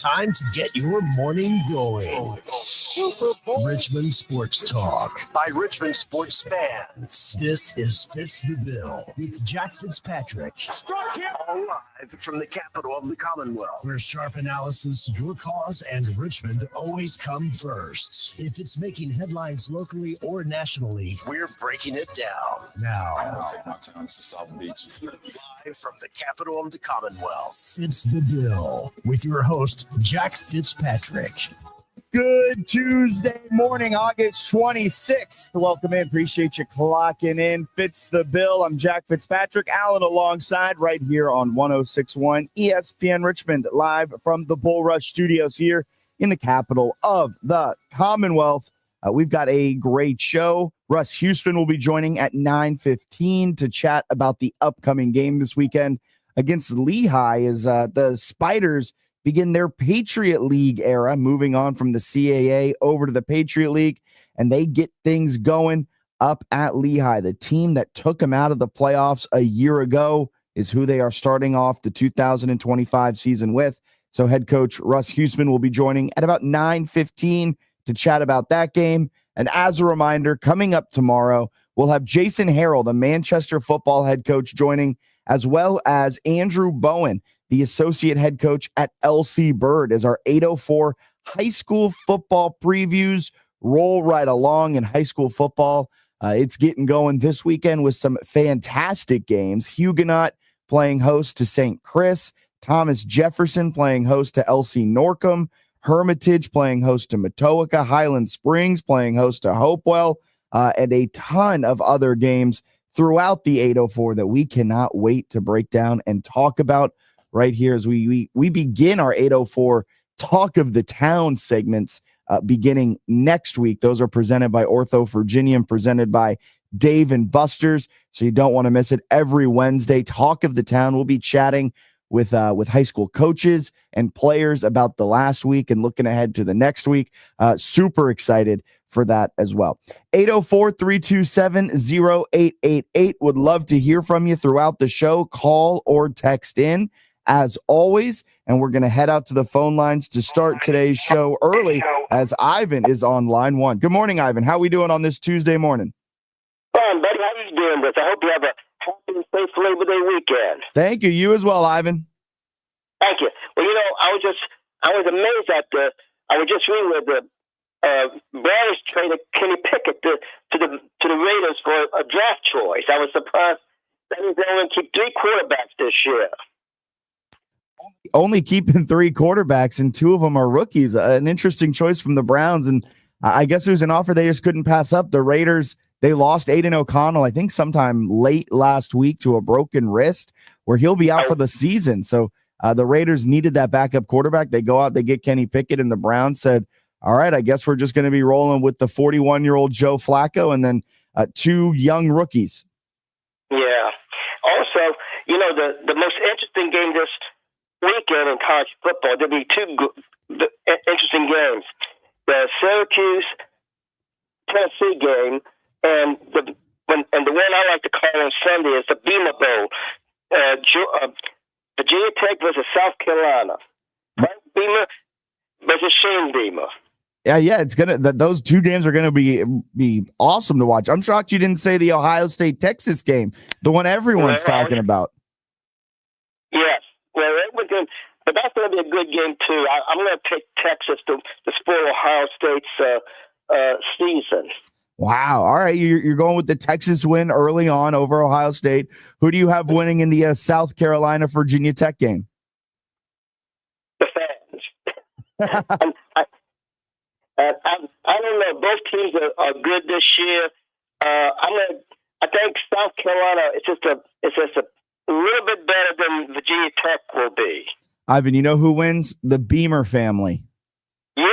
time to get your morning going. Super Bowl Richmond Sports Talk by Richmond sports fans. This is Fitz the Bill with Jack Fitzpatrick. Start here all live from the capital of the Commonwealth, where sharp analysis, your cause, and Richmond always come first. If it's making headlines locally or nationally, we're breaking it down. Now, I'm going to take my time to South Beach. Live from the capital of the Commonwealth, it's the Bill with your host, Jack Fitzpatrick. Good Tuesday morning, August 26th. Welcome in. Appreciate you clocking in. Fitz the Bill. I'm Jack Fitzpatrick. Alan alongside right here on 106.1 ESPN Richmond, live from the Bull Rush Studios here in the capital of the Commonwealth. We've got a great show. Russ Houston will be joining at 9:15 to chat about the upcoming game this weekend against Lehigh as the Spiders begin their Patriot League era, moving on from the CAA over to the Patriot League, and they get things going up at Lehigh. The team that took them out of the playoffs a year ago is who they are starting off the 2025 season with. So head coach Russ Houston will be joining at about 9:15 to chat about that game. And as a reminder, coming up tomorrow, we'll have Jason Harrell, the Manchester football head coach, joining, as well as Andrew Bowen, the associate head coach at LC Bird, as our 8:04 high school football previews roll right along in high school football. It's getting going this weekend with some fantastic games. Huguenot playing host to St. Chris, Thomas Jefferson playing host to LC Norcom, Hermitage playing host to Matoaka, Highland Springs playing host to Hopewell, and a ton of other games throughout the 8:04 that we cannot wait to break down and talk about right here as we begin our 8:04 Talk of the Town segments beginning next week. Those are presented by Ortho Virginia and presented by Dave and Buster's, so you don't want to miss it. Every Wednesday, Talk of the Town, we'll be chatting with high school coaches and players about the last week and looking ahead to the next week. Super excited for that as well. 804-327-0888. Would love to hear from you throughout the show. Call or text in as always. And we're going to head out to the phone lines to start today's show early as Ivan is on line one. Good morning, Ivan. How we doing on this Tuesday morning? Fine, buddy. How you doing this? I hope you have a happy and safe Labor Day weekend. Thank you. You as well, Ivan. Thank you. Well, I was amazed at I was just reading where the Browns traded Kenny Pickett to the Raiders for a draft choice. I was surprised that he's only keep 3 quarterbacks this year. Only keeping 3 quarterbacks, and 2 of them are rookies. An interesting choice from the Browns, and I guess it was an offer they just couldn't pass up. The Raiders, they lost Aiden O'Connell, I think sometime late last week, to a broken wrist where he'll be out for the season. So the Raiders needed that backup quarterback. They go out, they get Kenny Pickett, and the Browns said, all right, I guess we're just going to be rolling with the 41-year-old Joe Flacco and then 2 young rookies. Yeah. Also, the most interesting game this weekend in college football, there'll be 2 interesting games. The Syracuse-Tennessee game and the one I like to call on Sunday is the Beamer Bowl. Virginia Tech versus South Carolina. Frank Beamer versus Shane Beamer. Yeah, it's those 2 games are gonna be awesome to watch. I'm shocked you didn't say the Ohio State Texas game, the one everyone's talking about. Yes, well, but that's gonna be a good game too. I'm gonna pick Texas to spoil Ohio State's season. Wow. All right. You're going with the Texas win early on over Ohio State. Who do you have winning in the South Carolina Virginia Tech game? The fans. I don't know. Both teams are good this year. I think South Carolina it's just a little bit better than Virginia Tech will be. Ivan, you know who wins? The Beamer family. Yeah.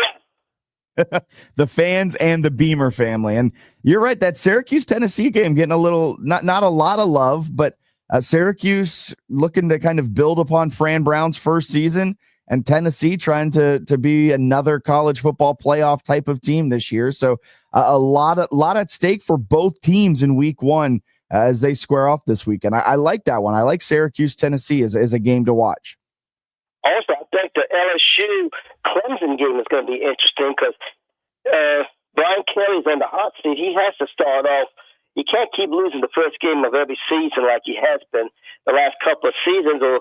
The fans and the Beamer family. And you're right, that Syracuse-Tennessee game getting a little, not a lot of love, but Syracuse looking to kind of build upon Fran Brown's first season, and Tennessee trying to be another college football playoff type of team this year. So a lot at stake for both teams in week 1 as they square off this weekend. I like that one. I like Syracuse-Tennessee as a game to watch. Also, think the LSU Clemson game is going to be interesting because Brian Kelly's on the hot seat. He has to start off. You can't keep losing the first game of every season like he has been the last couple of seasons, or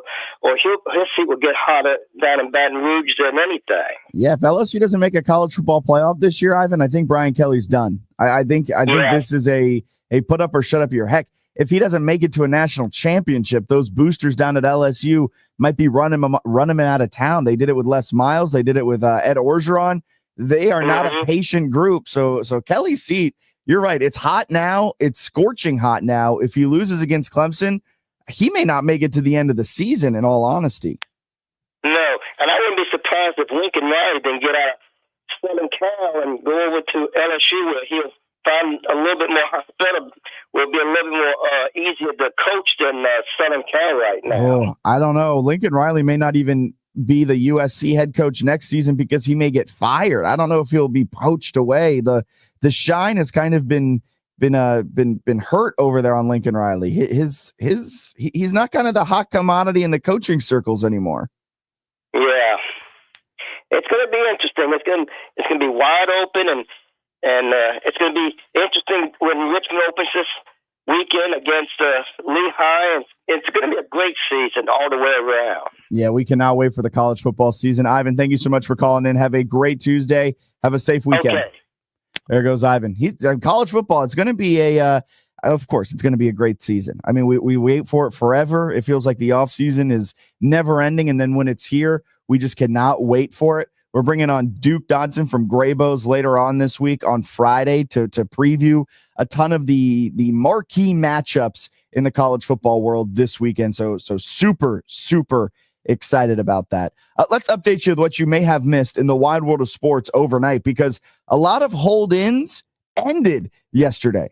his seat will get hotter down in Baton Rouge than anything. Yeah, if LSU doesn't make a college football playoff this year, Ivan, I think Brian Kelly's done. I think this is a put up or shut up year. Heck, if he doesn't make it to a national championship, those boosters down at LSU might be running him out of town. They did it with Les Miles. They did it with Ed Orgeron. They are not a patient group. So Kelly's seat, you're right. It's hot now. It's scorching hot now. If he loses against Clemson, he may not make it to the end of the season, in all honesty. No, and I wouldn't be surprised if Lincoln Riley didn't get out of Southern Cal and go over to LSU where he'll find a little bit more hospitable, will be a little bit more easier to coach than Southern Cal right now. Oh, I don't know. Lincoln Riley may not even be the USC head coach next season because he may get fired. I don't know if he'll be poached away. The shine has kind of been hurt over there on Lincoln Riley. He's not kind of the hot commodity in the coaching circles anymore. Yeah, it's going to be interesting. It's going to be wide open, and it's going to be interesting when Richmond opens this weekend against Lehigh. And it's going to be a great season all the way around. Yeah, we cannot wait for the college football season. Ivan, thank you so much for calling in. Have a great Tuesday. Have a safe weekend. Okay. There goes Ivan. He's college football. It's going to be of course, it's going to be a great season. I mean, we wait for it forever. It feels like the off season is never ending. And then when it's here, we just cannot wait for it. We're bringing on Duke Dodson from Graybo's later on this week on Friday to preview a ton of the marquee matchups in the college football world this weekend. So super, super excited about that. Let's update you with what you may have missed in the wide world of sports overnight, because a lot of hold-ins ended yesterday.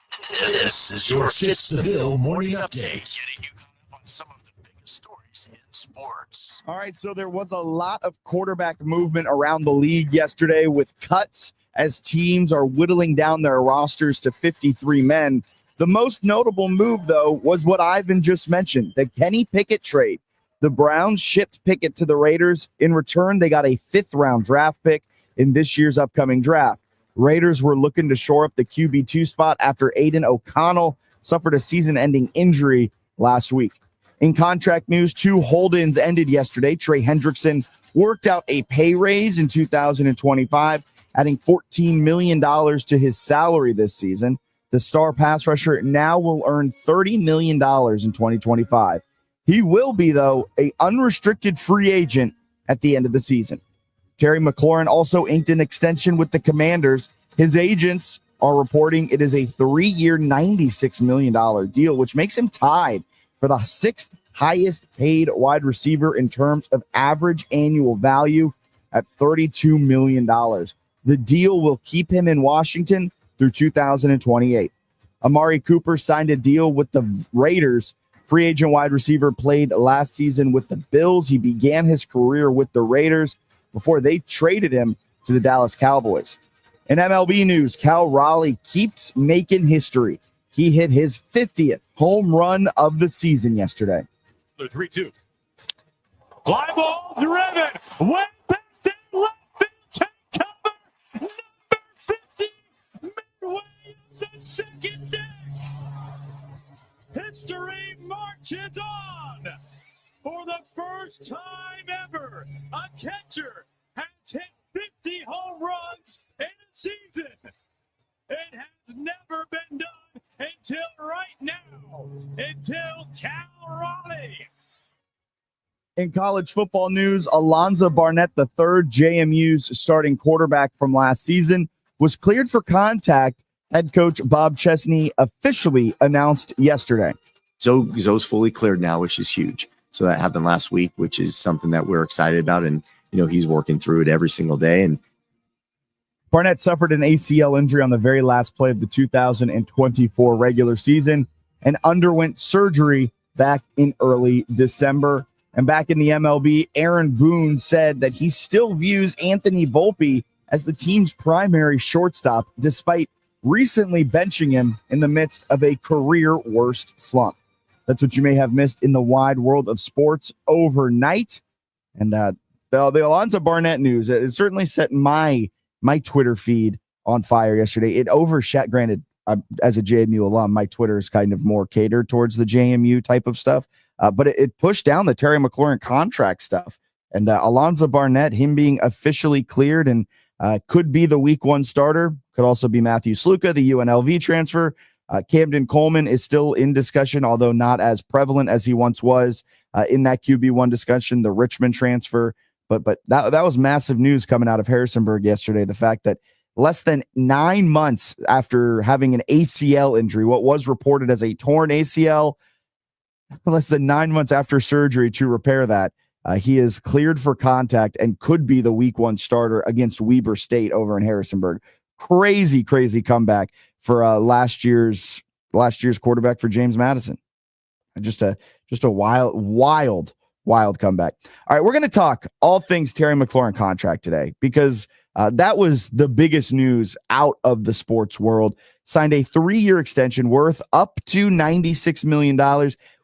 This is your Fitz the Bill morning update, getting you caught up on some of the biggest stories in sports. All right, so there was a lot of quarterback movement around the league yesterday with cuts as teams are whittling down their rosters to 53 men. The most notable move, though, was what Ivan just mentioned, the Kenny Pickett trade. The Browns shipped Pickett to the Raiders. In return, they got a 5th-round draft pick in this year's upcoming draft. Raiders were looking to shore up the QB2 spot after Aiden O'Connell suffered a season-ending injury last week. In contract news, 2 hold-ins ended yesterday. Trey Hendrickson worked out a pay raise in 2025, adding $14 million to his salary this season. The star pass rusher now will earn $30 million in 2025. He will be, though, an unrestricted free agent at the end of the season. Terry McLaurin also inked an extension with the Commanders. His agents are reporting it is a 3-year, $96 million deal, which makes him tied for the 6th highest paid wide receiver in terms of average annual value at $32 million. The deal will keep him in Washington through 2028. Amari Cooper signed a deal with the Raiders. Free agent wide receiver played last season with the Bills. He began his career with the Raiders before they traded him to the Dallas Cowboys. In MLB news, Cal Raleigh keeps making history. He hit his 50th home run of the season yesterday. 3-2. Fly ball driven. Way back down left field. Take cover. Number 50. Midway up the second deck. History marches on. For the first time ever, a catcher has hit 50 home runs in a season. It has never been done until right now, until Cal Raleigh. In college football news, Alonzo Barnett III, JMU's starting quarterback from last season, was cleared for contact. Head coach Bob Chesney officially announced yesterday. So Zoe's fully cleared now, which is huge. So that happened last week, which is something that we're excited about. And, he's working through it every single day. And Barnett suffered an ACL injury on the very last play of the 2024 regular season and underwent surgery back in early December. And back in the MLB, Aaron Boone said that he still views Anthony Volpe as the team's primary shortstop, despite recently benching him in the midst of a career worst slump. That's what you may have missed in the wide world of sports overnight. And the Alonzo Barnett news is certainly set my Twitter feed on fire yesterday. It overshadowed, granted, as a JMU alum, my Twitter is kind of more catered towards the JMU type of stuff. But it pushed down the Terry McLaurin contract stuff. And Alonzo Barnett, him being officially cleared and could be the week 1 starter. Could also be Matthew Sluka, the UNLV transfer. Camden Coleman is still in discussion, although not as prevalent as he once was in that QB1 discussion, the Richmond transfer. But that was massive news coming out of Harrisonburg yesterday. The fact that less than 9 months after having an ACL injury, what was reported as a torn ACL, less than 9 months after surgery to repair that, he is cleared for contact and could be the week 1 starter against Weber State over in Harrisonburg. Crazy comeback for last year's quarterback for James Madison. Just a wild comeback. All right, we're going to talk all things Terry McLaurin contract today because that was the biggest news out of the sports world. Signed a 3-year extension worth up to $96 million.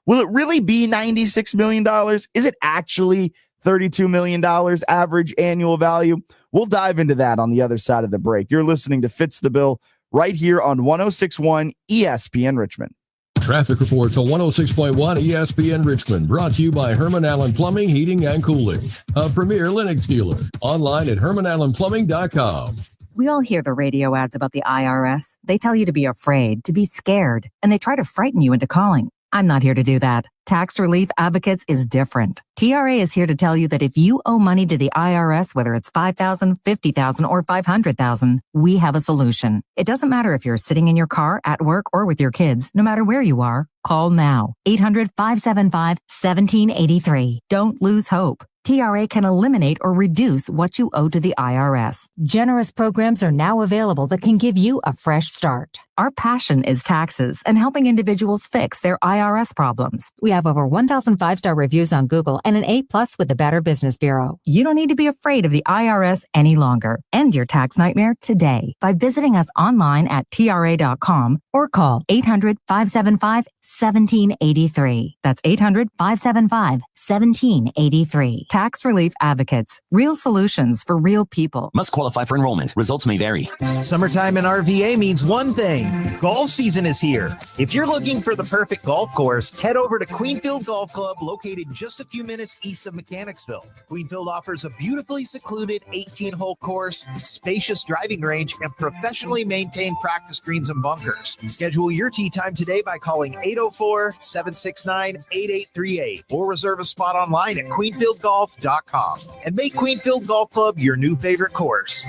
Will it really be $96 million? Is it actually $32 million average annual value? We'll dive into that on the other side of the break. You're listening to Fitz the Bill right here on 106.1 ESPN Richmond. Traffic reports on 106.1 ESPN Richmond, brought to you by Herman Allen Plumbing, Heating, and Cooling, a premier Lennox dealer. Online at HermanAllenPlumbing.com. We all hear the radio ads about the IRS. They tell you to be afraid, to be scared, and they try to frighten you into calling. I'm not here to do that. Tax Relief Advocates is different. TRA is here to tell you that if you owe money to the IRS, whether it's $5,000, $50,000, or $500,000, we have a solution. It doesn't matter if you're sitting in your car, at work, or with your kids. No matter where you are, call now. 800-575-1783. Don't lose hope. TRA can eliminate or reduce what you owe to the IRS. Generous programs are now available that can give you a fresh start. Our passion is taxes and helping individuals fix their IRS problems. We have over 1,000 5-star reviews on Google and an A+ with the Better Business Bureau. You don't need to be afraid of the IRS any longer. End your tax nightmare today by visiting us online at TRA.com or call 800-575-1783. That's 800-575-1783. Tax Relief Advocates. Real solutions for real people. Must qualify for enrollment. Results may vary. Summertime in RVA means one thing. Golf season is here. If you're looking for the perfect golf course, head over to Queenfield Golf Club, located just a few minutes east of Mechanicsville. Queenfield offers a beautifully secluded 18-hole course, spacious driving range, and professionally maintained practice greens and bunkers. Schedule your tee time today by calling 804-769-8838 or reserve a spot online at queenfieldgolf.com and make Queenfield Golf Club your new favorite course.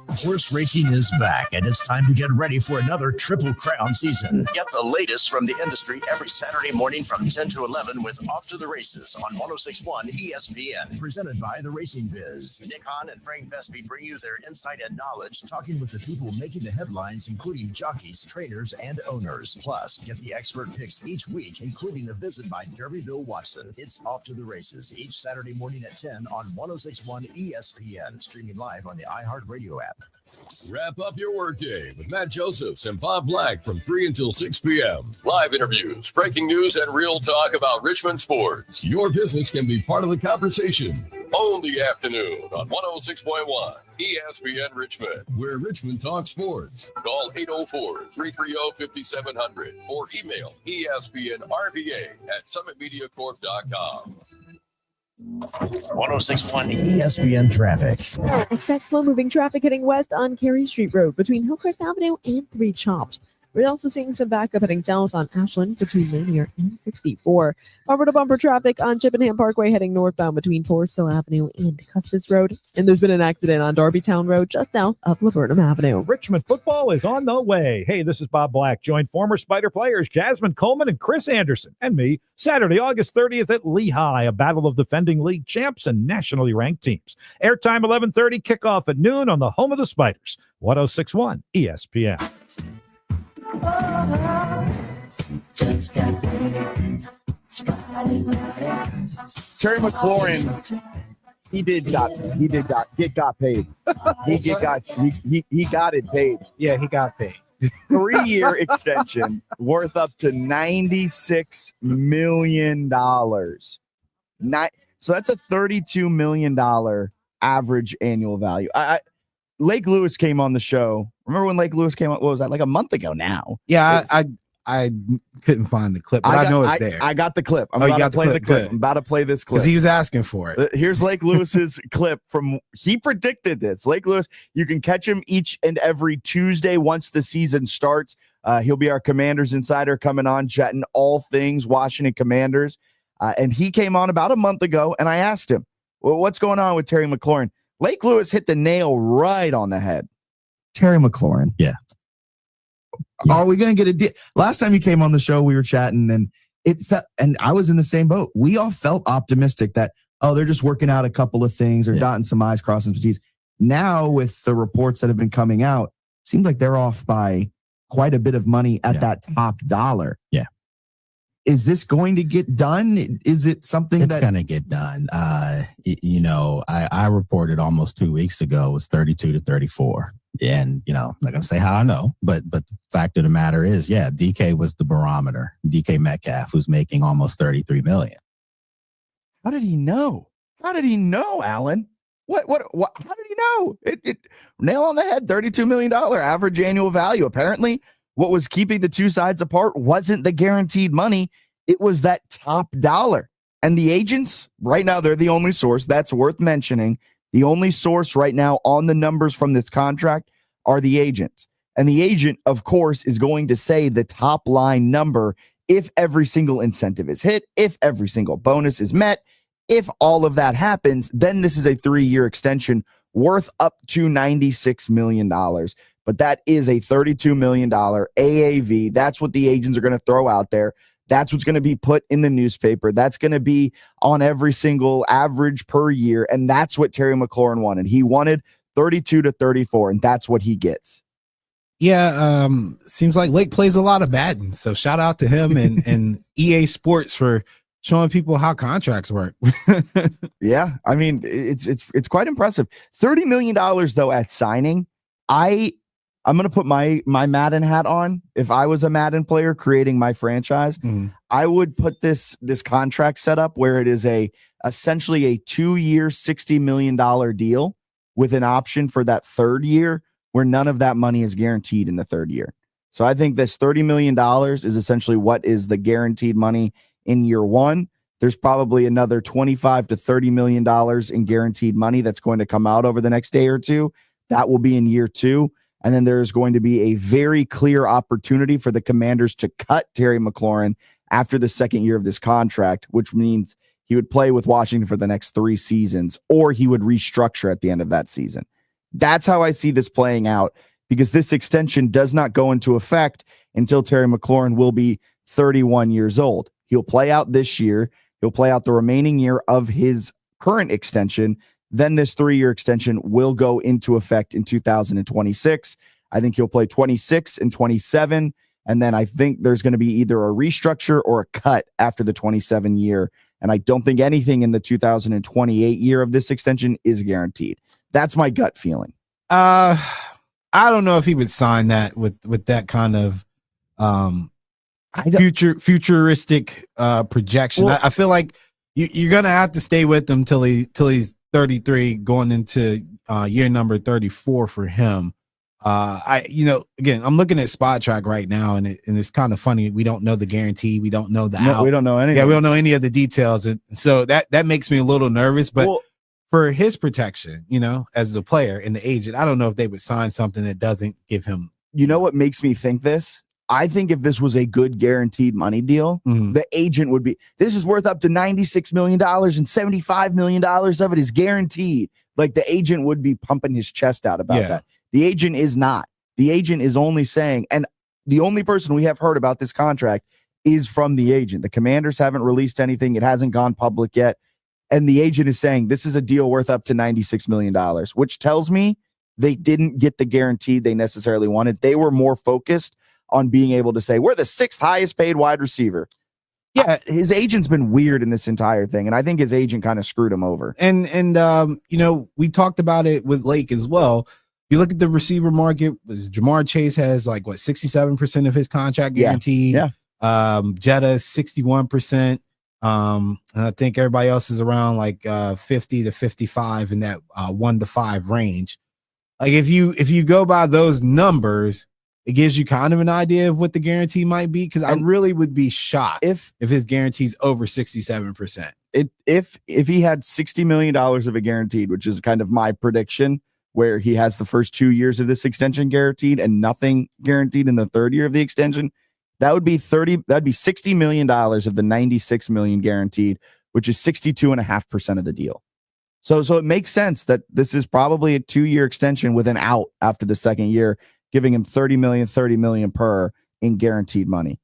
Horse racing is back, and it's time to get ready for another Triple Crown season. Get the latest from the industry every Saturday morning from 10 to 11 with Off to the Races on 106.1 ESPN. Presented by The Racing Biz. Nick Hahn and Frank Vespi bring you their insight and knowledge, talking with the people making the headlines, including jockeys, trainers, and owners. Plus, get the expert picks each week, including a visit by Derby Bill Watson. It's Off to the Races each Saturday morning at 10 on 106.1 ESPN. Streaming live on the iHeartRadio app. Wrap up your workday with Matt Josephs and Bob Black from 3 until 6 p.m. Live interviews, breaking news, and real talk about Richmond sports. Your business can be part of the conversation. Own the afternoon on 106.1 ESPN Richmond, where Richmond talks sports. Call 804-330-5700 or email espnrva@summitmediacorp.com. 106.1 ESPN Traffic. Expect slow-moving traffic heading west on Carey Street Road between Hillcrest Avenue and 3 Chopped. We're also seeing some backup heading south on Ashland between Lanier and 64. Bumper-to-bumper traffic on Chippenham Parkway heading northbound between Forest Hill Avenue and Custis Road. And there's been an accident on Darbytown Road just south of Laburnum Avenue. Richmond football is on the way. Hey, this is Bob Black. Join former Spider players Jasmine Coleman and Chris Anderson and me Saturday, August 30th at Lehigh, a battle of defending league champs and nationally ranked teams. Airtime 11:30, kickoff at noon on the home of the Spiders. 106.1 ESPN. Terry McLaurin, he got paid. He got it paid. Yeah, he got paid. 3-year extension worth up to $96 million. So that's a $32 million average annual value. Lake Lewis came on the show. Remember when Lake Lewis came on? What was that, like a month ago now? Yeah, I couldn't find the clip, but I know it's there. I got the clip. I'm about to play the clip. I'm about to play this clip. Because he was asking for it. Here's Lake Lewis's clip he predicted this. Lake Lewis, you can catch him each and every Tuesday once the season starts. He'll be our Commanders insider coming on, chatting all things Washington Commanders. And he came on about a month ago, and I asked him, well, what's going on with Terry McLaurin? Lake Lewis hit the nail right on the head. Terry McLaurin. Yeah. Are we going to get a deal? Last time you came on the show, we were chatting, and it felt, and I was in the same boat. We all felt optimistic that, they're just working out a couple of things or dotting some I's, crossing some T's. Now, with the reports that have been coming out, seems like they're off by quite a bit of money at that top dollar. Yeah. Is this going to get done? Is it something it's going to get done? I reported almost 2 weeks ago it was 32 to 34. And, I'm not going to say how I know, but the fact of the matter is, DK was the barometer. DK Metcalf, who's making almost $33 million. How did he know? Alan? What, how did he know? It nail on the head, $32 million average annual value. Apparently, what was keeping the two sides apart wasn't the guaranteed money. It was that top dollar. And the agents, right now, they're the only source. That's worth mentioning. The only source right now on the numbers from this contract are the agents. And the agent, of course, is going to say the top line number if every single incentive is hit, if every single bonus is met. If all of that happens, then this is a 3-year extension worth up to $96 million. But that is a $32 million AAV. That's what the agents are going to throw out there. That's what's going to be put in the newspaper. That's going to be on every single average per year. And that's what Terry McLaurin wanted. He wanted 32 to 34, and that's what he gets. Yeah, seems like Lake plays a lot of Madden. So shout out to him and EA Sports for showing people how contracts work. Yeah, I mean, it's quite impressive. $30 million, though, at signing. I'm going to put my Madden hat on. If I was a Madden player creating my franchise, I would put this contract setup where it is essentially a 2-year, $60 million deal with an option for that third year where none of that money is guaranteed in the third year. So I think this $30 million is essentially what is the guaranteed money in year one. There's probably another $25 to $30 million in guaranteed money that's going to come out over the next day or two. That will be in year two. And then there's going to be a very clear opportunity for the Commanders to cut Terry McLaurin after the second year of this contract, which means he would play with Washington for the next 3 seasons, or he would restructure at the end of that season. That's how I see this playing out, because this extension does not go into effect until Terry McLaurin will be 31 years old. He'll play out this year. He'll play out the remaining year of his current extension. Then this 3-year extension will go into effect in 2026. I think he'll play 26 and 27. And then I think there's going to be either a restructure or a cut after the 27 year. And I don't think anything in the 2028 year of this extension is guaranteed. That's my gut feeling. I don't know if he would sign that with that kind of futuristic projection. Well, I feel like you're gonna have to stay with him till he's 33, going into year number 34 for him. Again, I'm looking at Spot Track right now, and it's kind of funny. We don't know the guarantee. We don't know we don't know anything. Yeah, we don't know any of the details, and so that makes me a little nervous. But for his protection, as a player and the agent, I don't know if they would sign something that doesn't give him. You know what makes me think this? I think if this was a good guaranteed money deal, the agent would be, this is worth up to $96 million and $75 million of it is guaranteed. Like the agent would be pumping his chest out about that. The agent is not. The agent is only saying, and the only person we have heard about this contract is from the agent. The Commanders haven't released anything. It hasn't gone public yet. And the agent is saying this is a deal worth up to $96 million, which tells me they didn't get the guarantee they necessarily wanted. They were more focused on being able to say, we're the 6th highest paid wide receiver. Yeah, his agent's been weird in this entire thing, and I think his agent kind of screwed him over. And we talked about it with Lake as well. you look at the receiver market, Jamar Chase has like 67% of his contract guaranteed. Yeah. Jetta is 61%. And I think everybody else is around 50 to 55 in that 1 to 5 range. Like if you go by those numbers, it gives you kind of an idea of what the guarantee might be. Because I really would be shocked if his guarantee's over 67%. If he had $60 million of a guaranteed, which is kind of my prediction, where he has the first 2 years of this extension guaranteed and nothing guaranteed in the third year of the extension, that'd be $60 million of the $96 million guaranteed, which is 62.5% of the deal. So it makes sense that this is probably a 2-year extension with an out after the second year, giving him $30 million per in guaranteed money.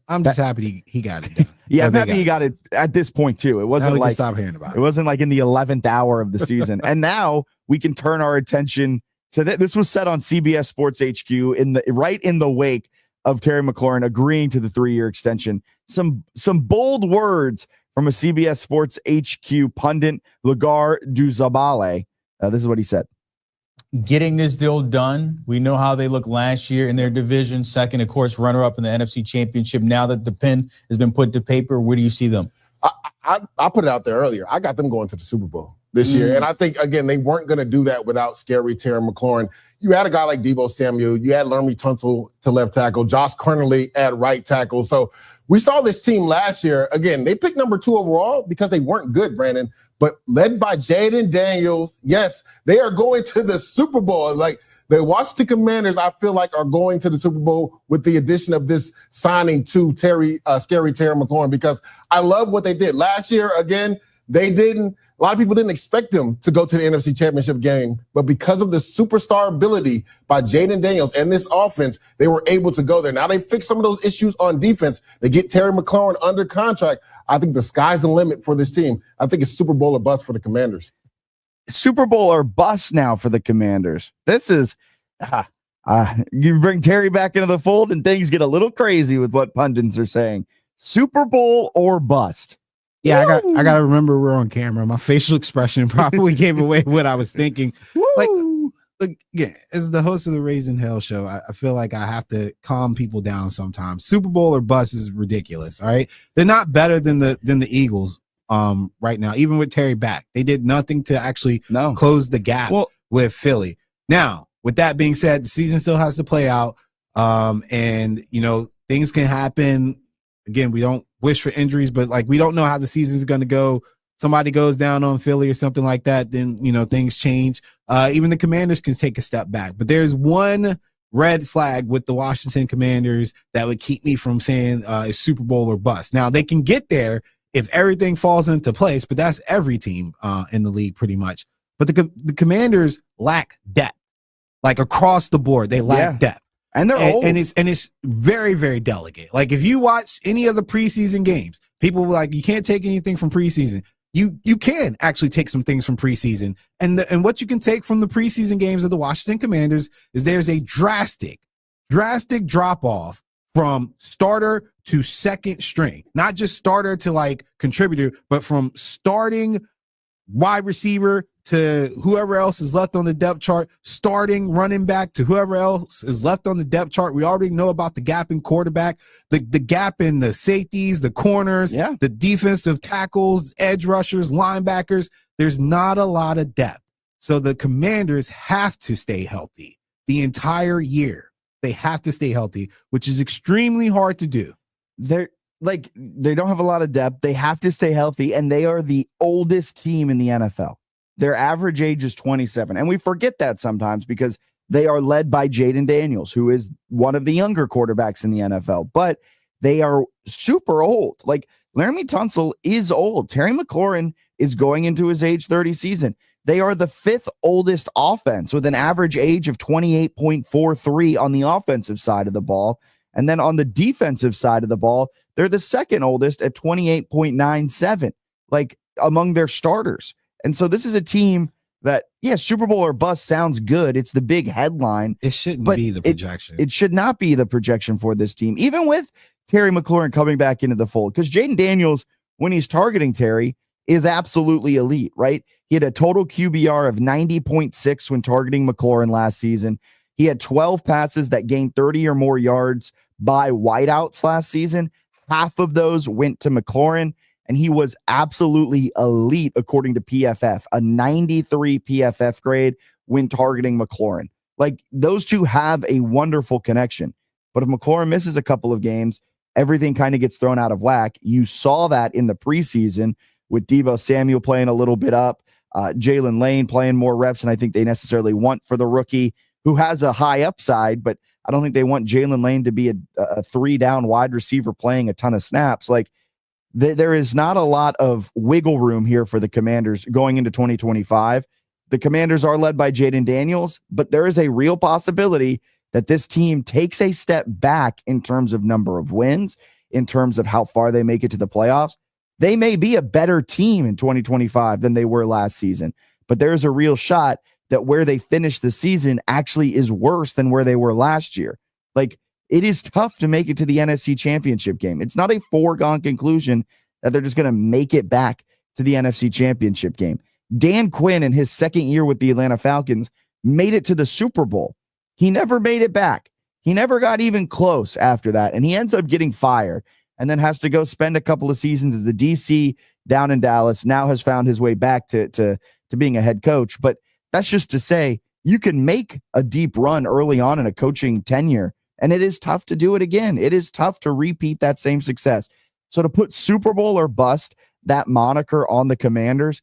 I'm just happy he got it done. Yeah, I'm happy he got it at this point too. It wasn't like stop hearing about it. It wasn't like in the 11th hour of the season. And now we can turn our attention to this was said on CBS Sports HQ right in the wake of Terry McLaurin agreeing to the 3-year extension. Some bold words from a CBS Sports HQ pundit, Lagar Duzabale. This is what he said. Getting this deal done. We know how they look last year in their division. Second, of course, runner-up in the NFC Championship. Now that the pen has been put to paper, where do you see them? I put it out there earlier. I got them going to the Super Bowl this year. And I think, again, they weren't going to do that without scary Terry McLaurin. You had a guy like Deebo Samuel. You had Laramie Tunsil to left tackle. Josh Conerly at right tackle. So we saw this team last year. Again, they picked number 2 overall because they weren't good, Brandon. But led by Jaden Daniels, yes, they are going to the Super Bowl. Like the Washington Commanders, I feel like, are going to the Super Bowl with the addition of this signing to scary Terry McLaurin, because I love what they did. Last year, again, a lot of people didn't expect them to go to the NFC Championship game, but because of the superstar ability by Jaden Daniels and this offense, they were able to go there. Now they fixed some of those issues on defense. They get Terry McLaurin under contract. I think the sky's the limit for this team. I think it's Super Bowl or bust for the Commanders. Super Bowl or bust now for the Commanders. This is you bring Terry back into the fold and things get a little crazy with what pundits are saying. Super Bowl or bust. Yeah, I got to remember we're on camera. My facial expression probably gave away what I was thinking. Again, as the host of the Raising Hell show, I feel like I have to calm people down sometimes. Super Bowl or bust is ridiculous. All right, they're not better than the Eagles right now. Even with Terry back, they did nothing to actually close the gap with Philly. Now, with that being said, the season still has to play out, and things can happen. Again, we don't wish for injuries, but we don't know how the season's going to go. Somebody goes down on Philly or something like that, then, things change. Even the Commanders can take a step back. But there's one red flag with the Washington Commanders that would keep me from saying it's Super Bowl or bust. Now, they can get there if everything falls into place, but that's every team in the league pretty much. But the Commanders lack depth, across the board. They lack depth. And they're old. And it's very, very delicate. If you watch any of the preseason games, people were like, you can't take anything from preseason. You can actually take some things from preseason. And what you can take from the preseason games of the Washington Commanders is there's a drastic drop-off from starter to second string. Not just starter to contributor, but from starting wide receiver to whoever else is left on the depth chart, starting running back to whoever else is left on the depth chart. We already know about the gap in quarterback, the gap in the safeties, the corners, the defensive tackles, edge rushers, linebackers. There's not a lot of depth. So the Commanders have to stay healthy the entire year. They have to stay healthy, which is extremely hard to do. They don't have a lot of depth. They have to stay healthy, and they are the oldest team in the NFL. Their average age is 27. And we forget that sometimes because they are led by Jaden Daniels, who is one of the younger quarterbacks in the NFL. But they are super old. Laramie Tunsil is old. Terry McLaurin is going into his age 30 season. They are the 5th oldest offense with an average age of 28.43 on the offensive side of the ball. And then on the defensive side of the ball, they're the 2nd oldest at 28.97, among their starters. And so this is a team that, Super Bowl or bust sounds good. It's the big headline. It shouldn't be the projection. It should not be the projection for this team, even with Terry McLaurin coming back into the fold. Because Jaden Daniels, when he's targeting Terry, is absolutely elite, right? He had a total QBR of 90.6 when targeting McLaurin last season. He had 12 passes that gained 30 or more yards by wideouts last season. Half of those went to McLaurin, and he was absolutely elite according to PFF, a 93 PFF grade when targeting McLaurin. Like, those two have a wonderful connection. But if McLaurin misses a couple of games, everything kind of gets thrown out of whack. You saw that in the preseason with Deebo Samuel playing a little bit up, Jalen Lane playing more reps than I think they necessarily want for the rookie, who has a high upside, but I don't think they want Jalen Lane to be a 3-down wide receiver playing a ton of snaps. Like, there is not a lot of wiggle room here for the Commanders going into 2025. The Commanders are led by Jaden Daniels, but there is a real possibility that this team takes a step back in terms of number of wins, in terms of how far they make it to the playoffs. They may be a better team in 2025 than they were last season, but there's a real shot that where they finish the season actually is worse than where they were last year. Like, it is tough to make it to the NFC Championship game. It's not a foregone conclusion that they're just going to make it back to the NFC Championship game. Dan Quinn, in his second year with the Atlanta Falcons, made it to the Super Bowl. He never made it back. He never got even close after that, and he ends up getting fired and then has to go spend a couple of seasons as the DC down in Dallas, now has found his way back to being a head coach. But that's just to say, you can make a deep run early on in a coaching tenure, and it is tough to do it again. It is tough to repeat that same success. So to put Super Bowl or bust, that moniker on the Commanders,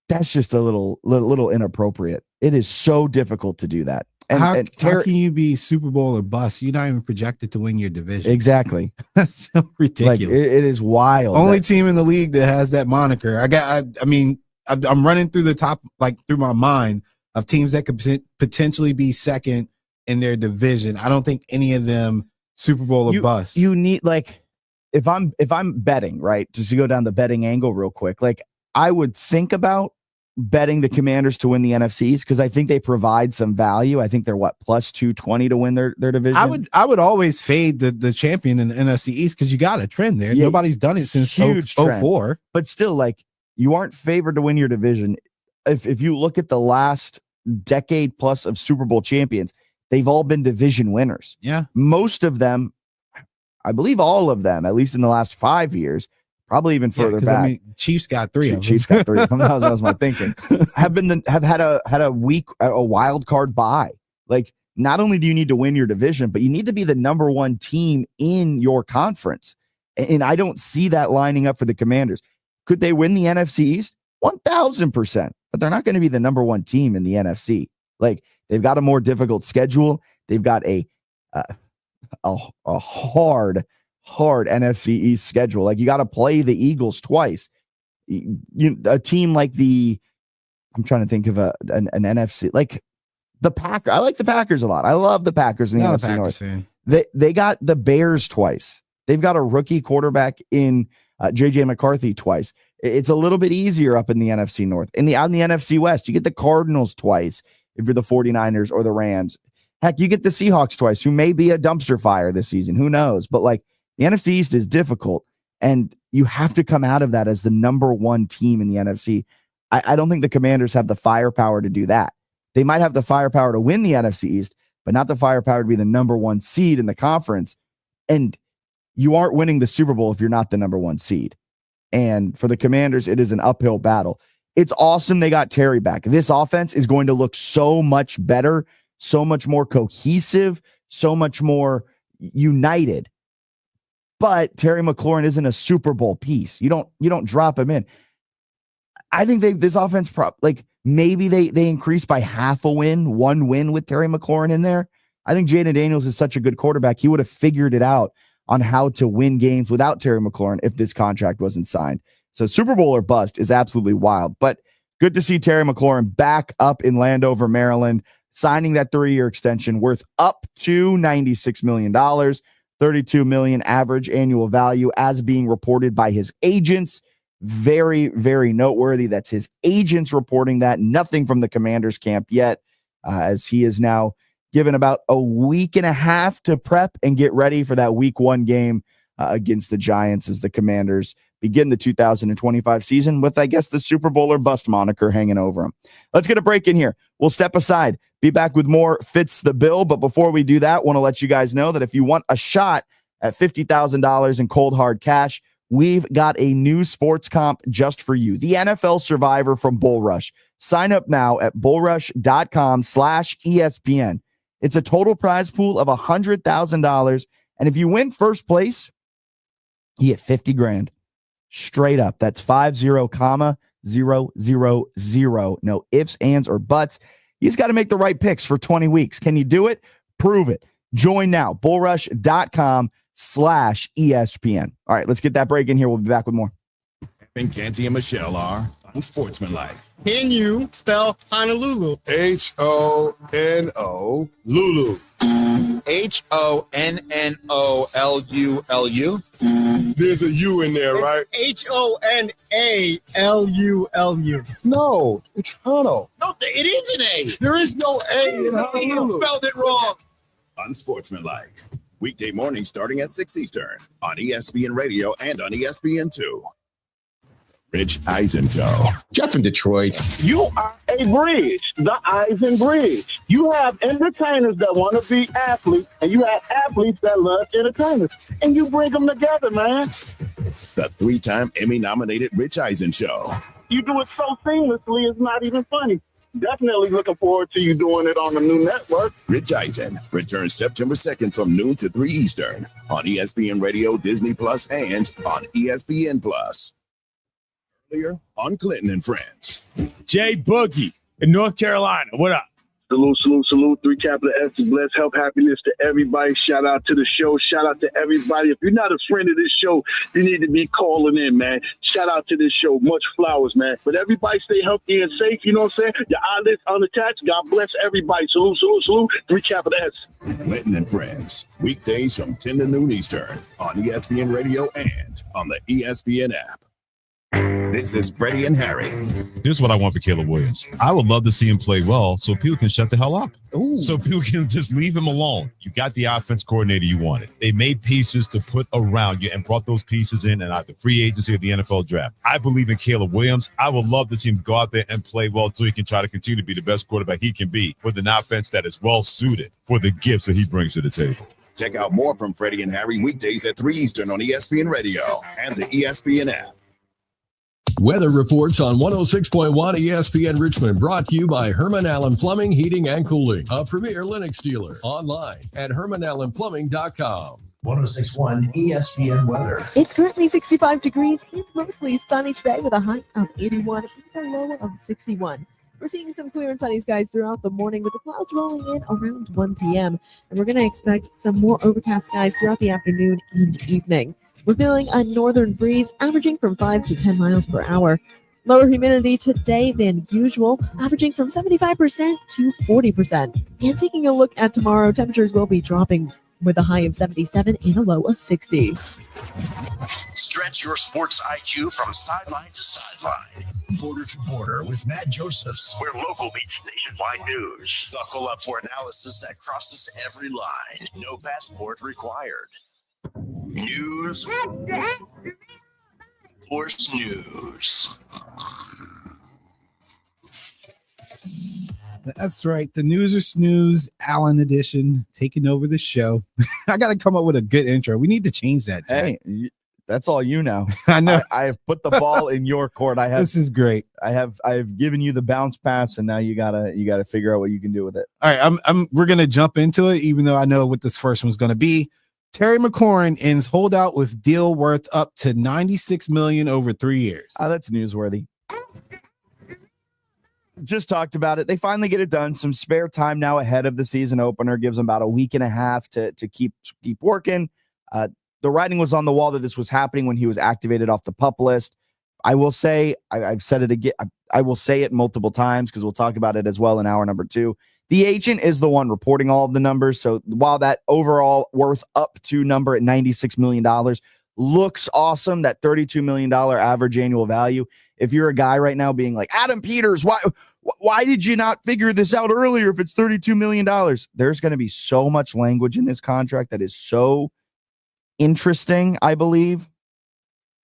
that's just a little inappropriate. It is so difficult to do that. And how can you be Super Bowl or bust? You're not even projected to win your division. Exactly. That's so ridiculous. Like, it is wild. Only team in the league that has that moniker. I'm running through the top, like through my mind, of teams that could potentially be second in their division. I don't think any of them Super Bowl or bust. You need, like, if I'm betting, right, just to go down the betting angle real quick, like, I would think about betting the Commanders to win the NFCs because I think they provide some value. I think they're plus 220 to win their division. I would always fade the champion in the NFC East because you got a trend there. Yeah, nobody's done it since 04. But still, like, you aren't favored to win your division. If you look at the last decade plus of Super Bowl champions, they've all been division winners. Yeah. Most of them, I believe all of them, at least in the last 5 years, probably even further back. I mean, Chiefs got 3 of them. Chiefs got 3 of them. That was my thinking. have had a wild card bye. Like, not only do you need to win your division, but you need to be the number one team in your conference. And I don't see that lining up for the Commanders. Could they win the NFC East? 1,000%. But they're not going to be the number one team in the NFC. Like, they've got a more difficult schedule. They've got a hard NFC East schedule. Like, you got to play the Eagles twice. A team like I'm trying to think of an NFC, like the Packers. I like the Packers a lot. I love the Packers in the NFC North. They got the Bears twice. They've got a rookie quarterback in JJ McCarthy twice. It's a little bit easier up in the NFC North. Out in the NFC West, you get the Cardinals twice if you're the 49ers or the Rams. Heck, you get the Seahawks twice, who may be a dumpster fire this season. Who knows? But, like, the NFC East is difficult, and you have to come out of that as the number one team in the NFC. I don't think the Commanders have the firepower to do that. They might have the firepower to win the NFC East, but not the firepower to be the number one seed in the conference. And you aren't winning the Super Bowl if you're not the number one seed. And for the Commanders, it is an uphill battle. It's awesome they got Terry back. This offense is going to look so much better, so much more cohesive, so much more united. But Terry McLaurin isn't a Super Bowl piece. You don't drop him in. I think this offense maybe they increase by half a win, 1 win with Terry McLaurin in there. I think Jaden Daniels is such a good quarterback. He would have figured it out on how to win games without Terry McLaurin if this contract wasn't signed. So Super Bowl or bust is absolutely wild. But good to see Terry McLaurin back up in Landover, Maryland, signing that 3-year extension worth up to $96 million. $32 million average annual value as being reported by his agents. Very, very noteworthy. That's his agents reporting that. Nothing from the Commanders camp yet, as he is now given about a week and a half to prep and get ready for that week 1 game against the Giants as the Commanders begin the 2025 season with, I guess, the Super Bowl or bust moniker hanging over them. Let's get a break in here. We'll step aside, be back with more Fitz the Bill. But before we do that, want to let you guys know that if you want a shot at $50,000 in cold hard cash, we've got a new sports comp just for you. The NFL Survivor from Bull Rush. Sign up now at bullrush.com/ESPN. It's a total prize pool of $100,000. And if you win first place, you get 50 grand straight up. That's 50,000. No ifs, ands, or buts. You just got to make the right picks for 20 weeks. Can you do it? Prove it. Join now. bullrush.com/ESPN. All right, let's get that break in here. We'll be back with more. And Canty and Michelle are unsportsmanlike. Can you spell Honolulu? H-O-N-O, Lulu. H-O-N-N-O-L-U-L-U. There's a U in there, right? H-O-N-A-L-U-L-U. No, it's Hano. No, it is an A. There is no A in Honolulu. You spelled it wrong. Unsportsmanlike. Weekday mornings starting at 6 Eastern on ESPN Radio and on ESPN2. Rich Eisen Show. Jeff in Detroit. You are a bridge, the Eisen Bridge. You have entertainers that want to be athletes, and you have athletes that love entertainers, and you bring them together, man. The 3-time Emmy-nominated Rich Eisen Show. You do it so seamlessly, it's not even funny. Definitely looking forward to you doing it on the new network. Rich Eisen returns September 2nd from noon to 3 Eastern on ESPN Radio, Disney Plus, and on ESPN Plus. Earlier on Clinton and Friends. Jay Boogie in North Carolina. What up? Salute, salute, salute. 3 capital S's. Bless, health, happiness to everybody. Shout out to the show. Shout out to everybody. If you're not a friend of this show, you need to be calling in, man. Shout out to this show. Much flowers, man. But everybody stay healthy and safe. You know what I'm saying? Your eyelids unattached. God bless everybody. Salute, salute, salute. 3 capital S. Clinton and Friends. Weekdays from 10 to noon Eastern on ESPN Radio and on the ESPN app. This is Freddie and Harry. Here's what I want for Caleb Williams. I would love to see him play well so people can shut the hell up. Ooh. So people can just leave him alone. You got the offense coordinator you wanted. They made pieces to put around you and brought those pieces in and out the free agency of the NFL draft. I believe in Caleb Williams. I would love to see him go out there and play well so he can try to continue to be the best quarterback he can be with an offense that is well suited for the gifts that he brings to the table. Check out more from Freddie and Harry weekdays at 3 Eastern on ESPN Radio and the ESPN app. Weather reports on 106.1 ESPN Richmond, brought to you by Herman Allen Plumbing, Heating, and Cooling, a premier Linux dealer. Online at hermanallenplumbing.com. 106.1 ESPN weather. It's currently 65 degrees and mostly sunny today with a high of 81 and a low of 61. We're seeing some clear and sunny skies throughout the morning with the clouds rolling in around 1 p.m. And we're going to expect some more overcast skies throughout the afternoon and evening. We're feeling a northern breeze averaging from 5 to 10 miles per hour. Lower humidity today than usual, averaging from 75% to 40%. And taking a look at tomorrow, temperatures will be dropping with a high of 77 and a low of 60. Stretch your sports IQ from sideline to sideline. Border to border with Matt Josephs, where local meets nationwide news. Buckle up for analysis that crosses every line. No passport required. News. Force news. That's right. The News or Snooze Allen edition taking over the show. I got to come up with a good intro. We need to change that. Jack. Hey, that's all you know. I know. I have put the ball in your court. This is great. I have given you the bounce pass, and now you gotta figure out what you can do with it. All right, we're gonna jump into it, even though I know what this first one's gonna be. Terry McLaurin ends holdout with deal worth up to $96 million over 3 years. Oh, that's newsworthy. Just talked about it. They finally get it done. Some spare time now ahead of the season opener. Gives them about a week and a half to keep working. The writing was on the wall that this was happening when he was activated off the PUP list. I will say, I've said it again. I will say it multiple times because we'll talk about it as well in hour number 2. The agent is the one reporting all of the numbers. So while that overall worth up to number at $96 million looks awesome, that $32 million average annual value, if you're a guy right now being like, Adam Peters, why did you not figure this out earlier if it's $32 million? There's going to be so much language in this contract that is so interesting, I believe.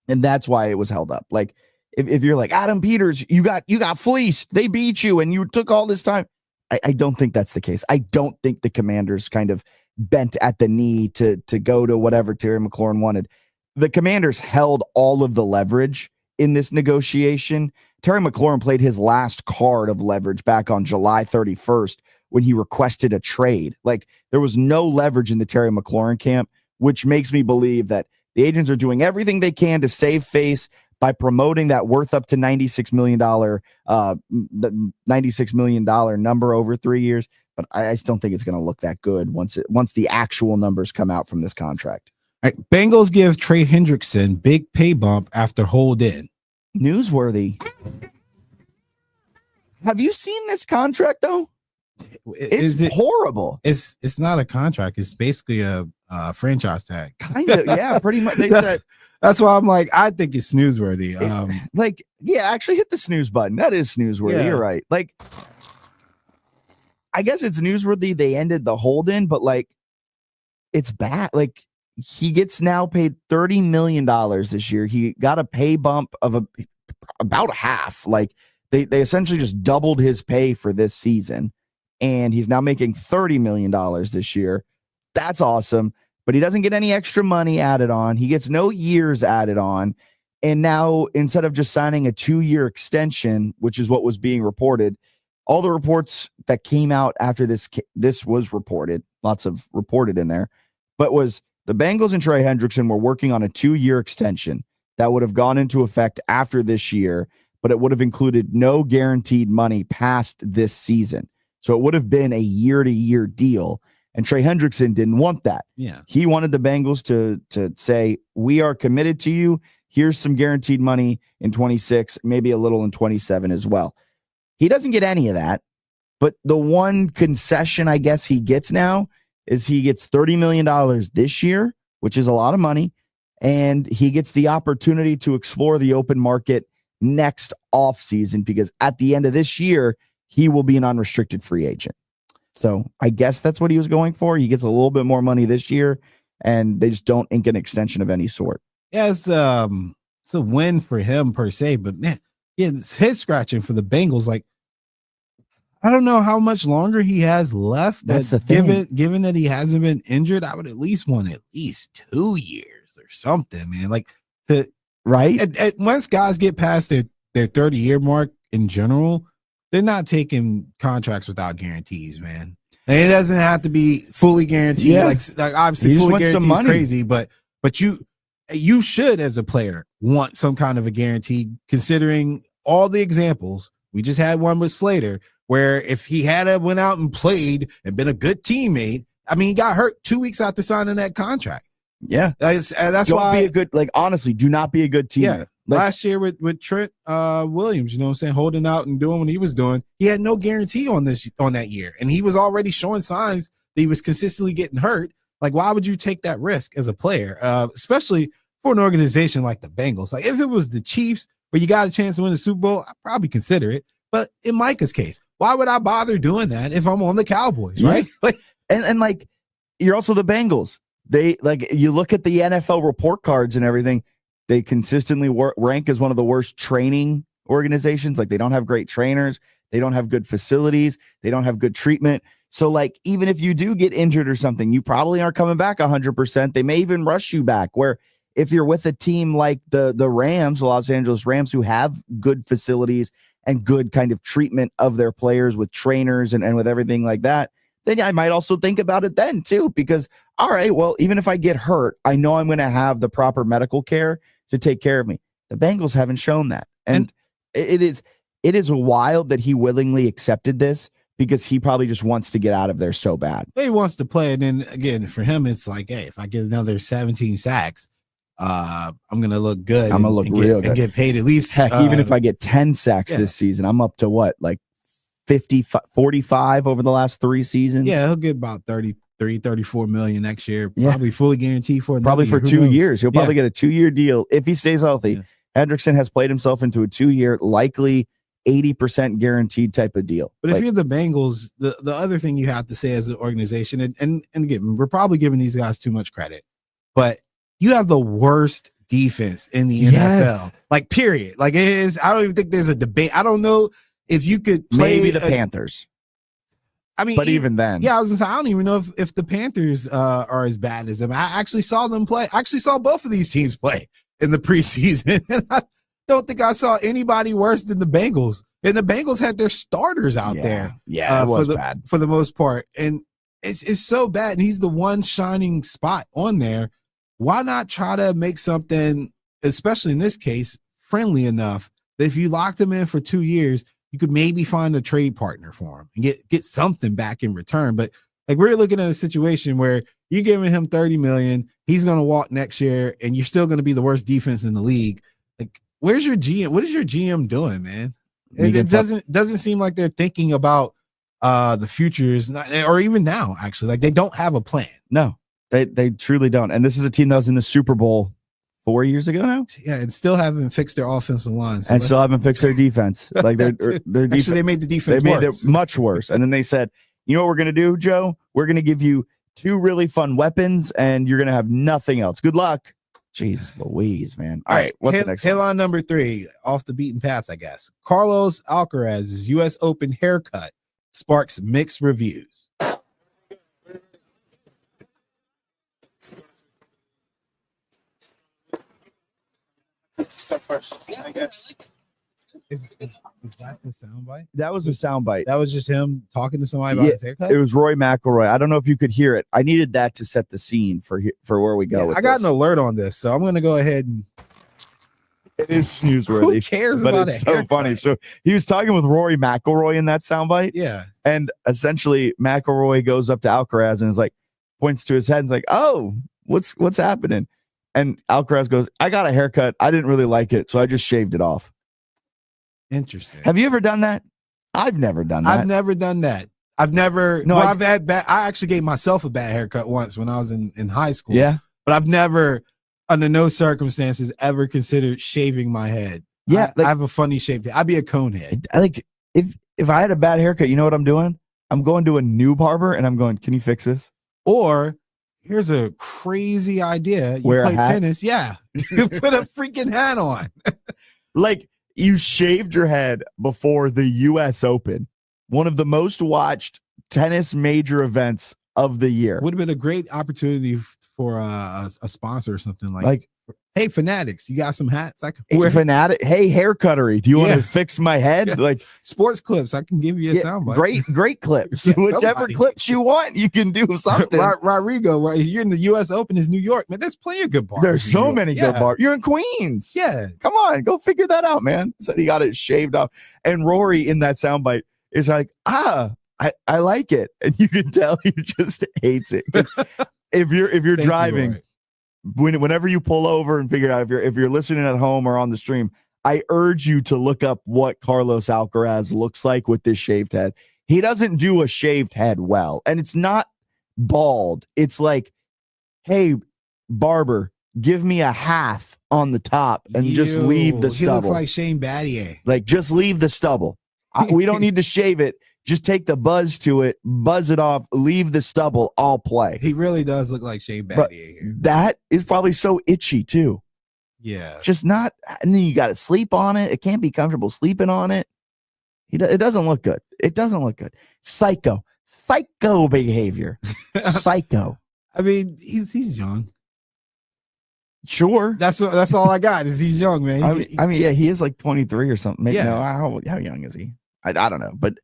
And that's why it was held up. Like, if you're like Adam Peters, you got fleeced, they beat you, and you took all this time. I don't think that's the case. I don't think the Commanders kind of bent at the knee to go to whatever Terry McLaurin wanted. The Commanders held all of the leverage in this negotiation. Terry McLaurin played his last card of leverage back on July 31st when he requested a trade. Like, there was no leverage in the Terry McLaurin camp, which makes me believe that the agents are doing everything they can to save face by promoting that worth up to $96 million, the $96 million number over 3 years. But I just don't think it's going to look that good once the actual numbers come out from this contract. All right, Bengals give Trey Hendrickson big pay bump after hold in. Newsworthy. Have you seen this contract though? It's horrible. It's not a contract. It's basically a franchise tag. Kind of, yeah, pretty much. They said, that's why I'm like, I think it's snoozeworthy. Actually hit the snooze button. That is snoozeworthy. Yeah. You're right. Like, I guess it's newsworthy they ended the hold in, but like, it's bad. Like, he gets now paid $30 million this year. He got a pay bump of about half. Like, they essentially just doubled his pay for this season, and he's now making $30 million this year. That's awesome, but he doesn't get any extra money added on. He gets no years added on. And now, instead of just signing a 2-year extension, which is what was being reported, all the reports that came out after this was reported, lots of reported in there, but was the Bengals and Trey Hendrickson were working on a 2-year extension that would have gone into effect after this year, but it would have included no guaranteed money past this season. So it would have been a year-to-year deal. And Trey Hendrickson didn't want that. Yeah. He wanted the Bengals to say, we are committed to you. Here's some guaranteed money in 26, maybe a little in 27 as well. He doesn't get any of that. But the one concession I guess he gets now is he gets $30 million this year, which is a lot of money. And he gets the opportunity to explore the open market next offseason, because at the end of this year, he will be an unrestricted free agent. So I guess that's what he was going for. He gets a little bit more money this year, and they just don't ink an extension of any sort. Yeah, it's a win for him per se, but man, yeah, it's head scratching for the Bengals. Like, I don't know how much longer he has left. That's the thing. Given that he hasn't been injured, I would at least want at least 2 years or something, man. Like, once guys get past their 30-year mark in general, they're not taking contracts without guarantees, man. And it doesn't have to be fully guaranteed. Yeah. Like obviously, fully guaranteed is crazy, but you should, as a player, want some kind of a guarantee, considering all the examples. We just had one with Slater, where if he had went out and played and been a good teammate, I mean, he got hurt 2 weeks after signing that contract. Yeah, that's don't why be a good, like, honestly, do not be a good teammate. Yeah. Like, last year with Trent Williams, you know what I'm saying, holding out and doing what he was doing, he had no guarantee on that year, and he was already showing signs that he was consistently getting hurt. Like, why would you take that risk as a player, especially for an organization like the Bengals? Like, if it was the Chiefs where you got a chance to win the Super Bowl, I'd probably consider it. But in Micah's case, why would I bother doing that if I'm on the Cowboys, right? Like, and like, you're also the Bengals. They, like, you look at the NFL report cards and everything, they consistently rank as one of the worst training organizations. Like, they don't have great trainers. They don't have good facilities. They don't have good treatment. So, like, even if you do get injured or something, you probably aren't coming back 100%. They may even rush you back, where if you're with a team like the Rams, the Los Angeles Rams, who have good facilities and good kind of treatment of their players with trainers and with everything like that, then I might also think about it then too, because, all right, well, even if I get hurt, I know I'm going to have the proper medical care to take care of me. The Bengals haven't shown that. And it is wild that he willingly accepted this, because he probably just wants to get out of there so bad. He wants to play. And then again, for him, it's like, hey, if I get another 17 sacks, I'm going to look good. I'm going to look real good. And get paid at least. Heck, even if I get 10 sacks this season, I'm up to what, like 45 over the last 3 seasons? Yeah, he'll get about 34 million next year. Probably fully guaranteed for probably year. For 2 years. He'll probably get a 2-year deal if he stays healthy. Yeah. Hendrickson has played himself into a 2-year, likely 80% guaranteed type of deal. But if you're the Bengals, the other thing you have to say as an organization, and again, we're probably giving these guys too much credit, but you have the worst defense in the NFL. Like, period. Like, it is. I don't even think there's a debate. I don't know if you could play maybe the Panthers. I mean, but even then, yeah, I was gonna say I don't even know if the Panthers are as bad as them. I actually saw them play. I actually saw both of these teams play in the preseason, and I don't think I saw anybody worse than the Bengals. And the Bengals had their starters out there. Yeah, it was bad for the most part, and it's so bad. And he's the one shining spot on there. Why not try to make something, especially in this case, friendly enough that if you locked him in for 2 years, you could maybe find a trade partner for him and get something back in return. But like, we're looking at a situation where you're giving him $30 million, he's going to walk next year, and you're still going to be the worst defense in the league. Like, where's your GM? What is your GM doing, man? It doesn't seem like they're thinking about the futures, or even now. Actually, like, they don't have a plan. No, they truly don't. And this is a team that was in the Super Bowl 4 years ago now. Yeah, and still haven't fixed their offensive line, and still haven't fixed their defense. Like, their defense, actually, they made the defense. They made worse. it much worse. And then they said, "You know what we're going to do, Joe? We're going to give you 2 really fun weapons, and you're going to have nothing else. Good luck." Jeez Louise, man. All right, what's the next one? Headline number 3, off the beaten path, I guess. Carlos Alcaraz's U.S. Open haircut sparks mixed reviews. Step first, I guess. Is that the soundbite? That was a soundbite. That was just him talking to somebody about his haircut? It was Roy McIlroy. I don't know if you could hear it. I needed that to set the scene for where we go. Yeah, I got an alert on this, so I'm going to go ahead and. It is snoozeworthy. Who cares but about it's a so haircut? funny. So he was talking with Rory McIlroy in that soundbite. Yeah. And essentially McIlroy goes up to Alcaraz and is like, points to his head and is like, "Oh, what's happening?" And Alcaraz goes, "I got a haircut. I didn't really like it, so I just shaved it off." Interesting. Have you ever done that? I've never done that. I've never done that. I've never. No, I've had bad. I actually gave myself a bad haircut once when I was in high school. Yeah. But I've never, under no circumstances, ever considered shaving my head. Yeah. I have a funny shaped head. I'd be a cone head. Like, if I had a bad haircut, you know what I'm doing? I'm going to a new barber and I'm going, "Can you fix this?" Or here's a crazy idea. You Wear a play hat? tennis. Yeah. You put a freaking hat on. Like, you shaved your head before the U.S. Open, one of the most watched tennis major events of the year. Would have been a great opportunity for a sponsor or something like, "Hey, Fanatics, you got some hats? I can Hey, wear Fanatic. Hey, hair cuttery. Do you want to fix my head?" Yeah. Like, sports clips. I can give you a soundbite. Great clips. Yeah, Whichever somebody. clips you want, you can do something. Rodrigo, right? You're in the U.S. Open, is New York, man. There's plenty of good bars. There's in New so York. many good bars. You're in Queens. Yeah. Come on, go figure that out, man. Said he got it shaved off. And Rory in that soundbite is like, I like it. And you can tell he just hates it. 'Cause if you're driving, whenever you pull over and figure it out, if you're listening at home or on the stream, I urge you to look up what Carlos Alcaraz looks like with this shaved head. He doesn't do a shaved head well, and it's not bald. It's like, "Hey, barber, give me a half on the top and just leave the He stubble." looks like Shane Battier. Like, just leave the stubble. We don't need to shave it. Just take the buzz to it, buzz it off, leave the stubble. I'll play. He really does look like Shane Battier But here. that is probably so itchy too. Yeah. Just not, and then you got to sleep on it. It can't be comfortable sleeping on it. It doesn't look good. It doesn't look good. Psycho behavior. Psycho. I mean, he's young. Sure. That's all I got is he's young, man. I mean, yeah, he is like 23 or something. Maybe, Yeah. no, how young is he? I don't know, but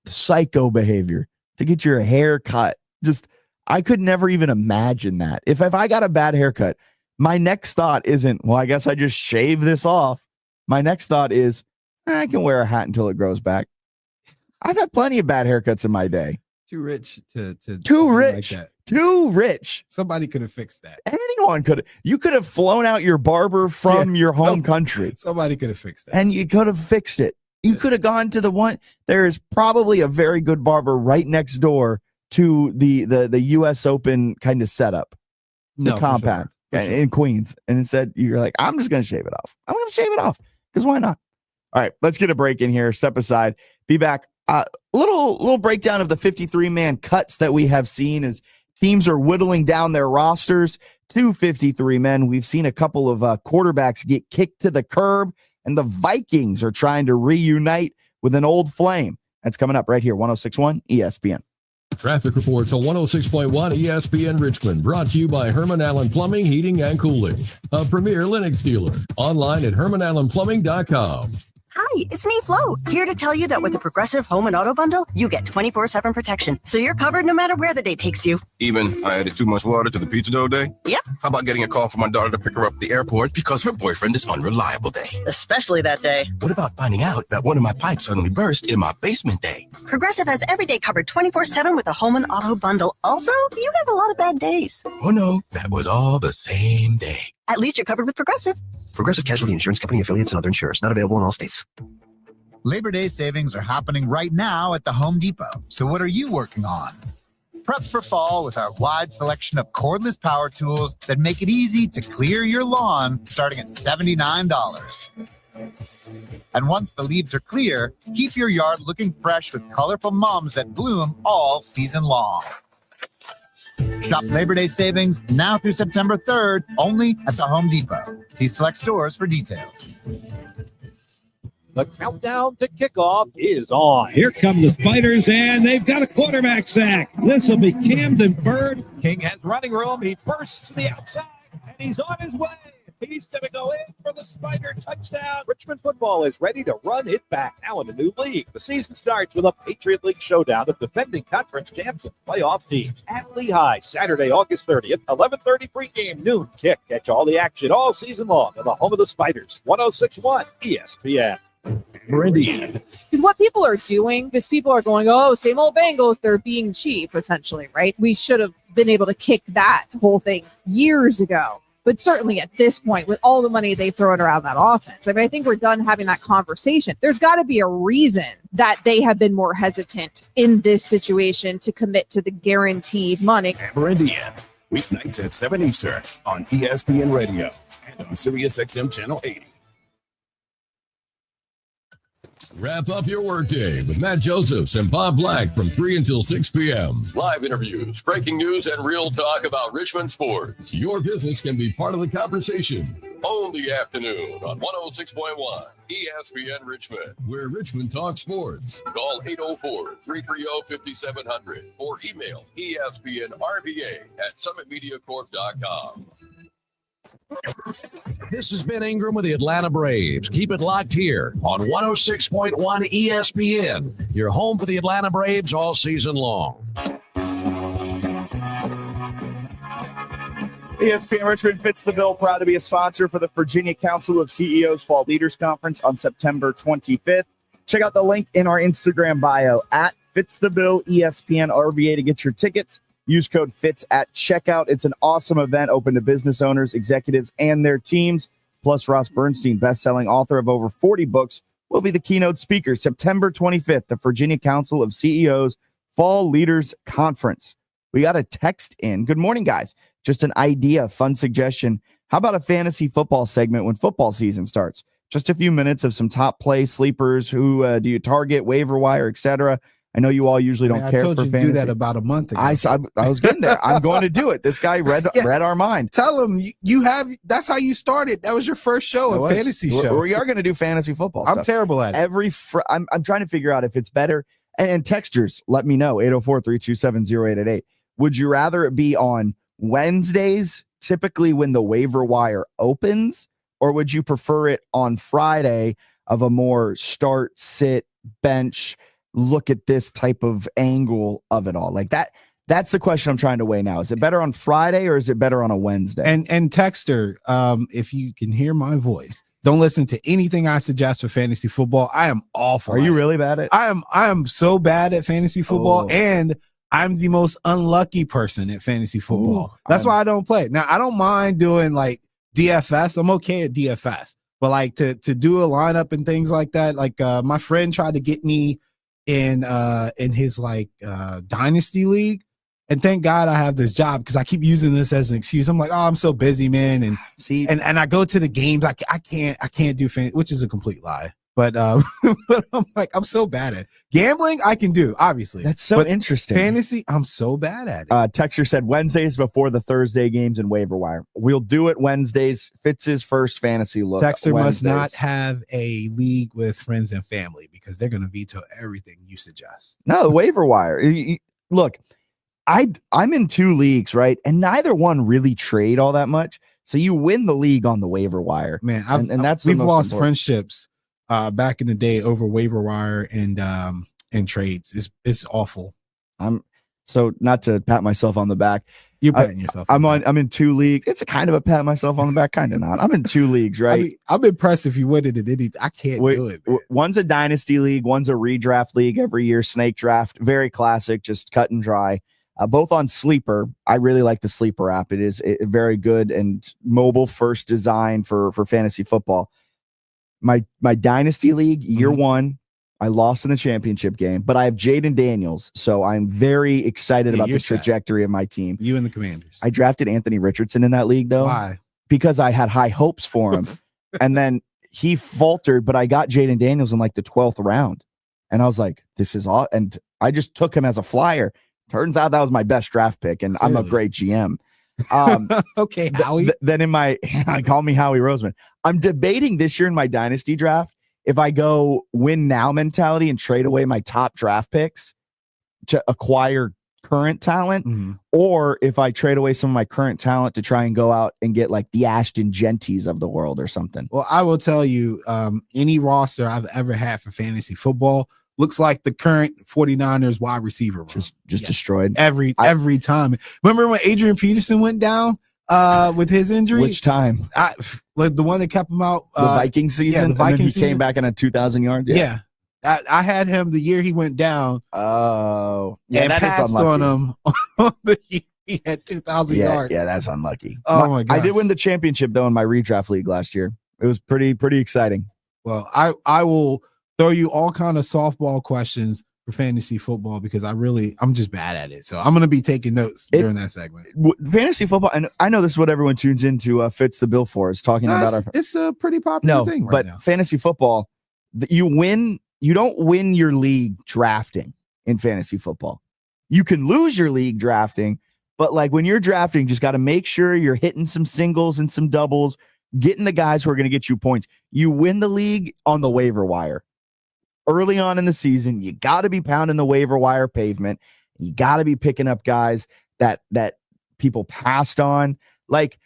psycho behavior to get your hair cut. Just, I could never even imagine that. If I got a bad haircut, my next thought isn't, well, I guess I just shave this off. My next thought is, I can wear a hat until it grows back. I've had plenty of bad haircuts in my day. Too rich to Too be rich. like that. Too rich. Somebody could have fixed that. Anyone could have. You could have flown out your barber from your home country. Somebody could have fixed that. And you could have fixed it. You could have gone to the one. There is probably a very good barber right next door to the U.S. Open kind of setup, the compound in Queens. And it said, you're like, "I'm just going to shave it off. I'm going to shave it off because why not?" All right, let's get a break in here. Step aside. Be back. Little breakdown of the 53-man cuts that we have seen as teams are whittling down their rosters. 2:53 men. We've seen a couple of quarterbacks get kicked to the curb, and the Vikings are trying to reunite with an old flame. That's coming up right here, 106.1 ESPN. Traffic reports on 106.1 ESPN Richmond, brought to you by Herman Allen Plumbing, Heating, and Cooling, a premier Linux dealer. Online at hermanallenplumbing.com. Hi, it's me, Flo, here to tell you that with the Progressive Home and Auto Bundle, you get 24/7 protection, so you're covered no matter where the day takes you. Even I added too much water to the pizza dough day? Yep. How about getting a call from my daughter to pick her up at the airport because her boyfriend is unreliable day? Especially that day. What about finding out that one of my pipes suddenly burst in my basement day? Progressive has every day covered 24/7 with the Home and Auto Bundle. Also, you have a lot of bad days. Oh no, that was all the same day. At least you're covered with Progressive. Progressive Casualty Insurance Company, affiliates, and other insurers. Not available in all states. Labor Day savings are happening right now at the Home Depot. So what are you working on? Prep for fall with our wide selection of cordless power tools that make it easy to clear your lawn, starting at $79. And once the leaves are clear, keep your yard looking fresh with colorful mums that bloom all season long. Shop Labor Day savings now through September 3rd, only at the Home Depot. See select stores for details. The countdown to kickoff is on. Here come the Spiders, and they've got a quarterback sack. This will be Camden Bird. King has running room. He bursts to the outside, and he's on his way. He's going to go in for the Spider touchdown. Richmond football is ready to run it back. Now in a new league. The season starts with a Patriot League showdown of defending conference champs and playoff teams at Lehigh, Saturday, August 30th, 11:30 pregame, noon kick. Catch all the action all season long on the home of the Spiders, 106.1 ESPN. Indiana. Because what people are doing is people are going, oh, same old Bengals, they're being cheap, essentially, right? We should have been able to kick that whole thing years ago. But certainly at this point, with all the money they've thrown around that offense, I mean, I think we're done having that conversation. There's got to be a reason that they have been more hesitant in this situation to commit to the guaranteed money. Indiana, weeknights at 7 Eastern on ESPN Radio and on Sirius XM Channel 80. Wrap up your workday with Matt Josephs and Bob Black from 3 until 6 p.m. Live interviews, breaking news, and real talk about Richmond sports. Your business can be part of the conversation. Own the afternoon on 106.1 ESPN Richmond, where Richmond talks sports. Call 804-330-5700 or email espnrva@summitmediacorp.com. This has been Ingram with the Atlanta Braves. Keep it locked here on 106.1 ESPN, your home for the Atlanta Braves all season long. ESPN Richmond Fitz the Bill, proud to be a sponsor for the Virginia Council of CEOs Fall Leaders Conference on September 25th. Check out the link in our Instagram bio at Fitz the Bill ESPN RVA to get your tickets. Use code FITZ at checkout. It's an awesome event open to business owners, executives, and their teams. Plus, Ross Bernstein, best-selling author of over 40 books, will be the keynote speaker September 25th, the Virginia Council of CEOs Fall Leaders Conference. We got a text in. Good morning, guys. Just an idea, fun suggestion. How about a fantasy football segment when football season starts? Just a few minutes of some top play sleepers. Who do you target, waiver wire, etc. I know you all usually don't care I told for you to fantasy. do that about a month ago. I was getting there. I'm going to do it. This guy read our mind. Tell him you have. That's how you started. That was your first show, a fantasy show. We are going to do fantasy football. I'm stuff. terrible at it. I'm trying to figure out if it's better. And texters, let me know. 804-327-0888. Would you rather it be on Wednesdays, typically when the waiver wire opens, or would you prefer it on Friday of a more start, sit, bench, look at this type of angle of it all? Like that's the question I'm trying to weigh now. Is it better on Friday or is it better on a Wednesday? And texter, if you can hear my voice, don't listen to anything I suggest for fantasy football. I am awful. Are you really bad at it? I am so bad at fantasy football, and I'm the most unlucky person at fantasy football. That's why I don't play. Now, I don't mind doing like DFS. I'm okay at DFS, but like to do a lineup and things like that. Like my friend tried to get me in his dynasty league, and thank God I have this job because I keep using this as an excuse. I'm like, oh, I'm so busy, man, and I go to the games. I can't do fantasy, which is a complete lie. But but I'm like, I'm so bad at it. Gambling. I can do, obviously. That's so interesting. Fantasy, I'm so bad at it. Texter said Wednesdays before the Thursday games and waiver wire. We'll do it Wednesdays. Fitz's first fantasy look. Texter Wednesdays. must not have a league with friends and family because they're going to veto everything you suggest. No, the waiver wire. Look, I'm in 2 leagues, right? And neither one really trade all that much. So you win the league on the waiver wire. Man, and that's we've the most lost important. friendships back in the day over waiver wire and trades. It's awful. So not to pat myself on the back. You're patting yourself. I'm in 2 leagues. It's a kind of a pat myself on the back, kind of not. I'm in 2 leagues, right? I mean, I'm impressed if you win it in any. I can't do it. Man. One's a dynasty league, one's a redraft league every year, snake draft, very classic, just cut and dry. Both on Sleeper. I really like the Sleeper app. It is very good and mobile first design for fantasy football. My dynasty league, year 1, I lost in the championship game, but I have Jaden Daniels, so I'm very excited about the trajectory of my team. You and the Commanders. I drafted Anthony Richardson in that league, though. Why? Because I had high hopes for him, and then he faltered. But I got Jaden Daniels in like the 12th round, and I was like, "This is all." And I just took him as a flyer. Turns out that was my best draft pick, and I'm a great GM. Okay, Howie. Then in my call me Howie Roseman. I'm debating this year in my dynasty draft if I go win now mentality and trade away my top draft picks to acquire current talent, or if I trade away some of my current talent to try and go out and get like the Ashton Genties of the world or something. Well, I will tell you, any roster I've ever had for fantasy football looks like the current 49ers wide receiver room. Just destroyed every time. Remember when Adrian Peterson went down with his injury? Which time? Like the one that kept him out. The Viking season? Yeah, the Viking he season. came back in a 2,000 yards? Yeah. I had him the year he went down. Oh. Yeah, and that is passed unlucky. on him on the year he had 2,000 yards. Yeah, that's unlucky. Oh, my God. I did win the championship, though, in my redraft league last year. It was pretty exciting. Well, I will throw you all kind of softball questions for fantasy football because I'm just bad at it. So I'm going to be taking notes during that segment. Fantasy football, and I know this is what everyone tunes into Fitz the Bill for, is talking about it's a pretty popular thing right now. But fantasy football, you don't win your league drafting in fantasy football. You can lose your league drafting, but like when you're drafting, just got to make sure you're hitting some singles and some doubles, getting the guys who are going to get you points. You win the league on the waiver wire. Early on in the season, you got to be pounding the waiver wire pavement. You got to be picking up guys that people passed on. Like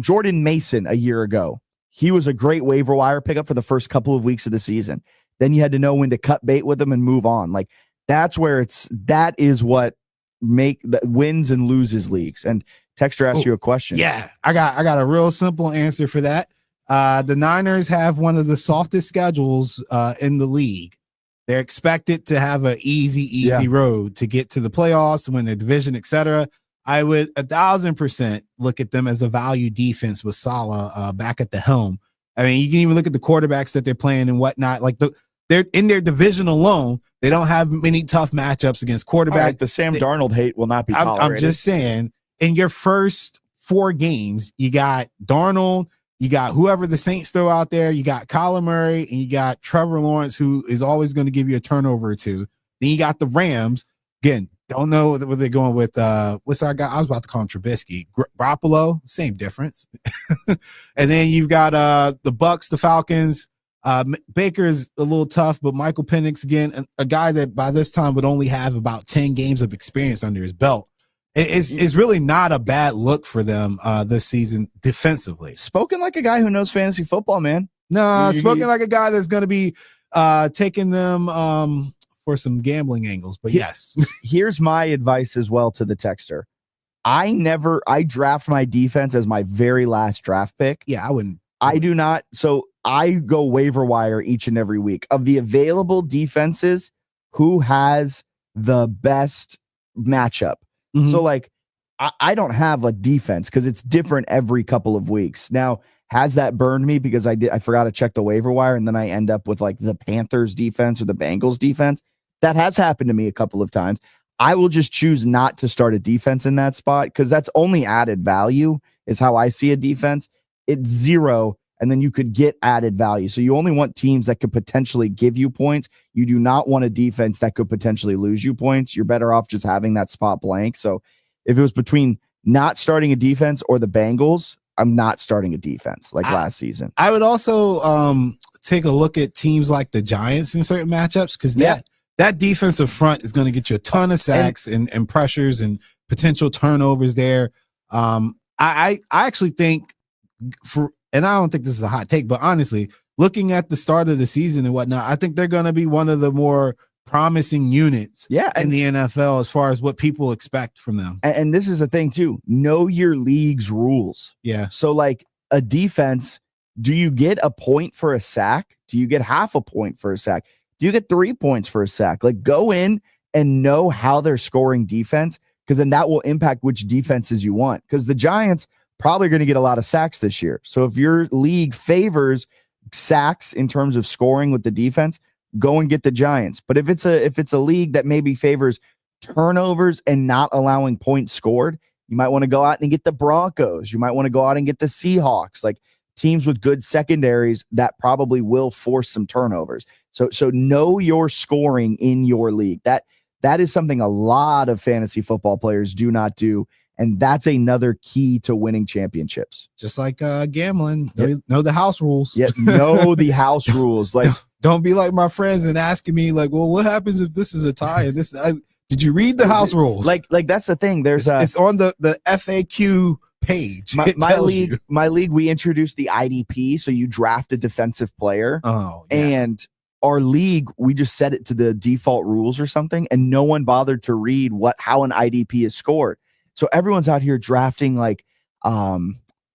Jordan Mason a year ago. He was a great waiver wire pickup for the first couple of weeks of the season. Then you had to know when to cut bait with him and move on. Like that is what wins and loses leagues. And Texter asked you a question. Yeah, I got a real simple answer for that. The Niners have one of the softest schedules in the league. They're expected to have an easy road to get to the playoffs, to win their division, etc. I would 1,000% look at them as a value defense with Saleh back at the helm. I mean, you can even look at the quarterbacks that they're playing and whatnot. Like they're in their division alone. They don't have many tough matchups against quarterbacks. Right, the Sam Darnold hate will not be tolerated. I'm just saying, in your first 4 games, you got Darnold, you got whoever the Saints throw out there, you got Kyler Murray, and you got Trevor Lawrence, who is always going to give you a turnover or two. Then you got the Rams. Again, don't know what they're going with. What's our guy? I was about to call him Trubisky. Garoppolo, same difference. And then you've got the Bucks, the Falcons. Baker's a little tough, but Michael Penix, again, a guy that by this time would only have about 10 games of experience under his belt. It's really not a bad look for them this season defensively. Spoken like a guy who knows fantasy football, man. No, spoken like a guy that's going to be taking them for some gambling angles. But yes, here's my advice as well to the texter. I draft my defense as my very last draft pick. Yeah, I wouldn't. I do not. So I go waiver wire each and every week of the available defenses. Who has the best matchup? Mm-hmm. So like, I don't have a defense because it's different every couple of weeks. Now, has that burned me because I forgot to check the waiver wire and then I end up with like the Panthers defense or the Bengals defense? That has happened to me a couple of times. I will just choose not to start a defense in that spot because that's only added value is how I see a defense. It's zero and then you could get added value. So you only want teams that could potentially give you points. You do not want a defense that could potentially lose you points. You're better off just having that spot blank. So if it was between not starting a defense or the Bengals, I'm not starting a defense like last season. I would also take a look at teams like the Giants in certain matchups, because that defensive front is going to get you a ton of sacks and pressures and potential turnovers there. I actually think and I don't think this is a hot take, but honestly, looking at the start of the season and whatnot, I think they're going to be one of the more promising units in the NFL as far as what people expect from them. And this is the thing too, know your league's rules. Yeah. So like a defense, do you get a point for a sack? Do you get half a point for a sack? Do you get 3 points for a sack? Like go in and know how they're scoring defense, because then that will impact which defenses you want. Because the Giants probably going to get a lot of sacks this year. So if your league favors sacks in terms of scoring with the defense, go and get the Giants. But if it's a league that maybe favors turnovers and not allowing points scored, you might want to go out and get the Broncos. You might want to go out and get the Seahawks, like teams with good secondaries that probably will force some turnovers. So know your scoring in your league. That is something a lot of fantasy football players do not do. And that's another key to winning championships. Just like gambling, know the house rules. Yeah, know the house rules. Like, don't be like my friends and asking me like, well, what happens if this is a tie? And this, did you read the house rules? Like that's the thing. There's it's on the FAQ page. My league, we introduced the IDP, so you draft a defensive player. Oh, yeah. And our league, we just set it to the default rules or something, and no one bothered to read how an IDP is scored. So everyone's out here drafting like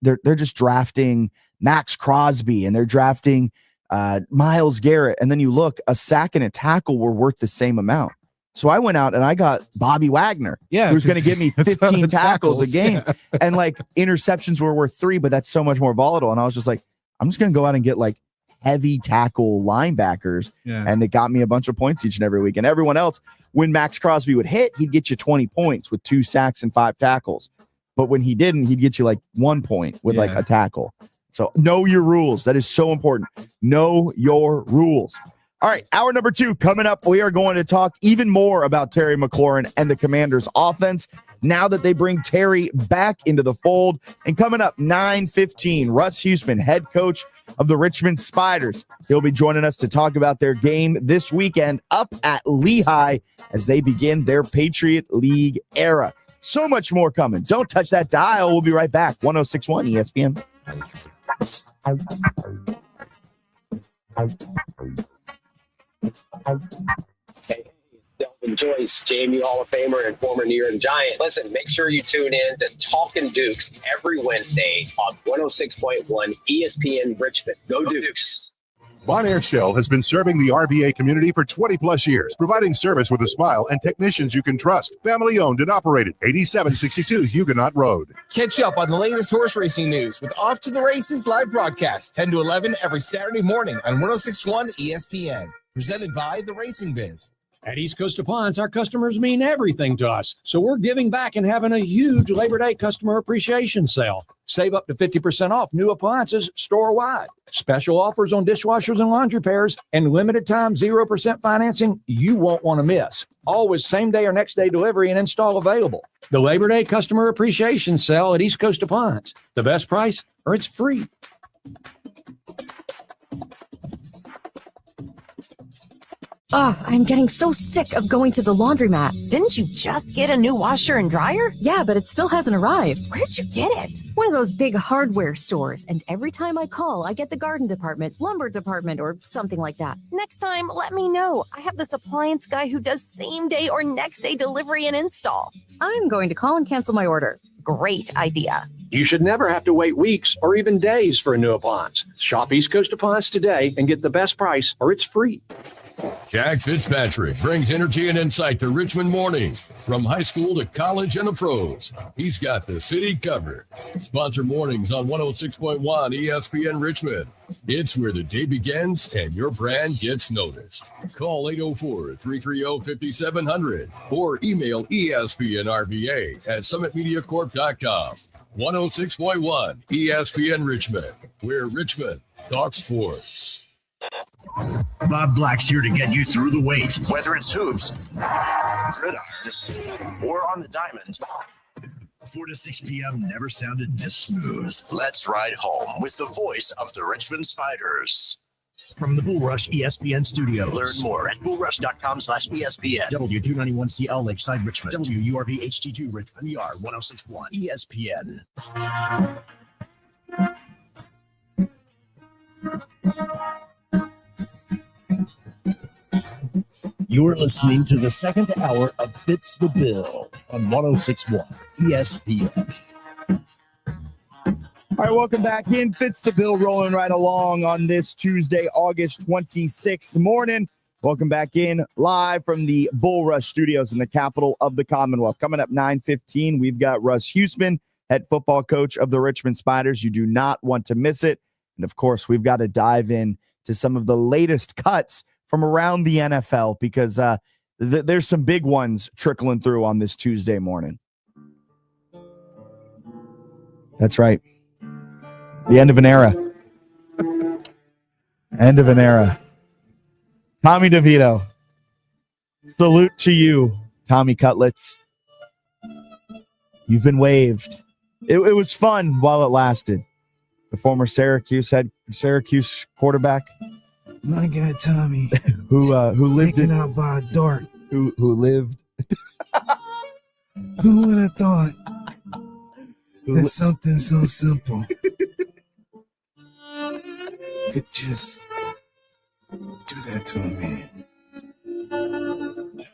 they're just drafting Max Crosby and they're drafting Myles Garrett. And then you look, a sack and a tackle were worth the same amount. So I went out and I got Bobby Wagner, who's going to give me 15 tackles a game. Yeah. And like interceptions were worth 3, but that's so much more volatile. And I was just like, I'm just going to go out and get like heavy tackle linebackers. Yeah. And it got me a bunch of points each and every week. And everyone else, when Max Crosby would hit, he'd get you 20 points with 2 sacks and 5 tackles. But when he didn't, he'd get you like 1 point with like a tackle. So know your rules. That is so important. Know your rules. All right, hour number 2 coming up. We are going to talk even more about Terry McLaurin and the Commanders' offense now that they bring Terry back into the fold. And coming up, 9:15, Russ Huesman, head coach of the Richmond Spiders. He'll be joining us to talk about their game this weekend up at Lehigh as they begin their Patriot League era. So much more coming. Don't touch that dial. We'll be right back. 106.1 ESPN. Delvin Joyce, Jamie Hall of Famer and former New York Giant. Listen, make sure you tune in to Talkin' Dukes every Wednesday on 106.1 ESPN Richmond. Go Dukes. Bon Air Shell has been serving the RVA community for 20 plus years, providing service with a smile and technicians you can trust. Family owned and operated, 8762 Huguenot Road. Catch up on the latest horse racing news with Off to the Races live broadcast, 10 to 11 every Saturday morning on 106.1 ESPN. Presented by The Racing Biz. At East Coast Appliance, our customers mean everything to us. So we're giving back and having a huge Labor Day customer appreciation sale. Save up to 50% off new appliances store-wide. Special offers on dishwashers and laundry pairs and limited time 0% financing you won't want to miss. Always same day or next day delivery and install available. The Labor Day customer appreciation sale at East Coast Appliance. The best price or it's free. Oh, I'm getting so sick of going to the laundromat. Didn't you just get a new washer and dryer? Yeah, but it still hasn't arrived. Where'd you get it? One of those big hardware stores. And every time I call, I get the garden department, lumber department, or something like that. Next time, let me know. I have this appliance guy who does same day or next day delivery and install. I'm going to call and cancel my order. Great idea. You should never have to wait weeks or even days for a new appliance. Shop East Coast Appliance today and get the best price or it's free. Jack Fitzpatrick brings energy and insight to Richmond mornings. From high school to college and the pros, he's got the city covered. Sponsor mornings on 106.1 ESPN Richmond. It's where the day begins and your brand gets noticed. Call 804-330-5700 or email ESPNRVA at summitmediacorp.com. 106.1 ESPN Richmond. where Richmond talks sports. Bob Black's here to get you through the wait, whether it's hoops, gridiron, or on the diamond. 4 to 6 p.m. never sounded this smooth. Let's ride home with the voice of the Richmond Spiders. From the Bull Rush ESPN studios. Learn more at bullrush.com/ESPN. W291CL Lakeside Richmond. WURV HD2 Richmond. We are 1061 ESPN. You're listening to the second hour of Fitz the Bill on 1061 ESPN. All right, welcome back in. Fitz the Bill rolling right along on this Tuesday, August 26th morning. Welcome back in live from the Bull Rush Studios in the capital of the Commonwealth. Coming up 9:15, we've got Russ Huesman, head football coach of the Richmond Spiders. You do not want to miss it. And of course, we've got to dive in to some of the latest cuts from around the NFL because there's some big ones trickling through on this Tuesday morning. That's right. The end of an era. End of an era. Tommy DeVito. Salute to you, Tommy Cutlets. You've been waived. It was fun while it lasted. The former Syracuse quarterback. My God, Tommy. who lived taken out by a dart. Who lived. Who would have thought that something so simple could just do that to a man?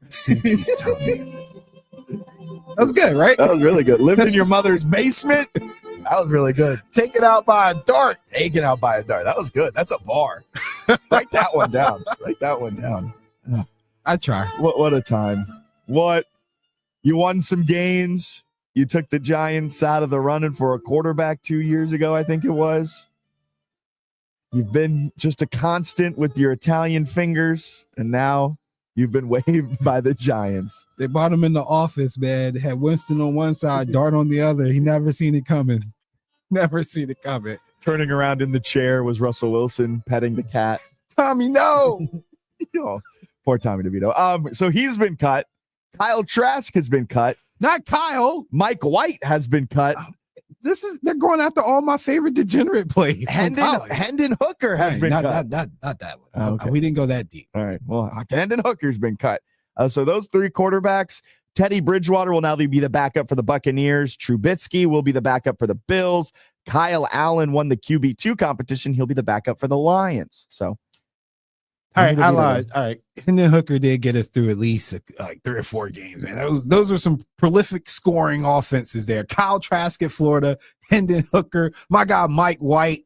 Rest in peace, Tommy. That was good, right? That was really good. Lived in your mother's basement. That was really good. Taken out by a dart. Taken out by a dart. That was good. That's a bar. Write that one down. Write that one down. I try. What a time. What? You won some games. You took the Giants out of the running for a quarterback 2 years ago, I think it was. You've been just a constant with your Italian fingers, and now you've been waived by the Giants. They brought him in the office, man. They had Winston on one side, Dart on the other. He never seen it coming. Never seen it coming. Turning around in the chair was Russell Wilson petting the cat. Tommy, no. Oh, poor Tommy DeVito. So he's been cut. Kyle Trask has been cut. Not Kyle. Mike White has been cut. They're going after all my favorite degenerate plays. Hendon Hooker has been cut. Not that one. Oh, okay. We didn't go that deep. All right. Well, Hendon Hooker's been cut. So those three quarterbacks, Teddy Bridgewater will now be the backup for the Buccaneers. Trubisky will be the backup for the Bills. Kyle Allen won the QB2 competition. He'll be the backup for the Lions. So, all right, I lied. All right, Hendon Hooker did get us through at least like 3 or 4 games, man. Those are some prolific scoring offenses there. Kyle Trask at Florida, Hendon Hooker, my guy Mike White.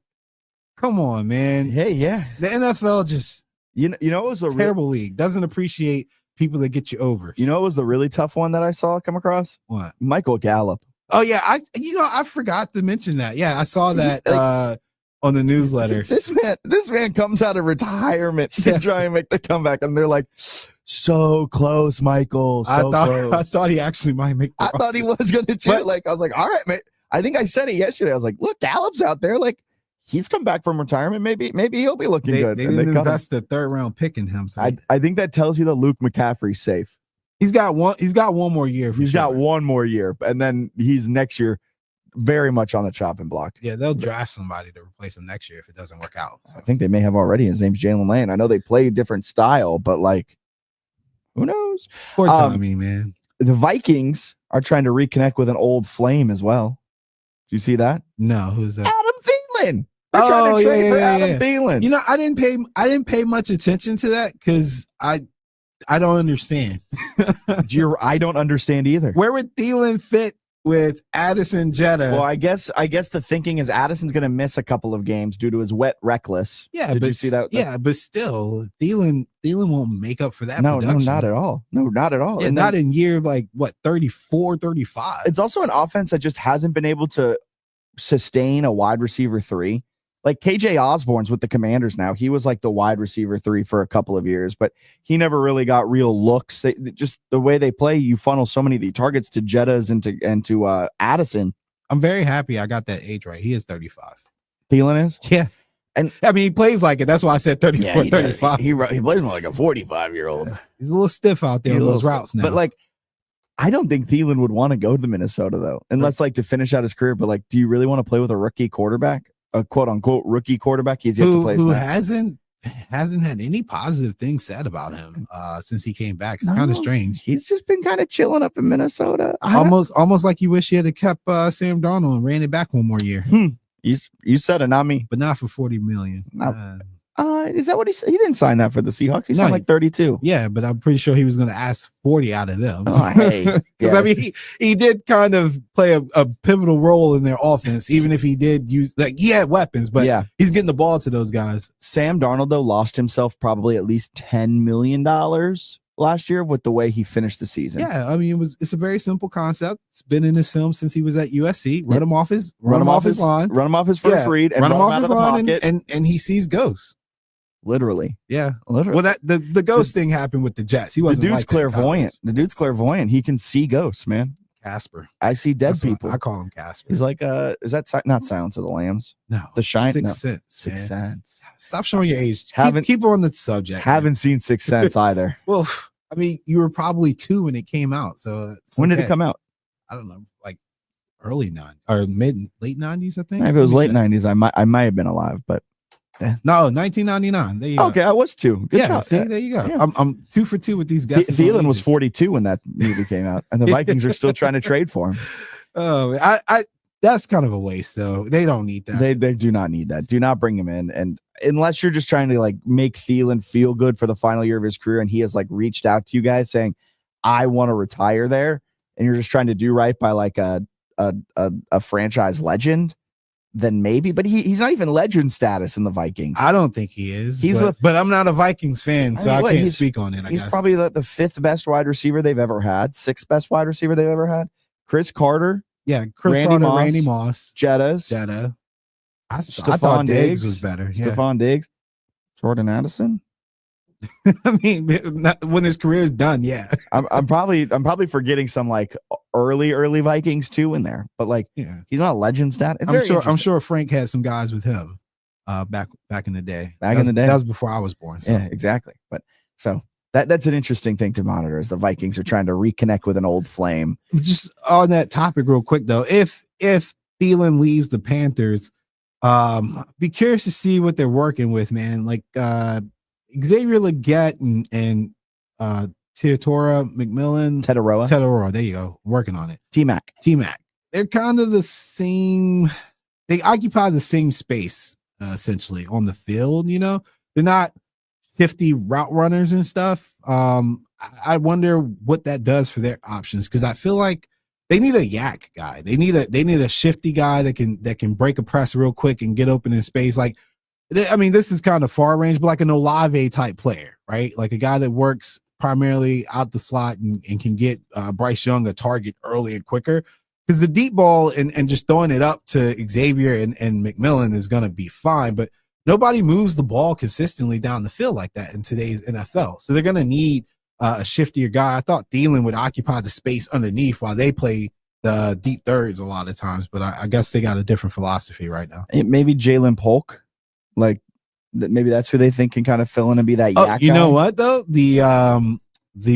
Come on, man. Hey, yeah. The NFL just you know it was a terrible league. Doesn't appreciate people that get you over. You know it was the really tough one that I saw come across? What? Michael Gallup. Oh yeah, I forgot to mention that. Yeah, I saw that on the newsletter. This man comes out of retirement to try and make the comeback, and they're like, so close, Michael. So close. I thought he actually might make the roster. Thought he was going to do it. Like, I was like, all right, man. I think I said it yesterday. I was like, look, Gallup's out there. Like, he's come back from retirement. Maybe he'll be looking good. They didn't invest the 3rd round pick in him. So I think that tells you that Luke McCaffrey's safe. He's got one more year. He's got one more year, and then he's next year very much on the chopping block. Yeah, they'll draft somebody to replace him next year if it doesn't work out. So. I think they may have already. His name's Jalen Lane. I know they play a different style, but like, who knows? Poor Tommy, man. The Vikings are trying to reconnect with an old flame as well. Do you see that? No, who's that? Adam Thielen. They're trying to trade for Adam Thielen. You know, I didn't pay much attention to that because I don't understand. I don't understand either. Where would Thielen fit with Addison Jetta? Well, I guess the thinking is Addison's going to miss a couple of games due to his wet reckless. Yeah, Did you see that? Yeah, but still, Thielen won't make up for that. No, production. not at all. No, not at all. Yeah, and not in year 34, 35. It's also an offense that just hasn't been able to sustain a wide receiver 3. Like KJ Osborne's with the Commanders now. He was like the wide receiver 3 for a couple of years, but he never really got real looks. Just the way they play, you funnel so many of the targets to Jettas and to Addison. I'm very happy I got that age right. He is 35. Thielen is? Yeah. And I mean, he plays like it. That's why I said 34, 35. He plays more like a 45-year-old. He's a little stiff out there on those routes now. But like, I don't think Thielen would want to go to Minnesota though, unless like to finish out his career. But like, do you really want to play with a rookie quarterback, a quote unquote rookie quarterback? He's yet to play. Who hasn't had any positive things said about him since he came back. It's kind of strange. He's just been kind of chilling up in Minnesota. Almost like you wish he had kept Sam Darnold and ran it back one more year. You said it, not me. But not for $40 million. Is that what he said? He didn't sign that for the Seahawks. He signed like 32. Yeah, but I'm pretty sure he was going to ask 40 out of them. Oh, hey. Yeah. I mean, he did kind of play a pivotal role in their offense, even if he did use, like, he had weapons, but he's getting the ball to those guys. Sam Darnold, though, lost himself probably at least $10 million last year with the way he finished the season. Yeah, I mean, it's a very simple concept. It's been in his film since he was at USC. Run him off his line. Run him off his first read and run him out of the pocket. And he sees ghosts. Literally. Yeah. Literally. Well, the ghost thing happened with the Jets. He wasn't. The dude's clairvoyant. He can see ghosts, man. Casper. I see dead people. I call him Casper. He's like, is that not Silence of the Lambs? No. The Shine? Sixth Sense. Sixth Sense. Stop showing your age. Keep on the subject. Haven't seen Sixth Sense either. Well, I mean, you were probably 2 when it came out. So when did it come out? I don't know, like early 90s or late 90s, I think. If it was late 90s, I might have been alive, but no, 1999. There you go. Okay, I was 2. Good job. See, there you go. Yeah. I'm 2 for 2 with these guys. Thielen was 42 when that movie came out, and the Vikings are still trying to trade for him. Oh, I that's kind of a waste, though. They don't need that. They do not need that. Do not bring him in, and unless you're just trying to like make Thielen feel good for the final year of his career, and he has like reached out to you guys saying, "I want to retire there," and you're just trying to do right by like a franchise legend. Then maybe, but he's not even legend status in the Vikings. I don't think he is. But I'm not a Vikings fan, so I can't speak on it. He's probably the 5th best wide receiver they've ever had, 6th best wide receiver they've ever had. Chris Carter. Yeah, Randy Moss. Jetta. I thought Diggs was better. Stephon Diggs. Jordan Addison. I mean, when his career is done, yeah. I'm probably forgetting some like early Vikings too in there, but like he's not a legend stat. I'm sure Frank had some guys with him back in the day. That was before I was born. So. Yeah, exactly. But so that's an interesting thing to monitor as the Vikings are trying to reconnect with an old flame. Just on that topic, real quick though, if Thielen leaves the Panthers, be curious to see what they're working with, man. Like Xavier Legette and Teodora Teteroa. There you go. Working on it. T-Mac. They're kind of the same. They occupy the same space essentially on the field. You know, they're not 50 route runners and stuff. I wonder what that does for their options because I feel like they need a yak guy. They need a shifty guy that can break a press real quick and get open in space. Like, I mean, this is kind of far range, but like an Olave type player, right? Like a guy that works primarily out the slot and can get Bryce Young a target early and quicker. Because the deep ball and just throwing it up to Xavier and McMillan is going to be fine, but nobody moves the ball consistently down the field like that in today's NFL. So they're going to need a shiftier guy. I thought Thielen would occupy the space underneath while they play the deep thirds a lot of times, but I guess they got a different philosophy right now. Maybe Jalen Polk. Like maybe that's who they think can kind of fill in and be that yak you guy. know what though? The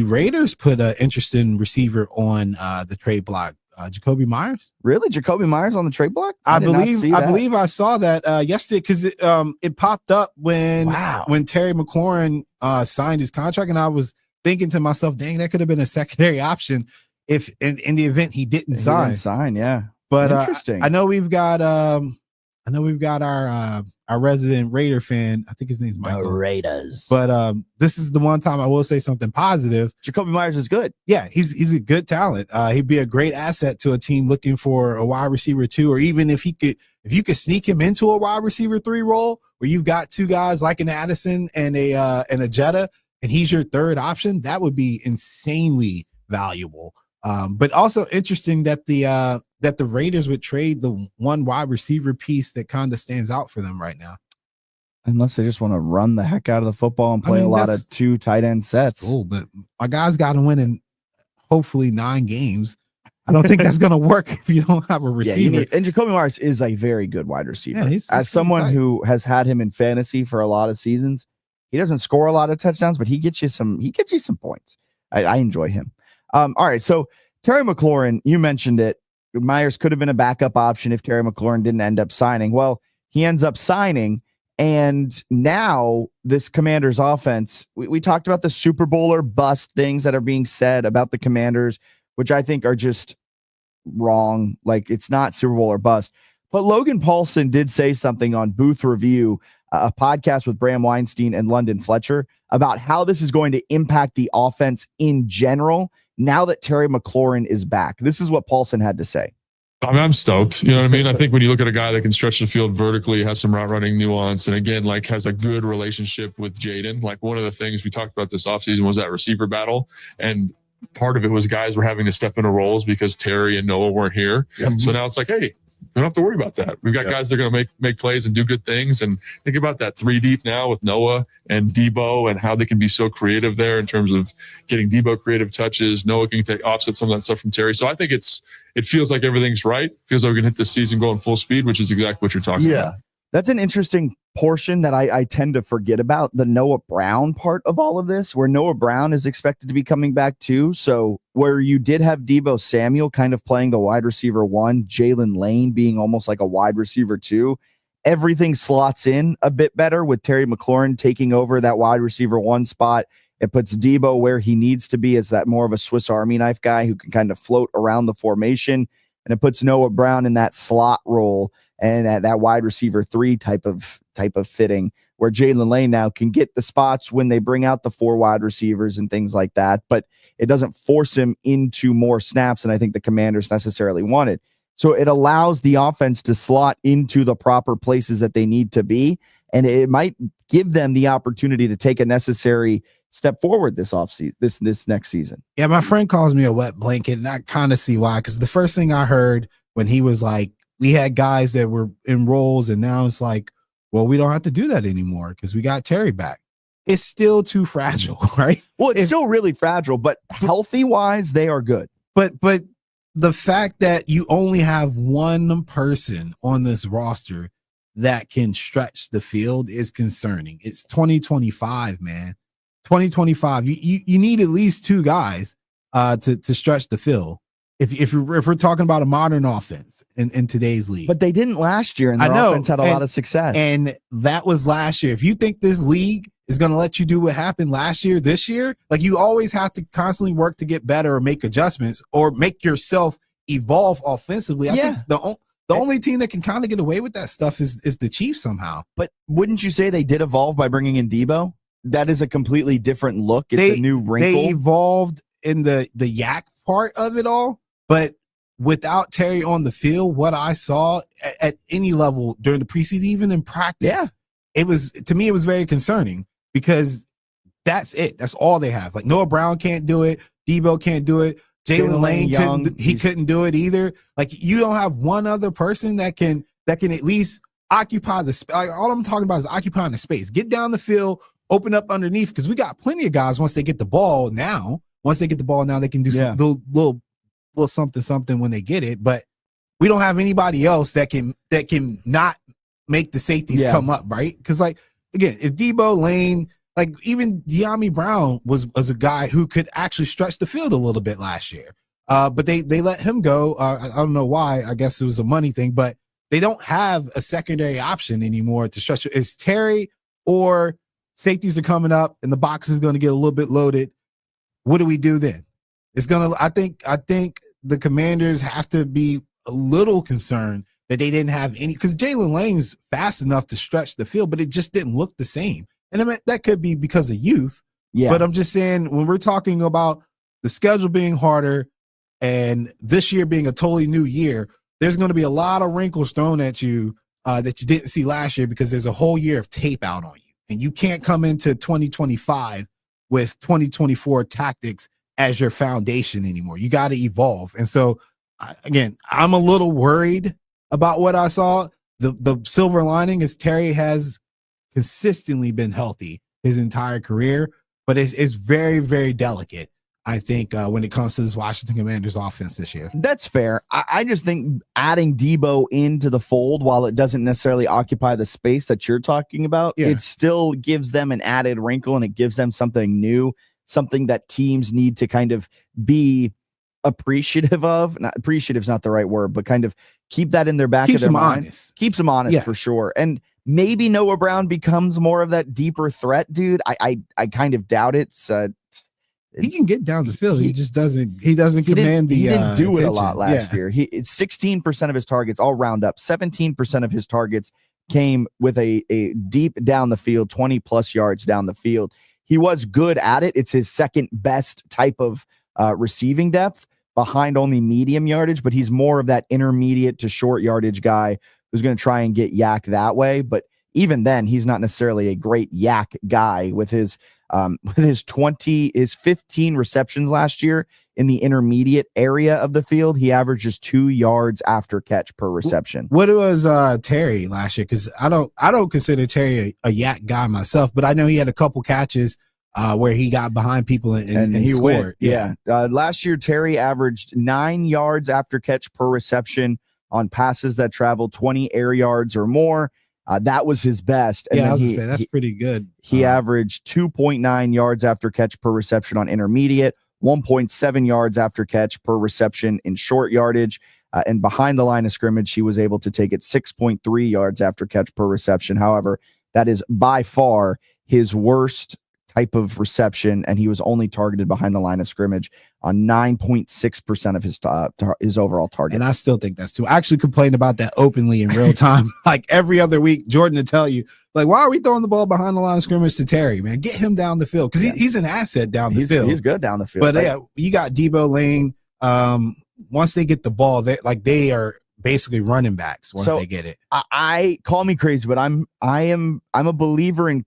Raiders put an interesting receiver on the trade block. Jacoby Myers. Really? Jacoby Myers on the trade block? I believe I saw that yesterday because it popped up when Terry McLaurin signed his contract, and I was thinking to myself, dang, that could have been a secondary option if in the event he didn't sign. Yeah. But interesting. I know we've got our resident Raider fan. I think his name's Michael. The Raiders. But this is the one time I will say something positive. Jacoby Myers is good. Yeah, he's a good talent. He'd be a great asset to a team looking for a wide receiver 2, or even if you could sneak him into a wide receiver 3 role where you've got 2 guys like an Addison and a Jetta, and he's your third option. That would be insanely valuable. But also interesting that the Raiders would trade the one wide receiver piece that kind of stands out for them right now. Unless they just want to run the heck out of the football and play a lot of 2 tight end sets. Cool, but my guys got to win in hopefully 9 games. I don't think that's going to work if you don't have a receiver. And Jacoby Myers is a very good wide receiver. Yeah, he's as someone who has had him in fantasy for a lot of seasons, he doesn't score a lot of touchdowns, but he gets you some points. I enjoy him. All right, so Terry McLaurin, you mentioned it. Myers could have been a backup option if Terry McLaurin didn't end up signing. Well, he ends up signing, and now this Commanders offense, we talked about the Super Bowl or bust things that are being said about the Commanders, which I think are just wrong. Like, it's not Super Bowl or bust. But Logan Paulson did say something on Booth Review, a podcast with Bram Weinstein and London Fletcher, about how this is going to impact the offense in general now that Terry McLaurin is back. This is what Paulson had to say. I mean, I'm stoked. You know what I mean? I think when you look at a guy that can stretch the field vertically, has some route running nuance, and again, like has a good relationship with Jaden. Like one of the things we talked about this offseason was that receiver battle. And part of it was guys were having to step into roles because Terry and Noah weren't here. Yep. So now it's like, hey, we don't have to worry about that. We've got guys that are going to make plays and do good things. And think about that 3 deep now with Noah and Debo and how they can be so creative there in terms of getting Debo creative touches. Noah can offset some of that stuff from Terry. So I think it feels like everything's right. It feels like we're going to hit this season going full speed, which is exactly what you're talking about. That's an interesting portion that I tend to forget about, the Noah Brown part of all of this, where Noah Brown is expected to be coming back too. So where you did have Debo Samuel kind of playing the wide receiver 1, Jalen Lane being almost like a wide receiver 2, everything slots in a bit better with Terry McLaurin taking over that wide receiver 1 spot. It puts Debo where he needs to be as that more of a Swiss Army knife guy who can kind of float around the formation. And it puts Noah Brown in that slot role and at that wide receiver 3 type of fitting, where Jalen Lane now can get the spots when they bring out the 4 wide receivers and things like that, but it doesn't force him into more snaps than I think the Commanders necessarily wanted. So it allows the offense to slot into the proper places that they need to be, and it might give them the opportunity to take a necessary step forward this offseason, this next season. Yeah, my friend calls me a wet blanket, and I kind of see why, because the first thing I heard when he was like, we had guys that were in roles, and now it's like, well, we don't have to do that anymore because we got Terry back. It's still too fragile, right? Well, it's still really fragile, but healthy-wise, they are good. But the fact that you only have one person on this roster that can stretch the field is concerning. It's 2025, man. 2025. You need at least 2 guys to stretch the field. If we're talking about a modern offense in today's league. But they didn't last year, and their offense had a lot of success. And that was last year. If you think this league is going to let you do what happened last year, this year, like you always have to constantly work to get better or make adjustments or make yourself evolve offensively. I think the only team that can kind of get away with that stuff is the Chiefs somehow. But wouldn't you say they did evolve by bringing in Debo? That is a completely different look. It's a new wrinkle. They evolved in the yak part of it all. But without Terry on the field, what I saw at any level during the preseason, even in practice, it was very concerning because that's it. That's all they have. Like Noah Brown can't do it. Debo can't do it. Jalen Lane couldn't do it either. Like you don't have one other person that can at least occupy the space. All I'm talking about is occupying the space. Get down the field, open up underneath, because we got plenty of guys once they get the ball now. Once they get the ball now, they can do some little something when they get it, but we don't have anybody else that can not make the safeties come up, right? Because like again, if Debo Lane, like even De'Ami Brown was a guy who could actually stretch the field a little bit last year, but they let him go. I don't know why. I guess it was a money thing, but they don't have a secondary option anymore to stretch. It's Terry or safeties are coming up and the box is going to get a little bit loaded. What do we do then? It's gonna. I think the Commanders have to be a little concerned that they didn't have any, because Jalen Lane's fast enough to stretch the field, but it just didn't look the same. And I mean, that could be because of youth. Yeah. But I'm just saying, when we're talking about the schedule being harder and this year being a totally new year, there's going to be a lot of wrinkles thrown at you that you didn't see last year because there's a whole year of tape out on you, and you can't come into 2025 with 2024 tactics as your foundation anymore. You got to evolve. And so again, I'm a little worried about what I saw. The silver lining is Terry has consistently been healthy his entire career, but it's very, very delicate. I think, when it comes to this Washington Commanders offense this year. That's fair. I just think adding Debo into the fold, while it doesn't necessarily occupy the space that you're talking about, it still gives them an added wrinkle and it gives them something new, something that teams need to kind of be appreciative of. Not appreciative is not the right word, but kind of keep that in their back of their mind. Keeps them honest for sure. And maybe Noah Brown becomes more of that deeper threat, dude. I kind of doubt it. He can get down the field. He just doesn't. He doesn't command the. He didn't do attention. it a lot last year. It's 16% of his targets. I'll round up. 17% of his targets came with a deep down the field, 20 plus yards down the field. He was good at it. It's his second best type of receiving depth, behind only medium yardage. But he's more of that intermediate to short yardage guy who's going to try and get yak that way. But even then, he's not necessarily a great yak guy with his 15 receptions last year in the intermediate area of the field. He averages 2 yards after catch per reception. What was Terry last year? Because I don't consider Terry a yak guy myself, but I know he had a couple catches where he got behind people and he scored. Last year, Terry averaged 9 yards after catch per reception on passes that traveled 20 air yards or more. That was his best. And I was going to say, that's pretty good. He averaged 2.9 yards after catch per reception on intermediate, 1.7 yards after catch per reception in short yardage. And behind the line of scrimmage, he was able to take it 6.3 yards after catch per reception. However, that is by far his worst type of reception, and he was only targeted behind the line of scrimmage on 9.6% of his overall target. And I still think that's too. I actually complained about that openly in real time. Like every other week, Jordan would tell you, like, why are we throwing the ball behind the line of scrimmage to Terry, man? Get him down the field, because he's an asset down the field. He's good down the field. But you got Debo Lane. Once they get the ball, they are basically running backs once they get it. I call me crazy, but I'm a believer in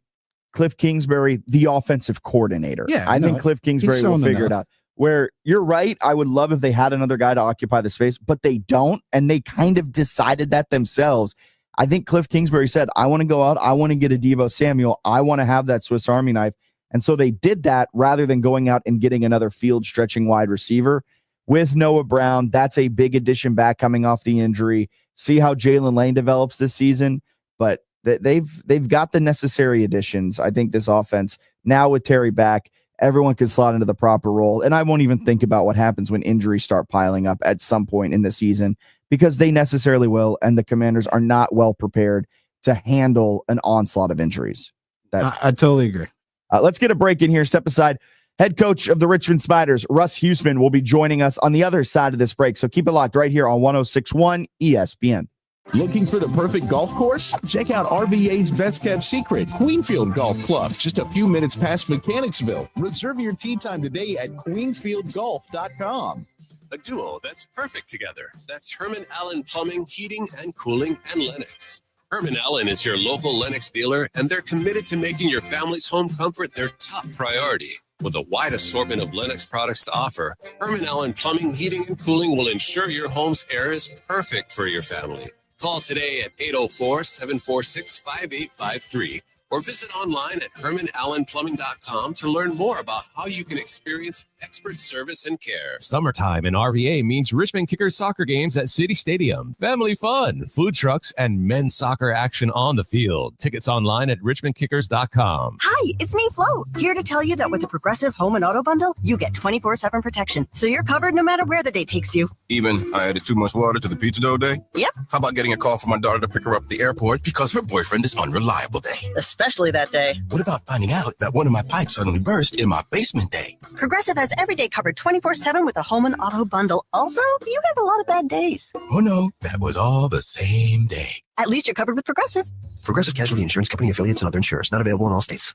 Cliff Kingsbury, the offensive coordinator. I think Cliff Kingsbury will figure it out. Where you're right, I would love if they had another guy to occupy the space, but they don't, and they kind of decided that themselves. I think Cliff Kingsbury said, I want to go out, I want to get a Deebo Samuel, I want to have that Swiss Army knife. And so they did that rather than going out and getting another field stretching wide receiver. With Noah Brown, that's a big addition back coming off the injury. See how Jalen Lane develops this season, but they've got the necessary additions. I think this offense now with Terry back, everyone can slot into the proper role. And I won't even think about what happens when injuries start piling up at some point in the season, because they necessarily will. And the Commanders are not well prepared to handle an onslaught of injuries. I totally agree. Let's get a break in here. Step aside. Head coach of the Richmond Spiders, Russ Huesman, will be joining us on the other side of this break. So keep it locked right here on 106.1 ESPN. Looking for the perfect golf course? Check out RVA's best kept secret, Queenfield Golf Club, just a few minutes past Mechanicsville. Reserve your tee time today at queenfieldgolf.com. A duo that's perfect together. That's Herman Allen Plumbing, Heating and Cooling, and Lennox. Herman Allen is your local Lennox dealer, and they're committed to making your family's home comfort their top priority. With a wide assortment of Lennox products to offer, Herman Allen Plumbing, Heating and Cooling will ensure your home's air is perfect for your family. Call today at 804-746-5853 or visit online at hermanallenplumbing.com to learn more about how you can experience expert service and care. Summertime in RVA means Richmond Kickers soccer games at City Stadium, family fun, food trucks, and men's soccer action on the field. Tickets online at richmondkickers.com. Hi, it's me, Flo, here to tell you that with the Progressive Home and Auto Bundle, you get 24/7 protection, so you're covered no matter where the day takes you. Even I added too much water to the pizza dough day? Yep. How about getting a call from my daughter to pick her up at the airport because her boyfriend is unreliable day? Especially that day. What about finding out that one of my pipes suddenly burst in my basement day? Progressive has every day covered 24/7 with a Home and Auto Bundle. Also, you have a lot of bad days. Oh no, that was all the same day. At least you're covered with Progressive. Progressive Casualty Insurance Company, affiliates, and other insurers. Not available in all states.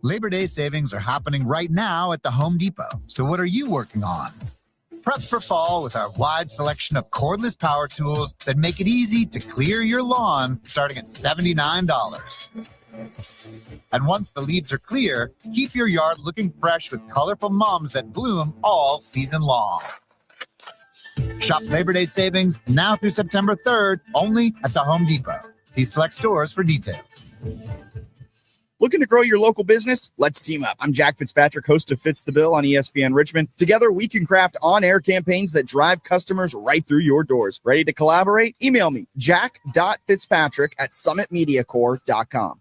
Labor Day savings are happening right now at the Home Depot. So what are you working on? Prep for fall with our wide selection of cordless power tools that make it easy to clear your lawn, starting at $79. And once the leaves are clear, keep your yard looking fresh with colorful mums that bloom all season long. Shop Labor Day savings now through September 3rd, only at the Home Depot. See select stores for details. Looking to grow your local business? Let's team up. I'm Jack Fitzpatrick, host of Fitz the Bill on ESPN Richmond. Together, we can craft on-air campaigns that drive customers right through your doors. Ready to collaborate? Email me, jack.fitzpatrick@summitmediacorp.com.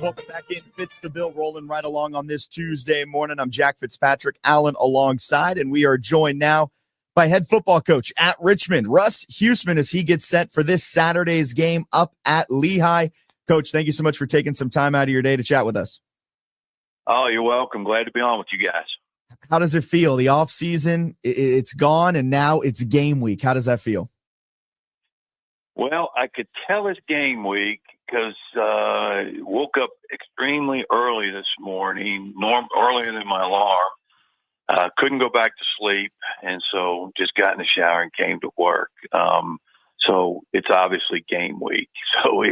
Welcome back in. Fitz the Bill rolling right along on this Tuesday morning. I'm Jack Fitzpatrick, Allen alongside, and we are joined now by head football coach at Richmond, Russ Huesman, as he gets set for this Saturday's game up at Lehigh. Coach, thank you so much for taking some time out of your day to chat with us. Oh, you're welcome. Glad to be on with you guys. How does it feel? The off season, it's gone, and now it's game week. How does that feel? Well, I could tell it's game week because woke up extremely early this morning, earlier than my alarm. Couldn't go back to sleep, and so just got in the shower and came to work. So it's obviously game week. So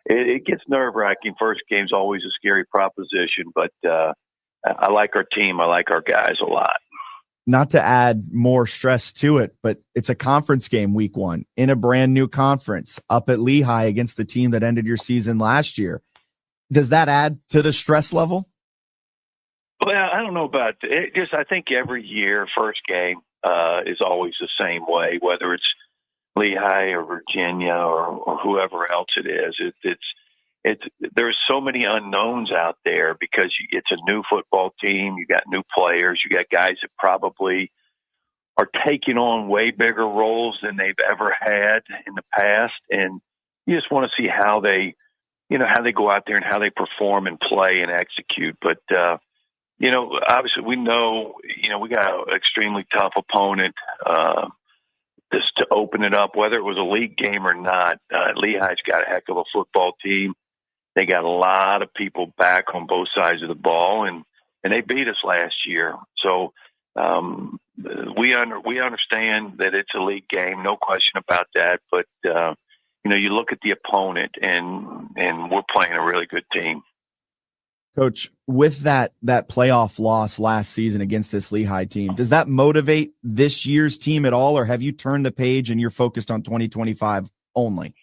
it gets nerve-wracking. First game's always a scary proposition, but I like our team. I like our guys a lot. Not to add more stress to it, but it's a conference game week one in a brand new conference up at Lehigh against the team that ended your season last year. Does that add to the stress level? Well, I don't know about it. Just I think every year, first game is always the same way, whether it's Lehigh or Virginia or whoever else it is. There's so many unknowns out there because it's a new football team. You got new players. You got guys that probably are taking on way bigger roles than they've ever had in the past, and you just want to see how they go out there and how they perform and play and execute. But obviously we know we got an extremely tough opponent. Just to open it up, whether it was a league game or not, Lehigh's got a heck of a football team. They got a lot of people back on both sides of the ball, and they beat us last year. So we understand that it's a league game, no question about that. But you look at the opponent, and we're playing a really good team. Coach, with that playoff loss last season against this Lehigh team, does that motivate this year's team at all, or have you turned the page and you're focused on 2025 only?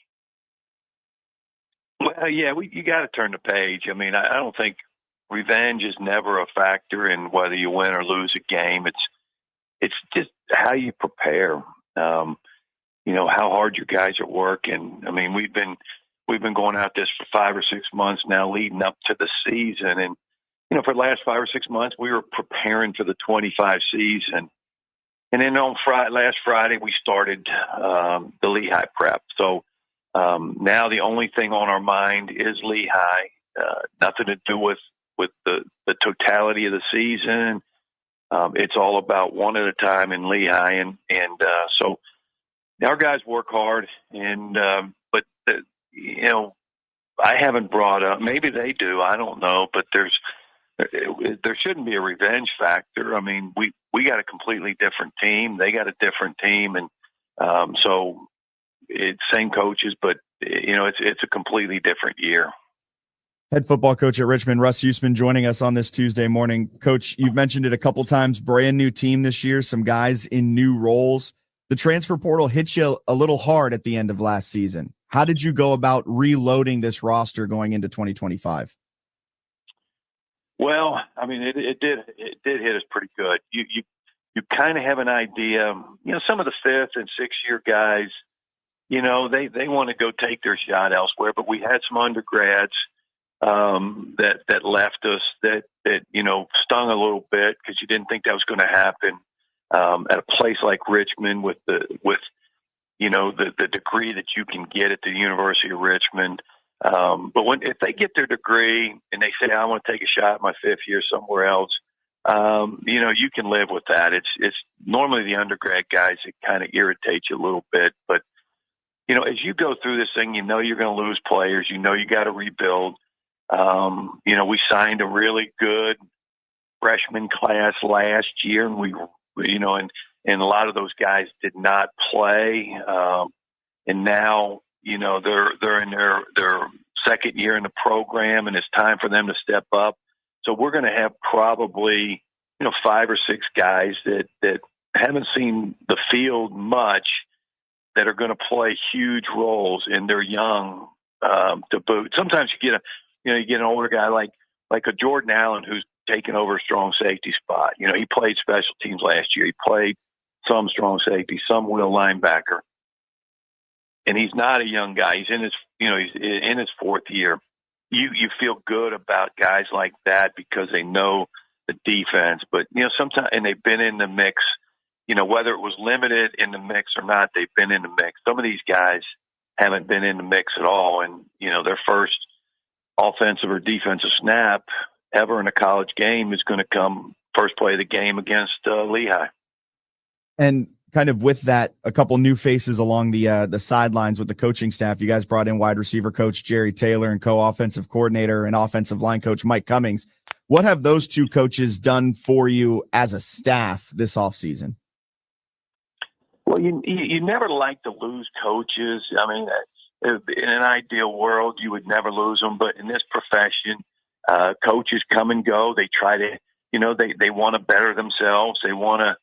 Well, yeah, you got to turn the page. I mean, I don't think revenge is never a factor in whether you win or lose a game. It's just how you prepare. How hard your guys are working. I mean, we've been going out this for 5 or 6 months now, leading up to the season, and for the last 5 or 6 months, we were preparing for the 25 season. And then on last Friday, we started the Lehigh prep. So now the only thing on our mind is Lehigh. Nothing to do with the totality of the season. It's all about one at a time in Lehigh, and so our guys work hard. And but I haven't brought up. Maybe they do. I don't know. But there shouldn't be a revenge factor. I mean, we got a completely different team. They got a different team, and so it's same coaches, but it's a completely different year. Head football coach at Richmond, Russ Huesman, joining us on this Tuesday morning. Coach, you've mentioned it a couple times. Brand new team this year. Some guys in new roles. The transfer portal hit you a little hard at the end of last season. How did you go about reloading this roster going into 2025? Well, I mean, it did hit us pretty good. You kind of have an idea. Some of the 5th and 6th year guys, they want to go take their shot elsewhere. But we had some undergrads that left us that stung a little bit because you didn't think that was going to happen at a place like Richmond with the degree that you can get at the University of Richmond. But if they get their degree and they say, I want to take a shot my 5th year somewhere else, you can live with that. It's normally the undergrad guys that kind of irritate you a little bit. But, as you go through this thing, you're going to lose players. You got to rebuild. We signed a really good freshman class last year, and and a lot of those guys did not play. And now, they're in their second year in the program, and it's time for them to step up. So we're going to have probably, 5 or 6 guys that haven't seen the field much that are going to play huge roles, and they're young to boot. Sometimes you get an older guy like a Jordan Allen who's taken over a strong safety spot. He played special teams last year. He played some strong safety, some will linebacker, and he's not a young guy. He's in his fourth year. You feel good about guys like that because they know the defense, but sometimes, and they've been in the mix. Whether it was limited in the mix or not, they've been in the mix. Some of these guys haven't been in the mix at all, and their first offensive or defensive snap ever in a college game is going to come first play of the game against Lehigh. And kind of with that, a couple new faces along the sidelines with the coaching staff. You guys brought in wide receiver coach Jerry Taylor and co-offensive coordinator and offensive line coach Mike Cummings. What have those two coaches done for you as a staff this offseason? Well, you never like to lose coaches. I mean, in an ideal world, you would never lose them. But in this profession, coaches come and go. They try to, they want to better themselves. They want to,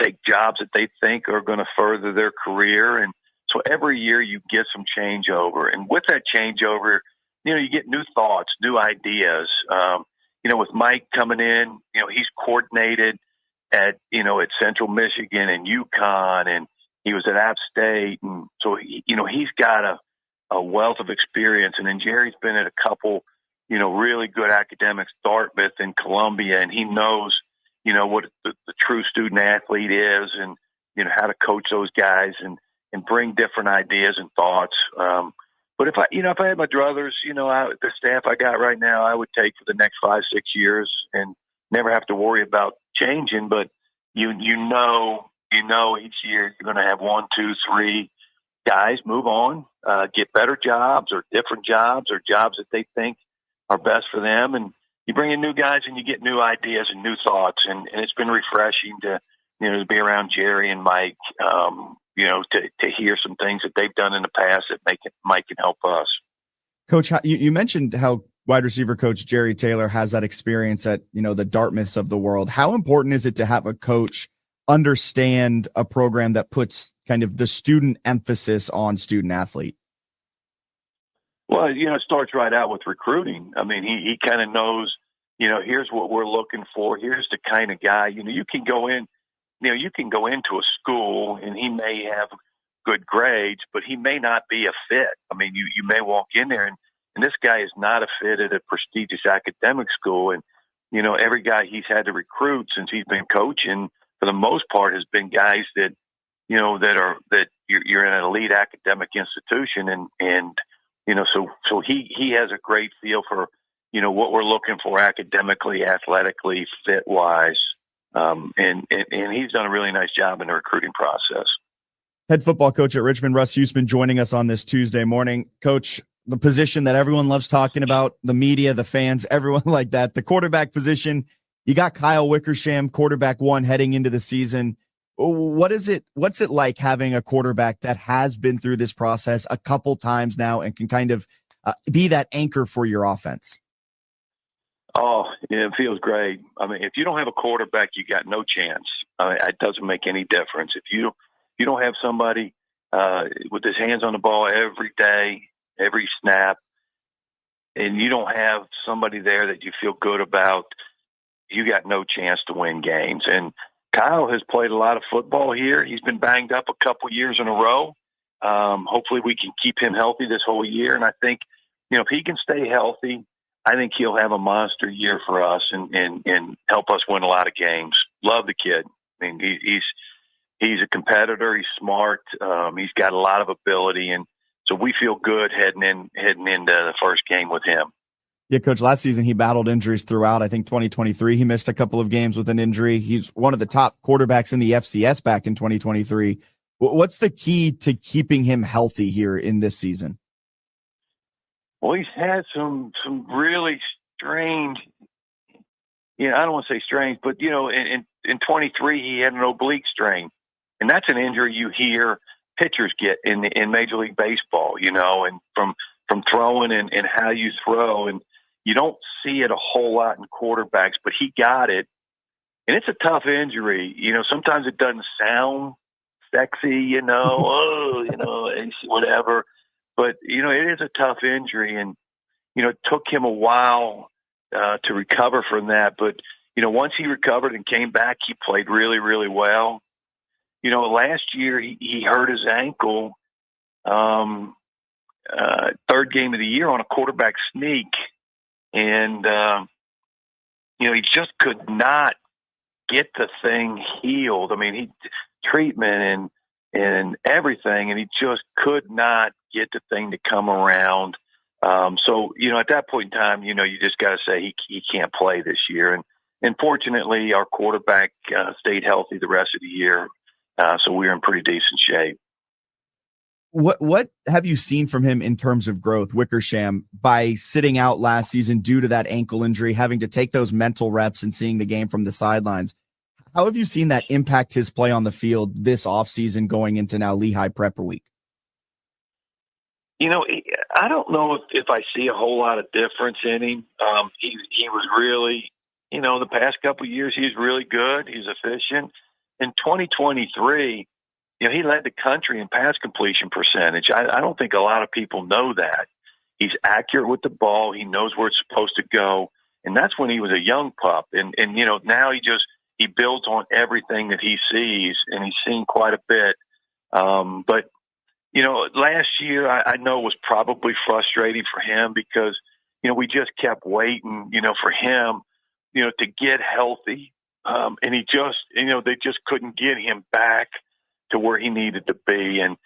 take jobs that they think are going to further their career. And so every year you get some changeover. And with that changeover, you get new thoughts, new ideas. With Mike coming in, he's coordinated at Central Michigan and UConn, and he was at App State. And so, he's got a wealth of experience. And then Jerry's been at a couple, really good academics, Dartmouth and Columbia, and he knows, what the true student athlete is and, how to coach those guys and bring different ideas and thoughts. But if I had my druthers, the staff I got right now, I would take for the next 5-6 years and never have to worry about changing. But you know, each year you're going to have 1, 2, 3 guys move on, get better jobs or different jobs or jobs that they think are best for them. And you bring in new guys and you get new ideas and new thoughts. And it's been refreshing to be around Jerry and Mike, to hear some things that they've done in the past that Mike can help us. Coach, you mentioned how wide receiver coach Jerry Taylor has that experience at, the Dartmouths of the world. How important is it to have a coach understand a program that puts kind of the student emphasis on student athlete? Well, it starts right out with recruiting. I mean, he kind of knows, here's what we're looking for. Here's the kind of guy, you can go in, you can go into a school and he may have good grades, but he may not be a fit. I mean, you may walk in there and this guy is not a fit at a prestigious academic school. And, every guy he's had to recruit since he's been coaching, for the most part, has been guys that, that you're in an elite academic institution. And so he has a great feel for, what we're looking for academically, athletically, fit wise. And he's done a really nice job in the recruiting process. Head football coach at Richmond, Russ Huesman, joining us on this Tuesday morning. Coach, the position that everyone loves talking about, the media, the fans, everyone like that, the quarterback position. You got Kyle Wickersham, quarterback 1 heading into the season. What's it like having a quarterback that has been through this process a couple times now and can kind of be that anchor for your offense? Oh, it feels great. I mean, if you don't have a quarterback, you got no chance. It doesn't make any difference. If you don't have somebody with his hands on the ball every day, every snap, and you don't have somebody there that you feel good about, you got no chance to win games. And Kyle has played a lot of football here. He's been banged up a couple years in a row. Hopefully we can keep him healthy this whole year. And I think, if he can stay healthy, I think he'll have a monster year for us and help us win a lot of games. Love the kid. I mean, he's a competitor. He's smart. He's got a lot of ability. And so we feel good heading into the first game with him. Yeah, Coach, last season he battled injuries throughout. I think 2023 he missed a couple of games with an injury. He's one of the top quarterbacks in the FCS back in 2023. What's the key to keeping him healthy here in this season? Well, he's had some really strange, I don't want to say strange, but, in 23 he had an oblique strain. And that's an injury you hear pitchers get in Major League Baseball, and from throwing and how you throw. And you don't see it a whole lot in quarterbacks, but he got it And it's a tough injury. Sometimes it doesn't sound sexy, whatever. But, it is a tough injury. And, it took him a while to recover from that. But, once he recovered and came back, he played really, really well. Last year he hurt his ankle, third game of the year on a quarterback sneak. And, he just could not get the thing healed. I mean, he treatment and everything, and he just could not get the thing to come around. So, at that point in time, you just got to say he can't play this year. And fortunately, our quarterback stayed healthy the rest of the year. So we're in pretty decent shape. What have you seen from him in terms of growth, Wickersham, by sitting out last season due to that ankle injury, having to take those mental reps and seeing the game from the sidelines? How have you seen that impact his play on the field this offseason going into now Lehigh Prepper Week? I don't know if I see a whole lot of difference in him. He was really, the past couple of years, he's really good. He's efficient. In 2023, he led the country in pass completion percentage. I don't think a lot of people know that. He's accurate with the ball. He knows where it's supposed to go. And that's when he was a young pup. And now he builds on everything that he sees, and he's seen quite a bit. But last year I know was probably frustrating for him because, we just kept waiting, for him, to get healthy. And he just, they just couldn't get him back to where he needed to be. And,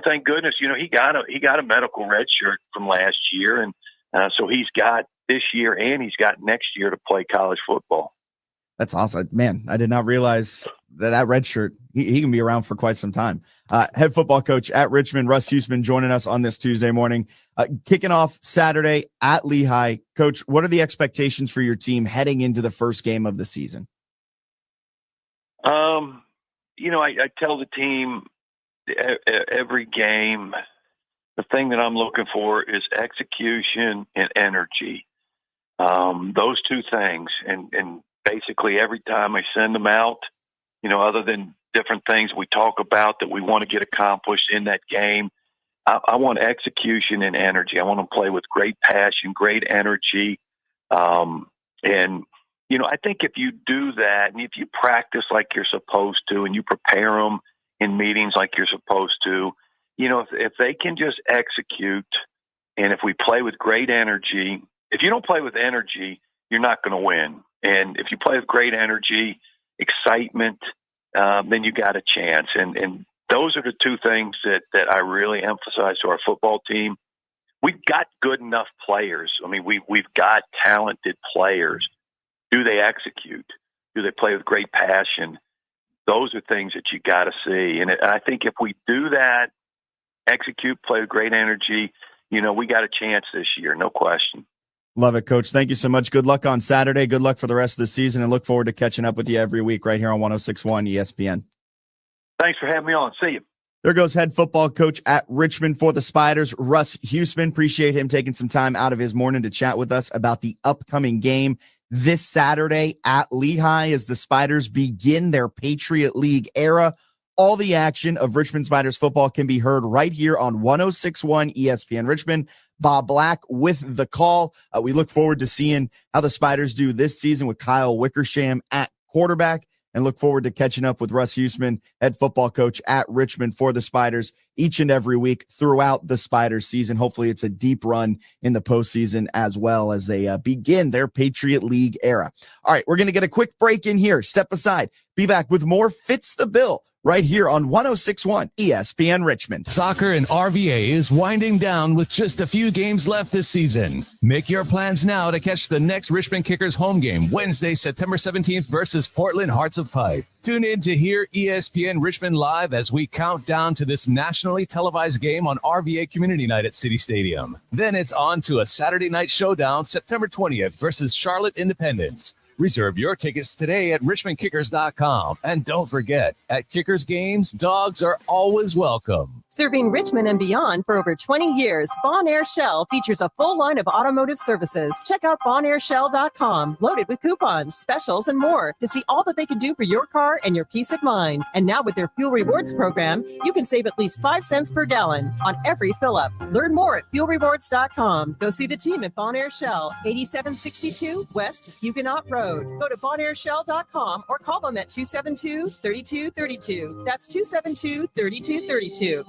thank goodness, he got a medical red shirt from last year. And so he's got this year and he's got next year to play college football. That's awesome, man. I did not realize that red shirt, he can be around for quite some time. Head football coach at Richmond, Russ Huesman, joining us on this Tuesday morning, kicking off Saturday at Lehigh. Coach, what are the expectations for your team heading into the first game of the season? I tell the team every game, the thing that I'm looking for is execution and energy. Those two things. And basically every time I send them out, other than different things we talk about that we want to get accomplished in that game, I want execution and energy. I want to play with great passion, great energy. I think if you do that and if you practice like you're supposed to and you prepare them in meetings like you're supposed to, if they can just execute and if we play with great energy, if you don't play with energy, you're not going to win. And if you play with great energy, excitement, then you got a chance. And those are the two things that I really emphasize to our football team. We've got good enough players. I mean, we've got talented players. Do they execute? Do they play with great passion? Those are things that you got to see. And I think if we do that, execute, play with great energy, we got a chance this year, no question. Love it, Coach. Thank you so much. Good luck on Saturday. Good luck for the rest of the season, and look forward to catching up with you every week right here on 106.1 ESPN. Thanks for having me on. See you. There goes head football coach at Richmond for the Spiders, Russ Huesman. Appreciate him taking some time out of his morning to chat with us about the upcoming game this Saturday at Lehigh as the Spiders begin their Patriot League era. All the action of Richmond Spiders football can be heard right here on 106.1 ESPN Richmond. Bob Black with the call. We look forward to seeing how the Spiders do this season with Kyle Wickersham at quarterback, and look forward to catching up with Russ Huesman, head football coach at Richmond for the Spiders, each and every week throughout the Spiders season. Hopefully it's a deep run in the postseason as well as they begin their Patriot League era. All right, we're going to get a quick break in here. Step aside. Be back with more Fitz the Bill right here on 106.1 ESPN Richmond. Soccer in RVA is winding down with just a few games left this season. Make your plans now to catch the next Richmond Kickers home game Wednesday, September 17th versus Portland Hearts of Pipe. Tune in to hear ESPN Richmond live as we count down to this nationally televised game on RVA Community Night at City Stadium. Then it's on to a Saturday night showdown September 20th versus Charlotte Independence. Reserve your tickets today at richmondkickers.com. And don't forget, at Kickers games, dogs are always welcome. Serving Richmond and beyond for over 20 years, Bon Air Shell features a full line of automotive services. Check out bonairshell.com, loaded with coupons, specials, and more to see all that they can do for your car and your peace of mind. And now with their Fuel Rewards program, you can save at least 5 cents per gallon on every fill-up. Learn more at fuelrewards.com. Go see the team at Bon Air Shell, 8762 West Huguenot Road. Go to bonairshell.com or call them at 272-3232. That's 272-3232.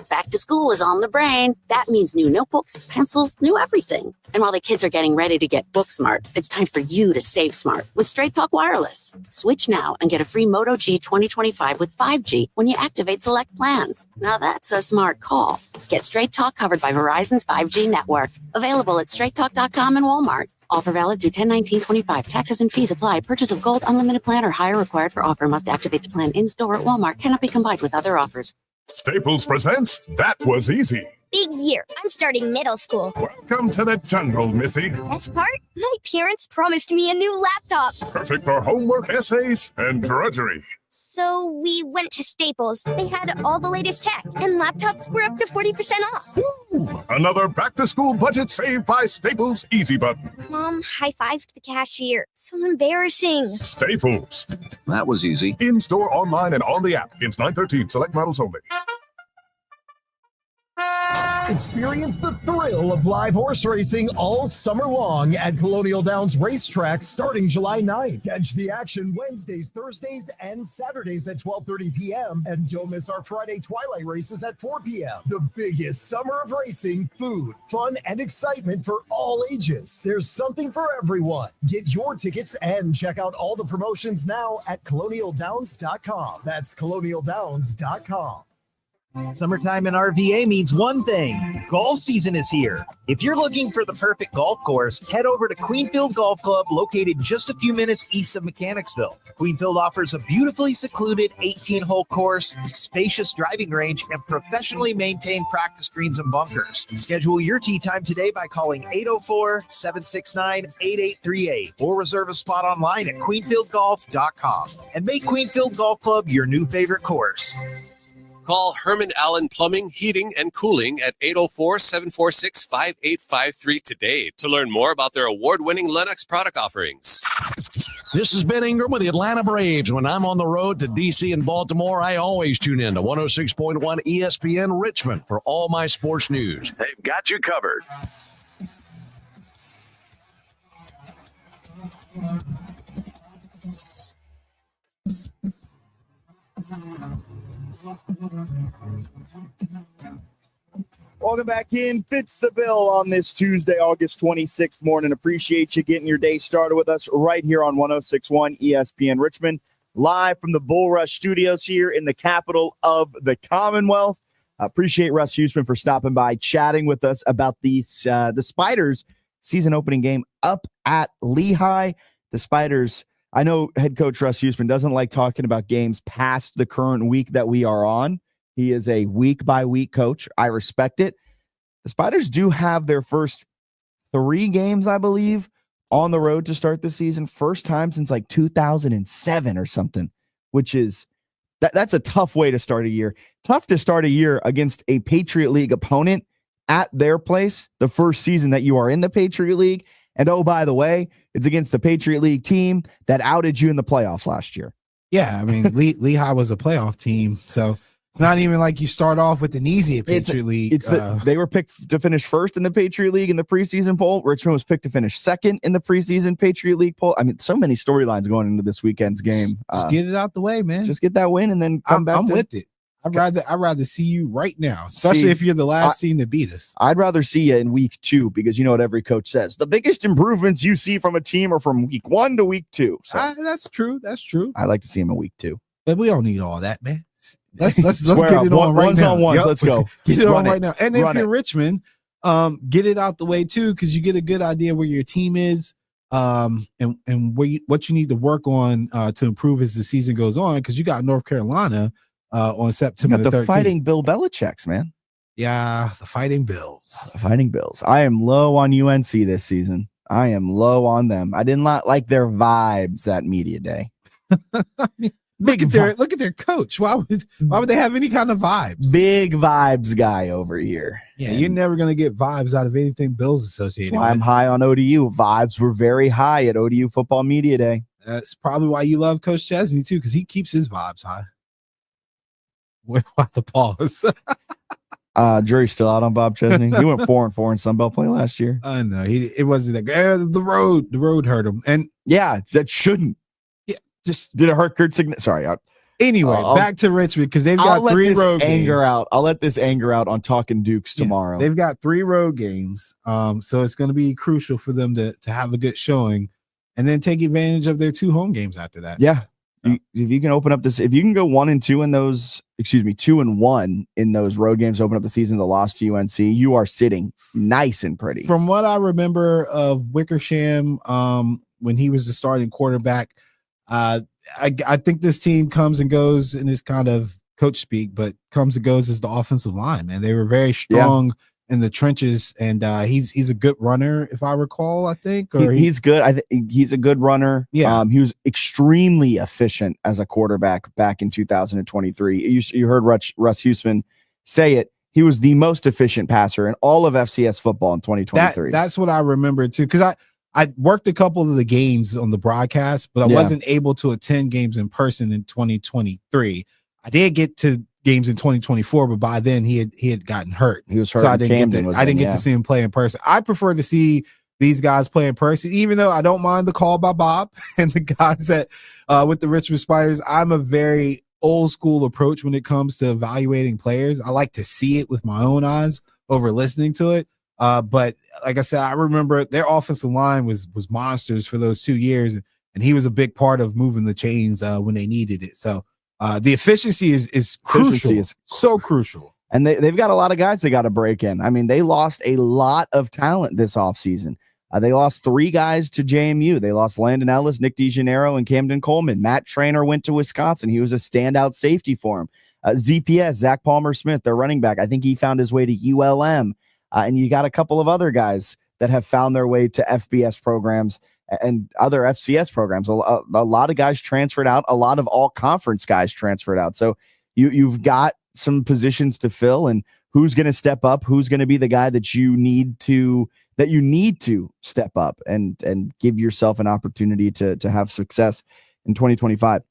Back to school is on the brain. That means new notebooks, pencils, new everything. And while the kids are getting ready to get book smart, it's time for you to save smart with Straight Talk Wireless. Switch now and get a free Moto G 2025 with 5G when you activate select plans. Now that's a smart call. Get Straight Talk covered by Verizon's 5G network. Available at straighttalk.com and Walmart. Offer valid through 10/19/25. Taxes and fees apply. Purchase of Gold Unlimited plan or higher required for offer. Must activate the plan in-store at Walmart. Cannot be combined with other offers. Staples presents That Was Easy. Big year. I'm starting middle school. Welcome to the jungle, Missy. Best part? My parents promised me a new laptop. Perfect for homework, essays, and drudgery. So we went to Staples. They had all the latest tech, and laptops were up to 40% off. Woo! Another back-to-school budget saved by Staples Easy Button. Mom high-fived the cashier. So embarrassing. Staples. That was easy. In-store, online, and on the app. Ins 9/13. Select models only. Experience the thrill of live horse racing all summer long at Colonial Downs Racetrack starting July 9th. Catch the action Wednesdays, Thursdays, and Saturdays at 12:30 p.m. And don't miss our Friday twilight races at 4 p.m. The biggest summer of racing, food, fun, and excitement for all ages. There's something for everyone. Get your tickets and check out all the promotions now at colonialdowns.com. That's colonialdowns.com. Summertime in RVA means one thing. Golf season is here. If you're looking for the perfect golf course, head over to Queenfield Golf Club, located just a few minutes east of Mechanicsville. Queenfield offers a beautifully secluded 18-hole course, spacious driving range, and professionally maintained practice greens and bunkers. Schedule your tee time today by calling 804-769-8838 or reserve a spot online at queenfieldgolf.com. And make Queenfield Golf Club your new favorite course. Call Herman Allen Plumbing, Heating, and Cooling at 804-746-5853 today to learn more about their award-winning Lennox product offerings. This has been Ingram with the Atlanta Braves. When I'm on the road to D.C. and Baltimore, I always tune in to 106.1 ESPN Richmond for all my sports news. They've got you covered. Welcome back in. Fitz the Bill on this Tuesday, August 26th morning. Appreciate you getting your day started with us right here on 106.1 ESPN Richmond, live from the Bull Rush Studios here in the capital of the Commonwealth. Appreciate Russ Huseman for stopping by, chatting with us about these the Spiders season opening game up at Lehigh. The Spiders, I know head coach Russ Huseman doesn't like talking about games past the current week that we are on. He is a week-by-week coach. I respect it. The Spiders do have their first 3 games, I believe, on the road to start the season. First time since like 2007 or something, which is that's a tough way to start a year. Tough to start a year against a Patriot League opponent at their place, the first season that you are in the Patriot League. And oh, by the way, it's against the Patriot League team that outed you in the playoffs last year. Yeah, I mean, Lehigh was a playoff team, so it's not even like you start off with an easy Patriot League. They were picked to finish first in the Patriot League in the preseason poll. Richmond was picked to finish second in the preseason Patriot League poll. I mean, so many storylines going into this weekend's game. Just get it out the way, man. Just get that win and then come back. I'm with it. I'd rather see you right now, especially if you're the last team to beat us. I'd rather see you in week 2 because you know what every coach says. The biggest improvements you see from a team are from week 1 to week 2. So that's true. That's true. I like to see him in week 2. But we don't need all that, man. Let's get it on right now. Yep. Let's go. Get it on right now. And if you're Richmond, get it out the way too, because you get a good idea where your team is, and what you need to work on to improve as the season goes on. Because you got North Carolina on September the 13th. Fighting Bill Belichick's, man. Yeah, the Fighting Bills. The Fighting Bills. I am low on UNC this season. I am low on them. I did not like their vibes at media day. Look at their coach. Why would they have any kind of vibes? Big vibes guy over here. Yeah, you're never gonna get vibes out of anything Bills associated. That's why I'm high on ODU. Vibes were very high at ODU Football Media Day. That's probably why you love Coach Chesney too, because he keeps his vibes high. What the pause? Jury's still out on Bob Chesney. He went 4-4 in Sun Belt play last year. I know it wasn't the road hurt him, and that shouldn't. Yeah, just did it hurt Kurt Signet? Sorry. Anyway, back to Richmond because they've got 3 road games. I'll let this anger out on talking Dukes tomorrow. They've got 3 road games, so it's going to be crucial for them to have a good showing, and then take advantage of their 2 home games after that. Yeah. If you can open up if you can go 1-2 in those, 2-1 in those road games, open up the season, the loss to UNC, you are sitting nice and pretty. From what I remember of Wickersham, when he was the starting quarterback, I think this team comes and goes in this kind of coach speak, but comes and goes as the offensive line, man. They were very strong in the trenches, and he's a good runner, if I recall, I think. Or he's good. He's a good runner. Yeah. He was extremely efficient as a quarterback back in 2023. You heard Russ Huesman say it. He was the most efficient passer in all of FCS football in 2023. That's what I remember, too, because I worked a couple of the games on the broadcast, but I wasn't able to attend games in person in 2023. I did get to games in 2024, but by then he had gotten hurt. He was hurt. So I didn't get to see him play in person. I prefer to see these guys play in person, even though I don't mind the call by Bob and the guys that with the Richmond Spiders. I'm a very old school approach when it comes to evaluating players. I like to see it with my own eyes over listening to it. But like I said, I remember their offensive line was monsters for those 2 years, and he was a big part of moving the chains when they needed it. So the efficiency is crucial. So crucial. And they've got a lot of guys they got to break in. I mean, they lost a lot of talent this offseason. They lost 3 guys to JMU. They lost Landon Ellis, Nick DeGennaro, and Camden Coleman. Matt Traynor went to Wisconsin. He was a standout safety for him. ZPS, Zach Palmer-Smith, their running back. I think he found his way to ULM. And you got a couple of other guys that have found their way to FBS programs and other FCS programs. A lot of guys transferred out. A lot of all conference guys transferred out. So you've got some positions to fill, and who's going to step up? Who's going to be the guy that you need to step up and give yourself an opportunity to have success in 2025.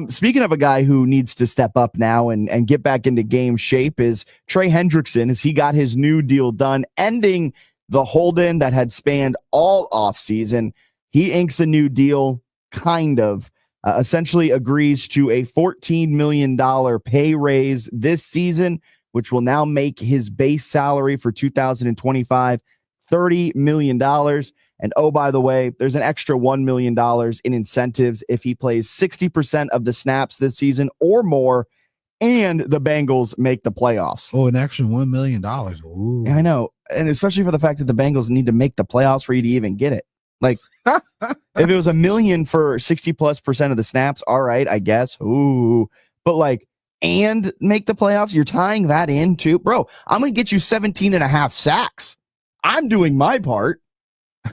Speaking of a guy who needs to step up now and get back into game shape is Trey Hendrickson, as he got his new deal done, ending the hold-in that had spanned all offseason. He inks a new deal, essentially agrees to a $14 million pay raise this season, which will now make his base salary for 2025 $30 million. And oh, by the way, there's an extra $1 million in incentives if he plays 60% of the snaps this season or more, and the Bengals make the playoffs. Oh, an extra $1 million. Ooh. Yeah, I know. And especially for the fact that the Bengals need to make the playoffs for you to even get it. Like, if it was $1 million for 60+% of the snaps, all right, I guess. Ooh. But and make the playoffs, you're tying that in too. Bro, I'm going to get you 17.5 sacks. I'm doing my part.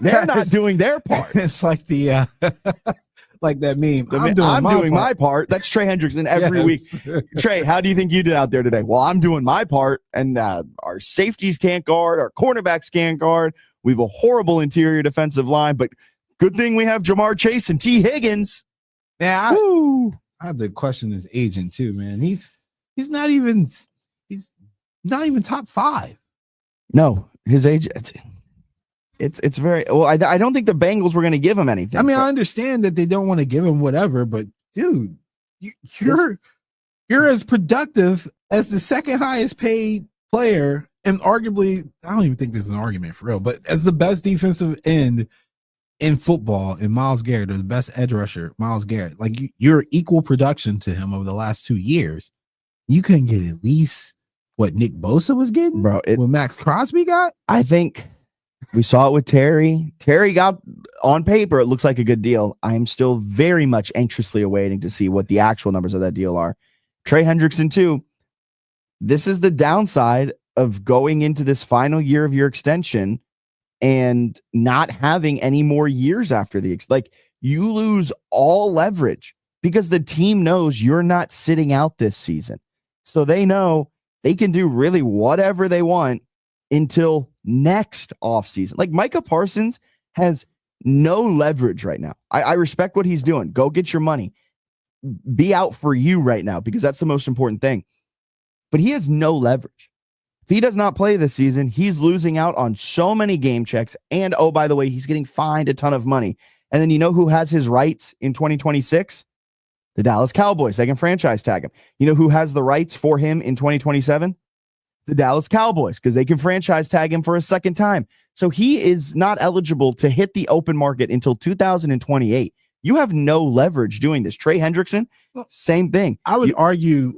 They're not doing their part. It's like the like that meme. I'm doing my part. That's Trey Hendrickson every week. Trey, how do you think you did out there today? Well, I'm doing my part, and our safeties can't guard, our cornerbacks can't guard. We have a horrible interior defensive line, but good thing we have Jamar Chase and T. Higgins. Yeah, I have to question his agent too, man. He's not even top 5. No, his agent. It's very well. I don't think the Bengals were going to give him anything. I mean, I understand that they don't want to give him whatever, but dude, you're as productive as the second highest paid player, and arguably, I don't even think this is an argument for real, but as the best defensive end in football in Myles Garrett, or the best edge rusher, Myles Garrett. Like you're equal production to him over the last 2 years. You couldn't get at least what Nick Bosa was getting, bro. What Max Crosby got. I think. We saw it with Terry. Terry got, on paper, it looks like a good deal. I am still very much anxiously awaiting to see what the actual numbers of that deal are. Trey Hendrickson, too. This is the downside of going into this final year of your extension and not having any more years after the you lose all leverage because the team knows you're not sitting out this season. So they know they can do really whatever they want until next offseason. Like Micah Parsons has no leverage right now. I respect what he's doing. Go get your money. Be out for you right now because that's the most important thing. But he has no leverage. If he does not play this season, he's losing out on so many game checks. And, oh, by the way, he's getting fined a ton of money. And then you know who has his rights in 2026? The Dallas Cowboys. They can franchise tag him. You know who has the rights for him in 2027? The Dallas Cowboys, because they can franchise tag him for a second time. So he is not eligible to hit the open market until 2028. You have no leverage doing this. Trey Hendrickson, same thing. I would argue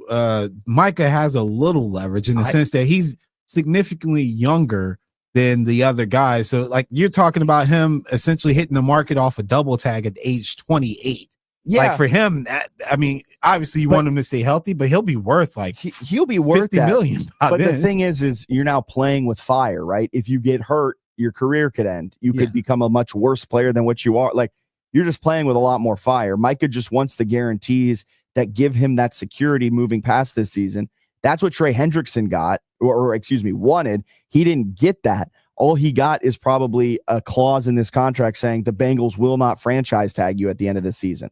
Micah has a little leverage in the sense that he's significantly younger than the other guys. So, like, you're talking about him essentially hitting the market off a double tag at age 28. Yeah. Like, for him, I mean, obviously you want him to stay healthy, but he'll be worth like he'll be worth $50 million. But the thing is you're now playing with fire, right? If you get hurt, your career could end. You could become a much worse player than what you are. Like, you're just playing with a lot more fire. Micah just wants the guarantees that give him that security moving past this season. That's what Trey Hendrickson got, or wanted. He didn't get that. All he got is probably a clause in this contract saying the Bengals will not franchise tag you at the end of the season.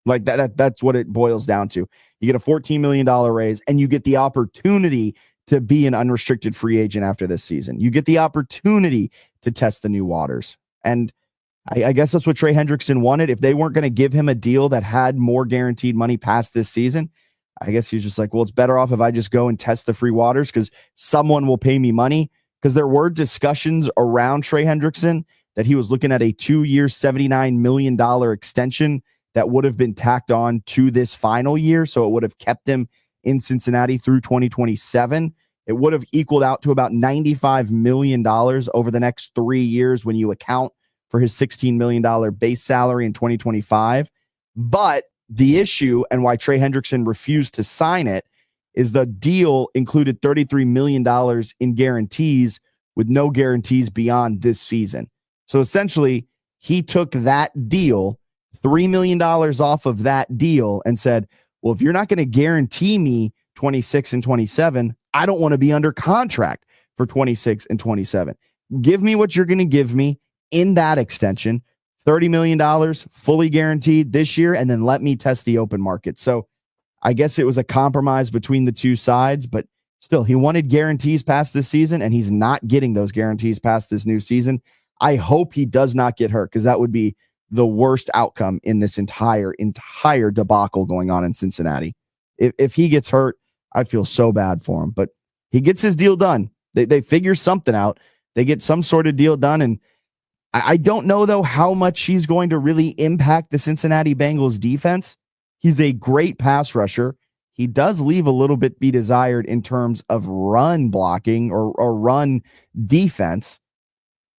Like that's what it boils down to. You get a $14 million raise and you get the opportunity to be an unrestricted free agent after this season. You get the opportunity to test the new waters. And I guess that's what Trey Hendrickson wanted. If they weren't going to give him a deal that had more guaranteed money past this season, I guess he's just like, well, it's better off if I just go and test the free waters because someone will pay me money. Because there were discussions around Trey Hendrickson that he was looking at a 2-year, $79 million extension that would have been tacked on to this final year. So it would have kept him in Cincinnati through 2027. It would have equaled out to about $95 million over the next 3 years when you account for his $16 million base salary in 2025. But the issue and why Trey Hendrickson refused to sign it is the deal included $33 million in guarantees with no guarantees beyond this season. So essentially, he took that deal, $3 million off of that deal, and said, well, if you're not going to guarantee me 26 and 27, I don't want to be under contract for 26 and 27. Give me what you're going to give me in that extension, $30 million fully guaranteed this year, and then let me test the open market. So I guess it was a compromise between the two sides, but still, he wanted guarantees past this season, and he's not getting those guarantees past this new season. I hope he does not get hurt because that would be the worst outcome in this entire debacle going on in Cincinnati. If he gets hurt, I feel so bad for him, but he gets his deal done. They figure something out. They get some sort of deal done, and I don't know, though, how much he's going to really impact the Cincinnati Bengals defense. He's a great pass rusher. He does leave a little bit be desired in terms of run blocking or run defense.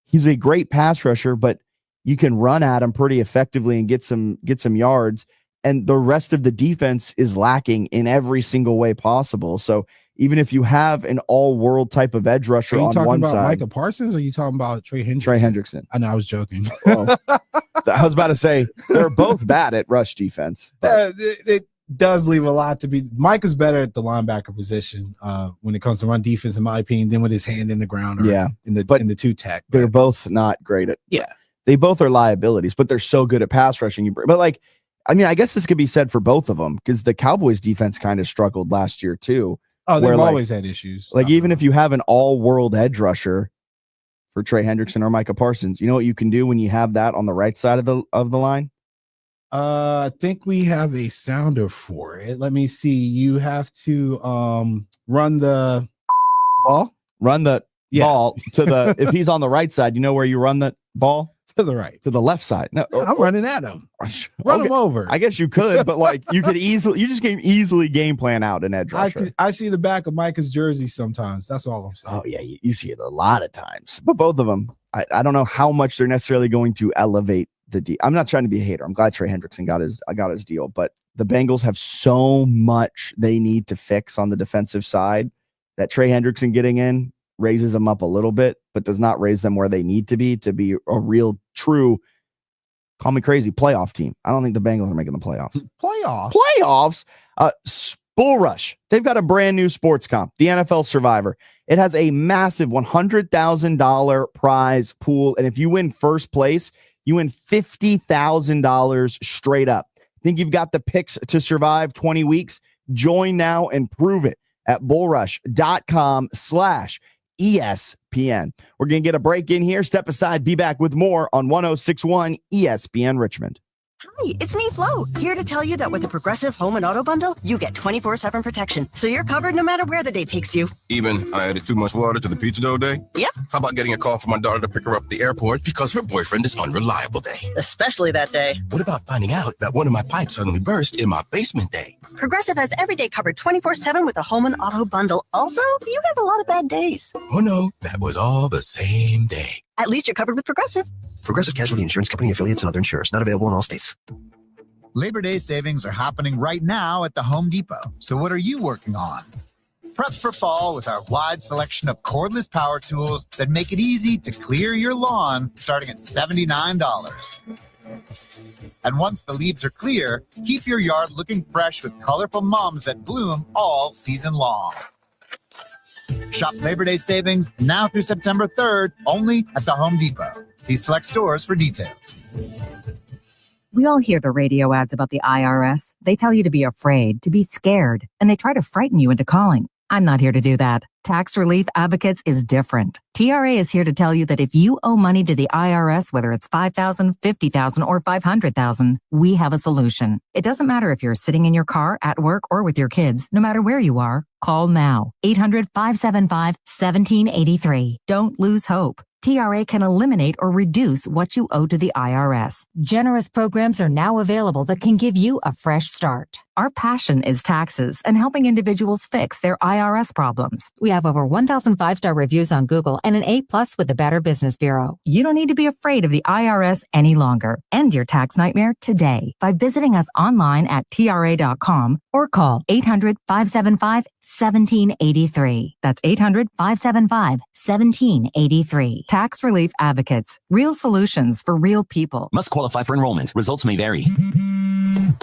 He's a great pass rusher, but you can run at him pretty effectively and get some yards. And the rest of the defense is lacking in every single way possible. So even if you have an all-world type of edge rusher on one side. Are you talking about Micah Parsons or are you talking about Trey Hendrickson? Trey Hendrickson. I know, I was joking. Well, I was about to say, they're both bad at rush defense. It does leave a lot to be. Micah's better at the linebacker position when it comes to run defense, in my opinion, than with his hand in the ground or in the two tech. They're both not great at They both are liabilities, but they're so good at pass rushing. But like, I mean, I guess this could be said for both of them because the Cowboys defense kind of struggled last year too. Oh, they've always had issues. Like, even if you have an all-world edge rusher for Trey Hendrickson or Micah Parsons, you know what you can do when you have that on the right side of the line? I think we have a sounder for it. Let me see. You have to run the ball. Ball to the if he's on the right side, you know where you run the ball? To the right. To the left side. No, I'm running at him. Run him over. I guess you could, but like you just can easily game plan out an edge rusher. I see the back of Micah's jersey sometimes. That's all I'm saying. Oh yeah, you see it a lot of times. But both of them, I don't know how much they're necessarily going to elevate the deal. I'm not trying to be a hater. I'm glad Trey Hendrickson got his deal, but the Bengals have so much they need to fix on the defensive side that Trey Hendrickson getting in raises them up a little bit, but does not raise them where they need to be a real, true call me crazy, playoff team. I don't think the Bengals are making the playoffs. Playoffs? Bull Rush. They've got a brand new sports comp, the NFL Survivor. It has a massive $100,000 prize pool. And if you win first place, you win $50,000 straight up. Think you've got the picks to survive 20 weeks? Join now and prove it at bullrush.com/ESPN. We're going to get a break in here. Step aside. Be back with more on 106.1 ESPN Richmond. Hi, it's me, Flo, here to tell you that with the Progressive Home and Auto Bundle, you get 24/7 protection, so you're covered no matter where the day takes you. Even I added too much water to the pizza dough day? Yep. How about getting a call from my daughter to pick her up at the airport because her boyfriend is unreliable day? Especially that day. What about finding out that one of my pipes suddenly burst in my basement day? Progressive has every day covered 24/7 with the Home and Auto Bundle. Also, you have a lot of bad days. Oh no, that was all the same day. At least you're covered with Progressive. Progressive Casualty Insurance Company affiliates and other insurers. Not available in all states. Labor Day savings are happening right now at the Home Depot. So what are you working on? Prep for fall with our wide selection of cordless power tools that make it easy to clear your lawn, starting at $79. And once the leaves are clear, keep your yard looking fresh with colorful mums that bloom all season long. Shop Labor Day savings now through September 3rd, only at the Home Depot. See select stores for details. We all hear the radio ads about the IRS. They tell you to be afraid, to be scared, and they try to frighten you into calling. I'm not here to do that. Tax Relief Advocates is different. TRA is here to tell you that if you owe money to the IRS, whether it's $5,000, $50,000, or $500,000, we have a solution. It doesn't matter if you're sitting in your car, at work, or with your kids. No matter where you are, call now. 800-575-1783. Don't lose hope. TRA can eliminate or reduce what you owe to the IRS. Generous programs are now available that can give you a fresh start. Our passion is taxes and helping individuals fix their IRS problems. We have over 1,000 5-star reviews on Google and an A+ with the Better Business Bureau. You don't need to be afraid of the IRS any longer. End your tax nightmare today by visiting us online at TRA.com or call 800-575-1783. That's 800-575-1783. Tax Relief Advocates. Real solutions for real people. Must qualify for enrollment. Results may vary.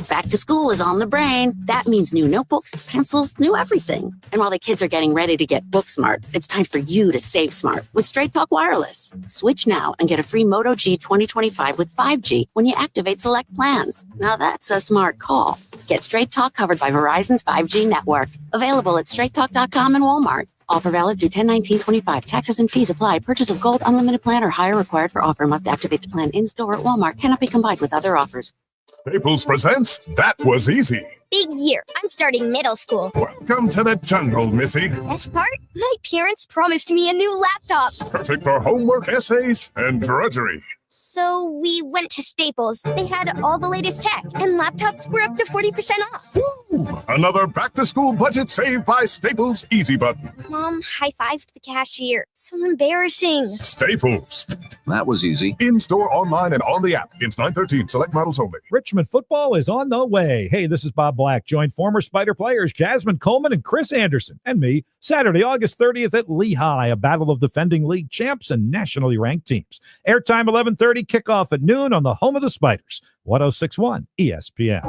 Back to school is on the brain. That means new notebooks, pencils, new everything. And while the kids are getting ready to get book smart, it's time for you to save smart with Straight Talk Wireless. Switch now and get a free Moto G 2025 with 5G when you activate select plans. Now that's a smart call. Get Straight Talk covered by Verizon's 5G network. Available at straighttalk.com and Walmart. Offer valid through 10/19/25. Taxes and fees apply. Purchase of gold unlimited plan or higher required for offer. Must activate the plan in-store at Walmart. Cannot be combined with other offers. Staples presents That Was Easy. Big year. I'm starting middle school. Welcome to the jungle, Missy. Best part? My parents promised me a new laptop. Perfect for homework, essays, and drudgery. So we went to Staples. They had all the latest tech, and laptops were up to 40% off. Woo! Another back-to-school budget saved by Staples Easy Button. Mom high-fived the cashier. So embarrassing. Staples. That was easy. In-store, online, and on the app. It's 9/13. Select models only. Richmond football is on the way. Hey, this is Bob Black. Join former Spider players Jasmine Coleman and Chris Anderson and me Saturday, August 30th at Lehigh, a battle of defending league champs and nationally ranked teams. Airtime 11:30, kickoff at noon on the home of the Spiders, 106.1 ESPN.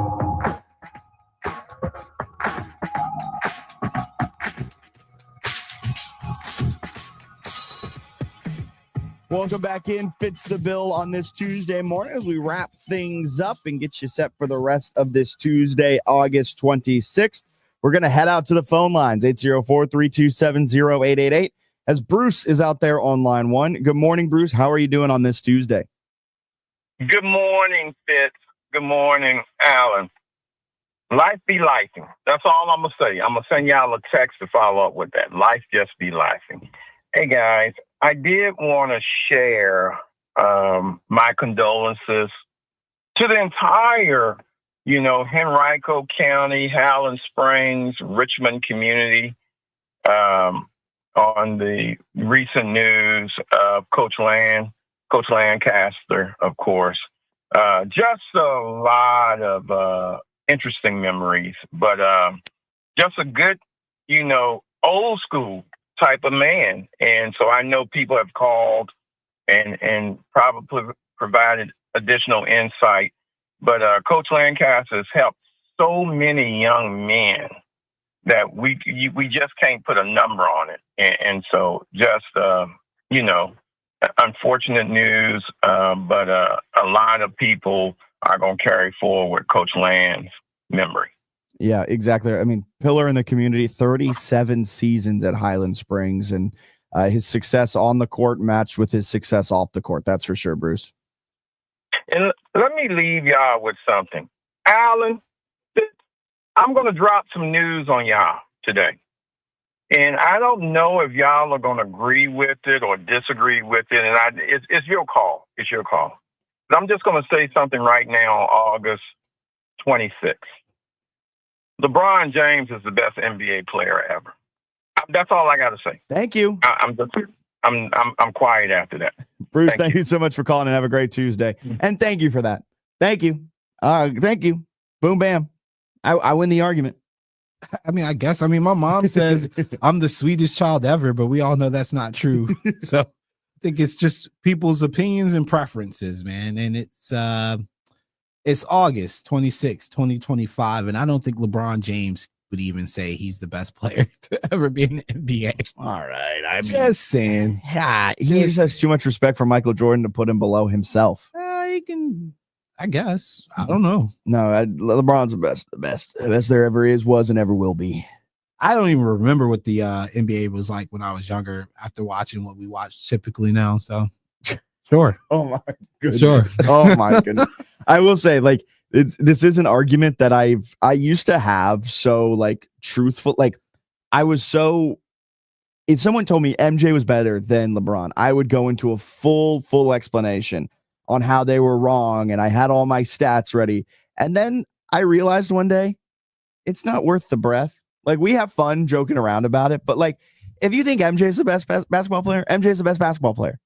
Welcome back in. Fitz the Bill on this Tuesday morning as we wrap things up and get you set for the rest of this Tuesday, August 26th. We're going to head out to the phone lines, 804-327-0888, as Bruce is out there on line one. Good morning, Bruce. How are you doing on this Tuesday? Good morning, Fitz. Good morning, Alan. Life be lifing. That's all I'm going to say. I'm going to send y'all a text to follow up with that. Life just be lifing. Hey, guys. I did want to share my condolences to the entire, Henrico County, Howland Springs, Richmond community on the recent news of Coach Lancaster, of course. Just a lot of interesting memories, but just a good, old school type of man. And so I know people have called and probably provided additional insight. But Coach Lancaster has helped so many young men that we just can't put a number on it. And so just, unfortunate news, but a lot of people are going to carry forward Coach Land's memory. Yeah, exactly. I mean, pillar in the community, 37 seasons at Highland Springs, and his success on the court matched with his success off the court. That's for sure, Bruce. And let me leave y'all with something. Alan, I'm going to drop some news on y'all today. And I don't know if y'all are going to agree with it or disagree with it. And it's your call. It's your call. But I'm just going to say something right now on August 26th. LeBron James is the best NBA player ever. That's all I got to say. Thank you. I'm quiet after that. Bruce, thank you so much for calling and have a great Tuesday. And thank you for that. Thank you. Thank you. Boom, bam. I win the argument. I mean, I guess. I mean, my mom says I'm the sweetest child ever, but we all know that's not true. So I think it's just people's opinions and preferences, man. And it's August 26, 2025, and I don't think LeBron James would even say he's the best player to ever be in the NBA. All right. I mean, just saying. Yeah, he just has too much respect for Michael Jordan to put him below himself. He can, I guess. I don't know. No, LeBron's the best there ever is, was, and ever will be. I don't even remember what the NBA was like when I was younger after watching what we watch typically now. So, sure. Oh, my goodness. Sure. Oh, my goodness. I will say, like, this is an argument that I used to have so, like, truthful. Like, I was so, if someone told me MJ was better than LeBron, I would go into a full explanation on how they were wrong, and I had all my stats ready. And then I realized one day, it's not worth the breath. Like, we have fun joking around about it, but, like, if you think MJ is the best basketball player, MJ is the best basketball player.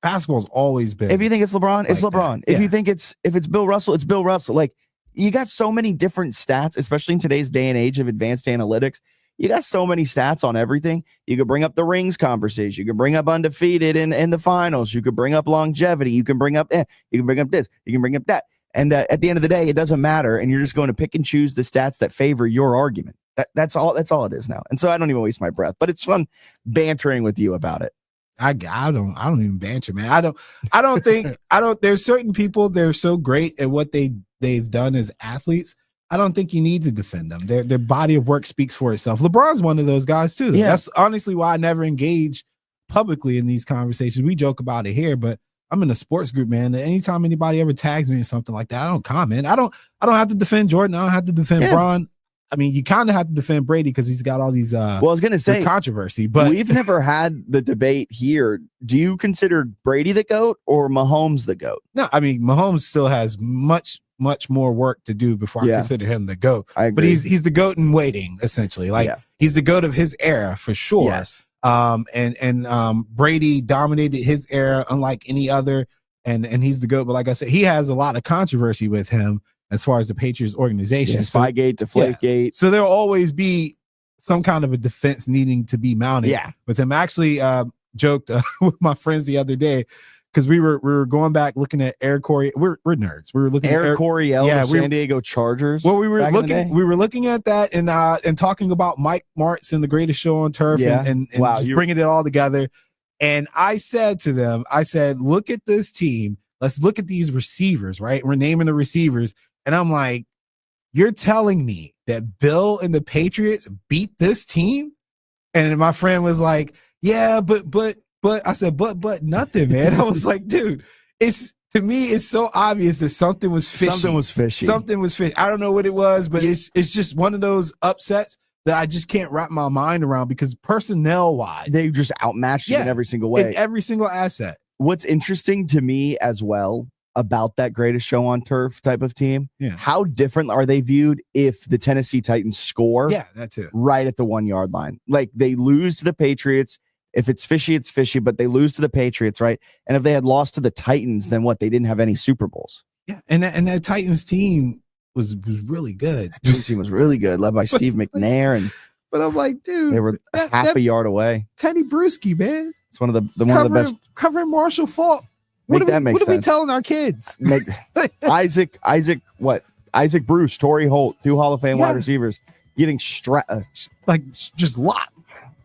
Basketball's always been. If you think it's LeBron, it's LeBron. Yeah. If you think if it's Bill Russell, it's Bill Russell. Like, you got so many different stats, especially in today's day and age of advanced analytics. You got so many stats on everything. You could bring up the rings conversation. You could bring up undefeated in the finals. You could bring up longevity. You can bring up you can bring up this. You can bring up that. And at the end of the day, it doesn't matter. And you're just going to pick and choose the stats that favor your argument. That's all it is now. And so I don't even waste my breath. But it's fun bantering with you about it. I don't even banter, man. I don't think there's certain people, they're so great at what they've done as athletes. I don't think you need to defend them. Their body of work speaks for itself. LeBron's one of those guys too. Yeah. That's honestly why I never engage publicly in these conversations. We joke about it here, but I'm in a sports group, man. Anytime anybody ever tags me in something like that, I don't comment. I don't have to defend Jordan. I don't have to defend Bron. I mean, you kind of have to defend Brady because he's got all these I was going to say controversy, but we've never had the debate here. Do you consider Brady the GOAT or Mahomes the GOAT? No, I mean, Mahomes still has much more work to do before I consider him the GOAT. But he's the GOAT in waiting, essentially. Like he's the GOAT of his era for sure. Yes. And Brady dominated his era unlike any other, and he's the GOAT. But like I said, he has a lot of controversy with him as far as the Patriots organization. Yeah, Spygate, Deflategate. Yeah. So there'll always be some kind of a defense needing to be mounted with him. I actually joked with my friends the other day because we were going back looking at Eric Coryell. We're nerds. We were looking at Eric Coryell, San Diego Chargers. Well, we were looking at that and talking about Mike Martz and the Greatest Show on Turf and bringing it all together. And I said to them, look at this team. Let's look at these receivers, right? We're naming the receivers. And I'm like, you're telling me that Bill and the Patriots beat this team? And my friend was like, yeah, but I said, but nothing, man. I was like, dude, to me, it's so obvious that something was fishy. Something was fishy. I don't know what it was, but it's just one of those upsets that I just can't wrap my mind around because personnel-wise, they just outmatched in every single way. In every single asset. What's interesting to me as well about that Greatest Show on Turf type of team, how different are they viewed if the Tennessee Titans score that's it. Right at the 1 yard line? Like they lose to the Patriots. If it's fishy, it's fishy, but they lose to the Patriots, right? And if they had lost to the Titans, then what? They didn't have any Super Bowls. Yeah, and that Titans team was really good. That Titans team was really good, led by Steve McNair. But I'm like, dude, they were half a yard away. Teddy Bruschi, man. It's one of the best. Covering Marshall Faulk. Make that make sense. What are we telling our kids? Isaac Bruce, Torrey Holt, 2 Hall of Fame wide receivers getting just locked.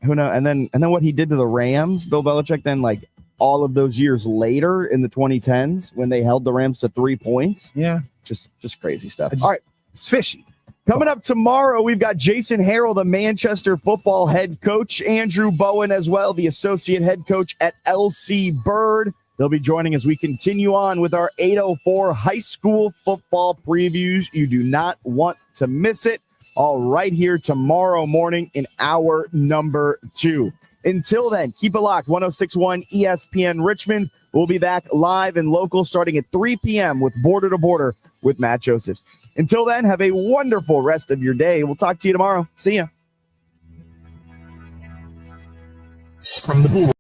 Who knows? And then what he did to the Rams, Bill Belichick, then like all of those years later in the 2010s when they held the Rams to 3 points. Yeah. Just crazy stuff. All right. It's fishy. Coming up tomorrow, we've got Jason Harrell, the Manchester football head coach, Andrew Bowen as well, the associate head coach at LC Bird. They'll be joining as we continue on with our 804 high school football previews. You do not want to miss it. All right here tomorrow morning in hour number 2. Until then, keep it locked. 106.1 ESPN Richmond. We'll be back live and local starting at 3 p.m. with Border to Border with Matt Joseph. Until then, have a wonderful rest of your day. We'll talk to you tomorrow. See ya. From the Boulevard.